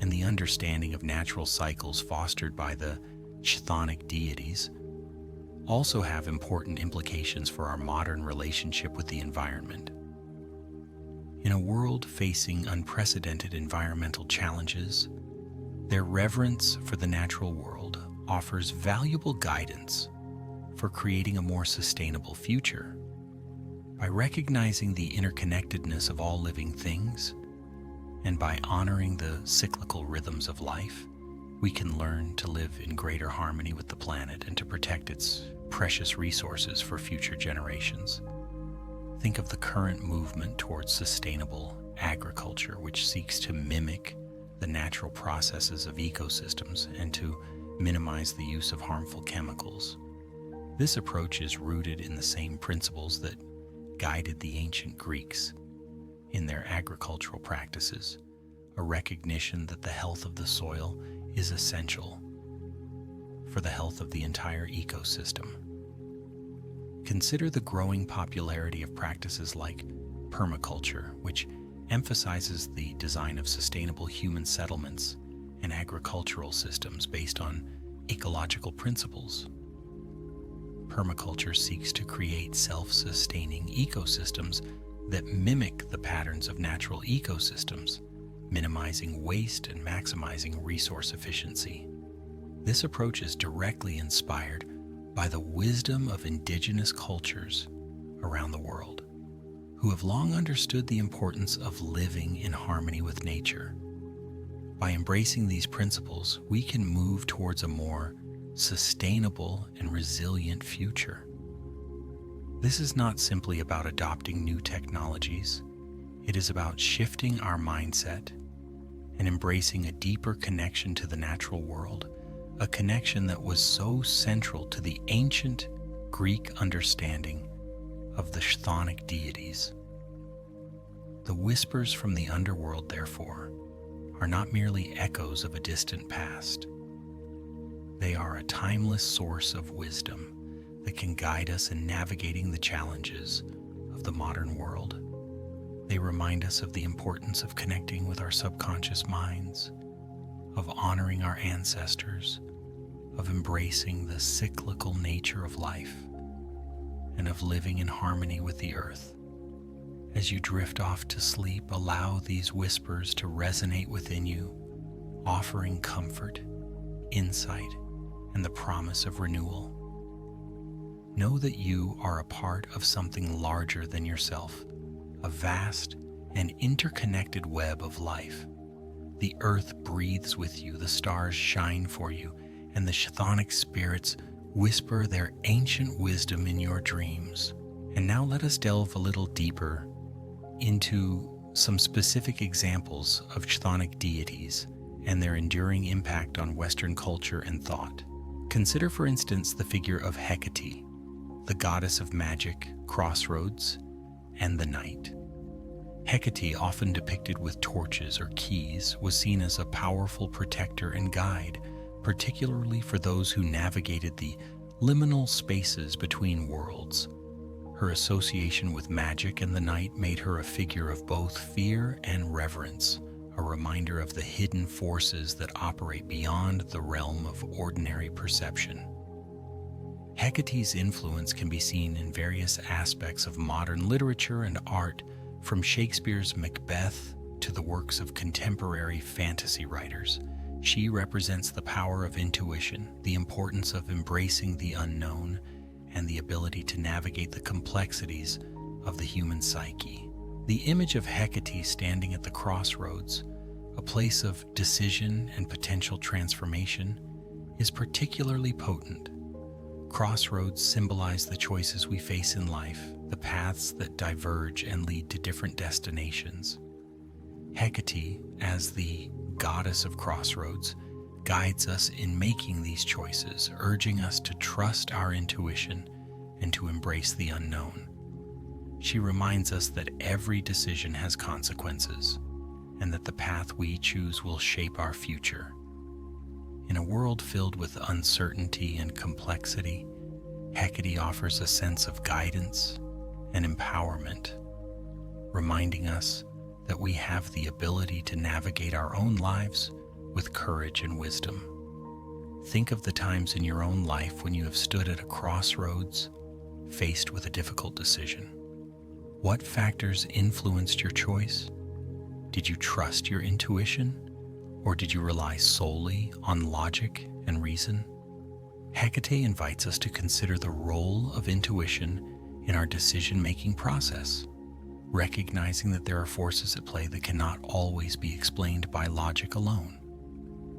and the understanding of natural cycles fostered by the chthonic deities also have important implications for our modern relationship with the environment. In a world facing unprecedented environmental challenges, their reverence for the natural world offers valuable guidance for creating a more sustainable future. By recognizing the interconnectedness of all living things, and by honoring the cyclical rhythms of life, we can learn to live in greater harmony with the planet and to protect its precious resources for future generations. Think of the current movement towards sustainable agriculture, which seeks to mimic the natural processes of ecosystems and to minimize the use of harmful chemicals. This approach is rooted in the same principles that guided the ancient Greeks in their agricultural practices, a recognition that the health of the soil is essential for the health of the entire ecosystem. Consider the growing popularity of practices like permaculture, which emphasizes the design of sustainable human settlements and agricultural systems based on ecological principles. Permaculture seeks to create self-sustaining ecosystems that mimic the patterns of natural ecosystems, minimizing waste and maximizing resource efficiency. This approach is directly inspired by the wisdom of indigenous cultures around the world, who have long understood the importance of living in harmony with nature. By embracing these principles, we can move towards a more sustainable and resilient future. This is not simply about adopting new technologies. It is about shifting our mindset and embracing a deeper connection to the natural world, a connection that was so central to the ancient Greek understanding of the chthonic deities. The whispers from the underworld, therefore, are not merely echoes of a distant past. They are a timeless source of wisdom that can guide us in navigating the challenges of the modern world. They remind us of the importance of connecting with our subconscious minds, of honoring our ancestors, of embracing the cyclical nature of life, and of living in harmony with the earth. As you drift off to sleep, allow these whispers to resonate within you, offering comfort, insight, and the promise of renewal. Know that you are a part of something larger than yourself, a vast and interconnected web of life. The earth breathes with you, the stars shine for you, and the chthonic spirits whisper their ancient wisdom in your dreams. And now let us delve a little deeper into some specific examples of chthonic deities and their enduring impact on Western culture and thought. Consider, for instance, the figure of Hecate, the goddess of magic, crossroads, and the night. Hecate, often depicted with torches or keys, was seen as a powerful protector and guide, particularly for those who navigated the liminal spaces between worlds. Her association with magic and the night made her a figure of both fear and reverence, a reminder of the hidden forces that operate beyond the realm of ordinary perception. Hecate's influence can be seen in various aspects of modern literature and art, from Shakespeare's Macbeth to the works of contemporary fantasy writers. She represents the power of intuition, the importance of embracing the unknown, and the ability to navigate the complexities of the human psyche. The image of Hecate standing at the crossroads, a place of decision and potential transformation, is particularly potent. Crossroads symbolize the choices we face in life, the paths that diverge and lead to different destinations. Hecate, as the goddess of crossroads, guides us in making these choices, urging us to trust our intuition and to embrace the unknown. She reminds us that every decision has consequences, and that the path we choose will shape our future. In a world filled with uncertainty and complexity, Hecate offers a sense of guidance and empowerment, reminding us that we have the ability to navigate our own lives with courage and wisdom. Think of the times in your own life when you have stood at a crossroads, faced with a difficult decision. What factors influenced your choice? Did you trust your intuition, or did you rely solely on logic and reason? Hecate invites us to consider the role of intuition in our decision-making process, recognizing that there are forces at play that cannot always be explained by logic alone.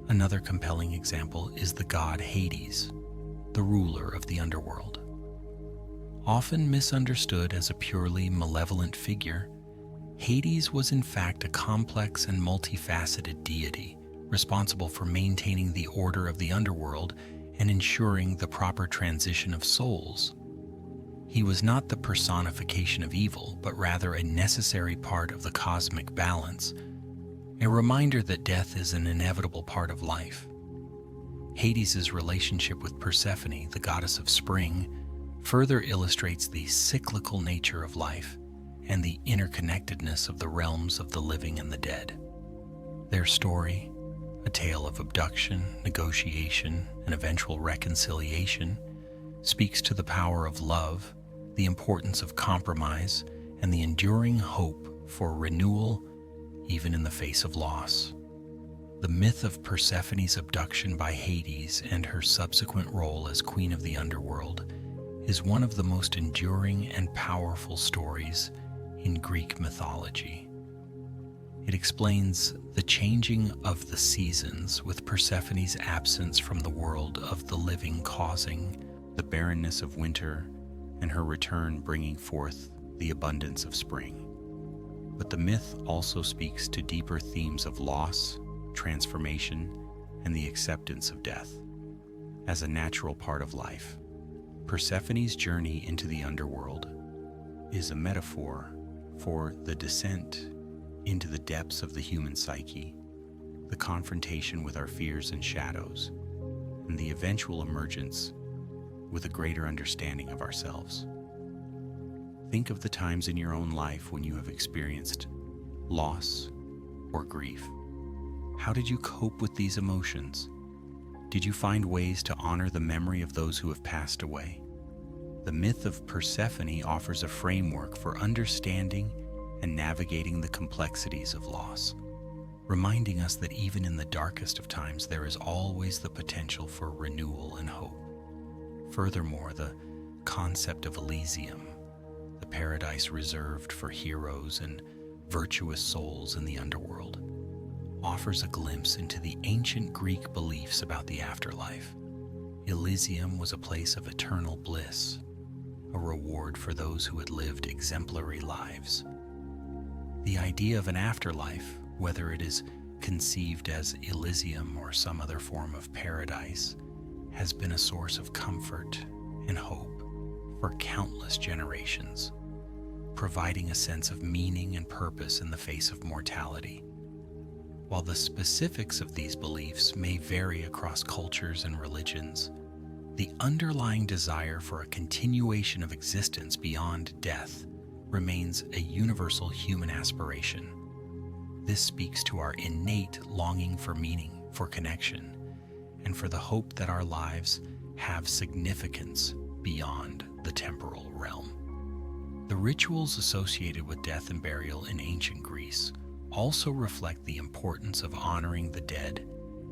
Another compelling example is the god Hades, the ruler of the underworld. Often misunderstood as a purely malevolent figure, Hades was in fact a complex and multifaceted deity, responsible for maintaining the order of the underworld and ensuring the proper transition of souls. He was not the personification of evil, but rather a necessary part of the cosmic balance, a reminder that death is an inevitable part of life. Hades' relationship with Persephone, the goddess of spring, further illustrates the cyclical nature of life and the interconnectedness of the realms of the living and the dead. Their story, a tale of abduction, negotiation, and eventual reconciliation, speaks to the power of love, the importance of compromise, and the enduring hope for renewal even in the face of loss. The myth of Persephone's abduction by Hades and her subsequent role as queen of the underworld is one of the most enduring and powerful stories in Greek mythology. It explains the changing of the seasons, with Persephone's absence from the world of the living causing the barrenness of winter, and her return bringing forth the abundance of spring. But the myth also speaks to deeper themes of loss, transformation, and the acceptance of death as a natural part of life. Persephone's journey into the underworld is a metaphor for the descent into the depths of the human psyche, the confrontation with our fears and shadows, and the eventual emergence with a greater understanding of ourselves. Think of the times in your own life when you have experienced loss or grief. How did you cope with these emotions? Did you find ways to honor the memory of those who have passed away? The myth of Persephone offers a framework for understanding and navigating the complexities of loss, reminding us that even in the darkest of times there is always the potential for renewal and hope. Furthermore, the concept of Elysium, the paradise reserved for heroes and virtuous souls in the underworld, offers a glimpse into the ancient Greek beliefs about the afterlife. Elysium was a place of eternal bliss, a reward for those who had lived exemplary lives. The idea of an afterlife, whether it is conceived as Elysium or some other form of paradise, has been a source of comfort and hope for countless generations, providing a sense of meaning and purpose in the face of mortality. While the specifics of these beliefs may vary across cultures and religions, the underlying desire for a continuation of existence beyond death remains a universal human aspiration. This speaks to our innate longing for meaning, for connection, and for the hope that our lives have significance beyond the temporal realm. The rituals associated with death and burial in ancient Greece also reflect the importance of honoring the dead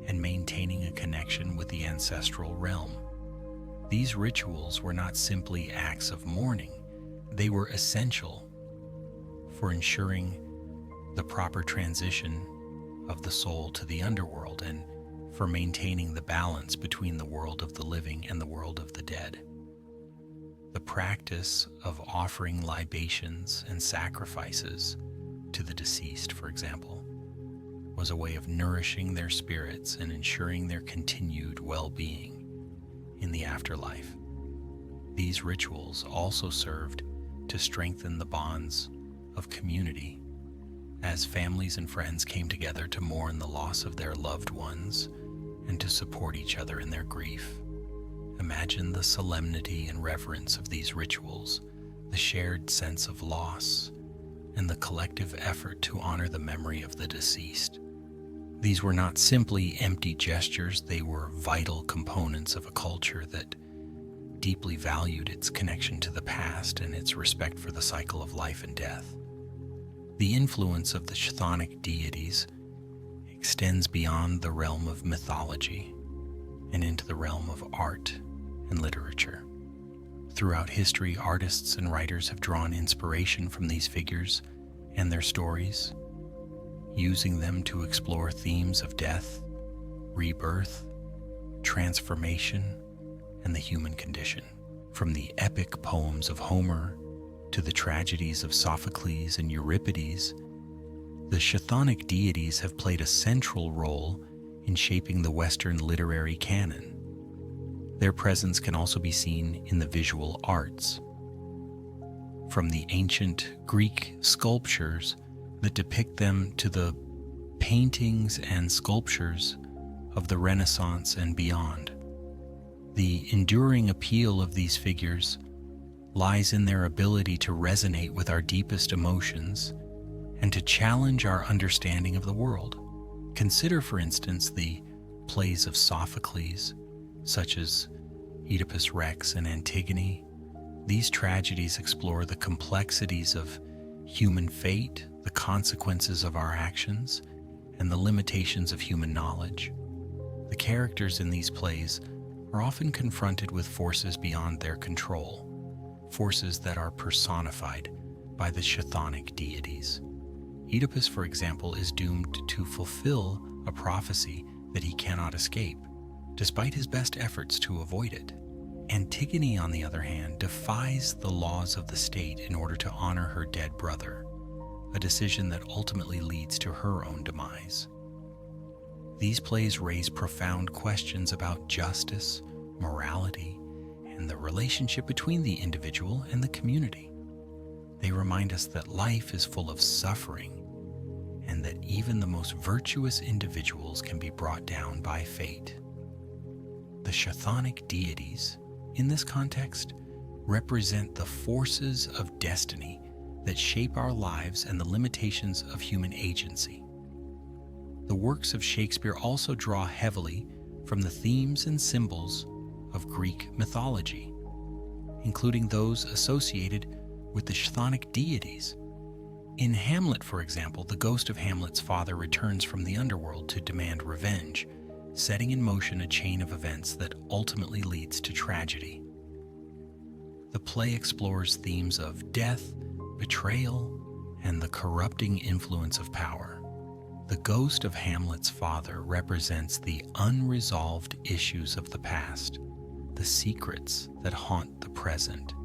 and maintaining a connection with the ancestral realm. These rituals were not simply acts of mourning, they were essential for ensuring the proper transition of the soul to the underworld and for maintaining the balance between the world of the living and the world of the dead. The practice of offering libations and sacrifices to the deceased, for example, was a way of nourishing their spirits and ensuring their continued well-being in the afterlife. These rituals also served to strengthen the bonds of community as families and friends came together to mourn the loss of their loved ones and to support each other in their grief. Imagine the solemnity and reverence of these rituals, the shared sense of loss, and the collective effort to honor the memory of the deceased. These were not simply empty gestures, they were vital components of a culture that deeply valued its connection to the past and its respect for the cycle of life and death. The influence of the Chthonic deities extends beyond the realm of mythology and into the realm of art and literature. Throughout history, artists and writers have drawn inspiration from these figures and their stories, using them to explore themes of death, rebirth, transformation, and the human condition. From the epic poems of Homer to the tragedies of Sophocles and Euripides, the Chthonic deities have played a central role in shaping the Western literary canon. Their presence can also be seen in the visual arts. From the ancient Greek sculptures that depict them to the paintings and sculptures of the Renaissance and beyond. The enduring appeal of these figures lies in their ability to resonate with our deepest emotions and to challenge our understanding of the world. Consider, for instance, the plays of Sophocles, such as Oedipus Rex and Antigone. These tragedies explore the complexities of human fate, the consequences of our actions, and the limitations of human knowledge. The characters in these plays are often confronted with forces beyond their control, forces that are personified by the Chthonic deities. Oedipus, for example, is doomed to fulfill a prophecy that he cannot escape, despite his best efforts to avoid it. Antigone, on the other hand, defies the laws of the state in order to honor her dead brother, a decision that ultimately leads to her own demise. These plays raise profound questions about justice, morality, and the relationship between the individual and the community. They remind us that life is full of suffering and that even the most virtuous individuals can be brought down by fate. The Chthonic deities, in this context, represent the forces of destiny that shape our lives and the limitations of human agency. The works of Shakespeare also draw heavily from the themes and symbols of Greek mythology, including those associated with the chthonic deities. In Hamlet, for example, the ghost of Hamlet's father returns from the underworld to demand revenge, setting in motion a chain of events that ultimately leads to tragedy. The play explores themes of death, betrayal, and the corrupting influence of power. The ghost of Hamlet's father represents the unresolved issues of the past, the secrets that haunt the present,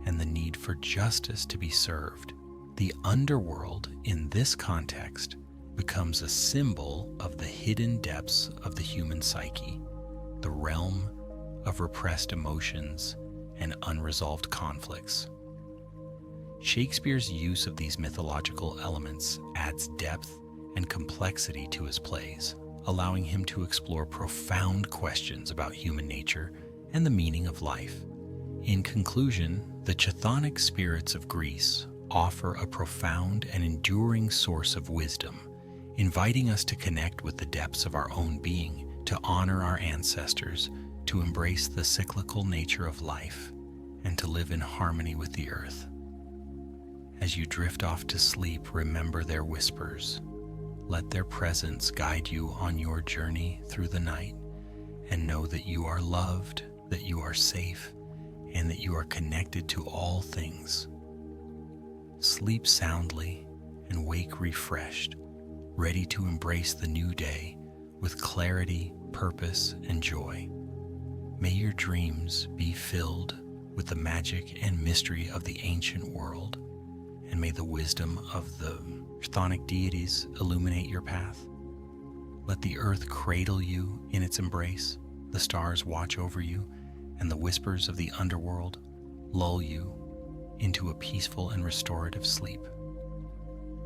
and the need for justice to be served. The underworld, in this context, becomes a symbol of the hidden depths of the human psyche, the realm of repressed emotions and unresolved conflicts. Shakespeare's use of these mythological elements adds depth and complexity to his plays, allowing him to explore profound questions about human nature and the meaning of life. In conclusion, the chthonic spirits of Greece offer a profound and enduring source of wisdom, inviting us to connect with the depths of our own being, to honor our ancestors, to embrace the cyclical nature of life, and to live in harmony with the earth. As you drift off to sleep, remember their whispers. Let their presence guide you on your journey through the night, and know that you are loved, that you are safe, and that you are connected to all things. Sleep soundly and wake refreshed, ready to embrace the new day with clarity, purpose, and joy. May your dreams be filled with the magic and mystery of the ancient world, and may the wisdom of the chthonic deities illuminate your path. Let the earth cradle you in its embrace, the stars watch over you, and the whispers of the underworld lull you into a peaceful and restorative sleep.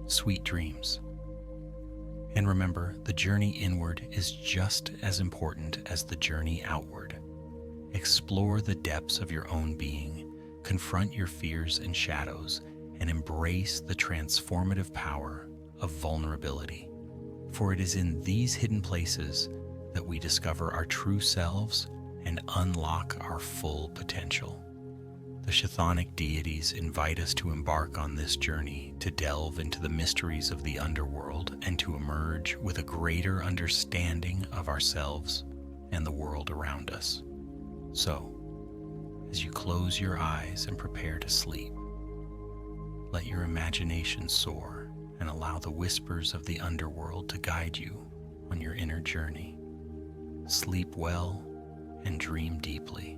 Sweet dreams. And remember, the journey inward is just as important as the journey outward. Explore the depths of your own being, confront your fears and shadows, and embrace the transformative power of vulnerability. For it is in these hidden places that we discover our true selves and unlock our full potential. The chthonic deities invite us to embark on this journey, to delve into the mysteries of the underworld and to emerge with a greater understanding of ourselves and the world around us. So, as you close your eyes and prepare to sleep, let your imagination soar and allow the whispers of the underworld to guide you on your inner journey. Sleep well and dream deeply.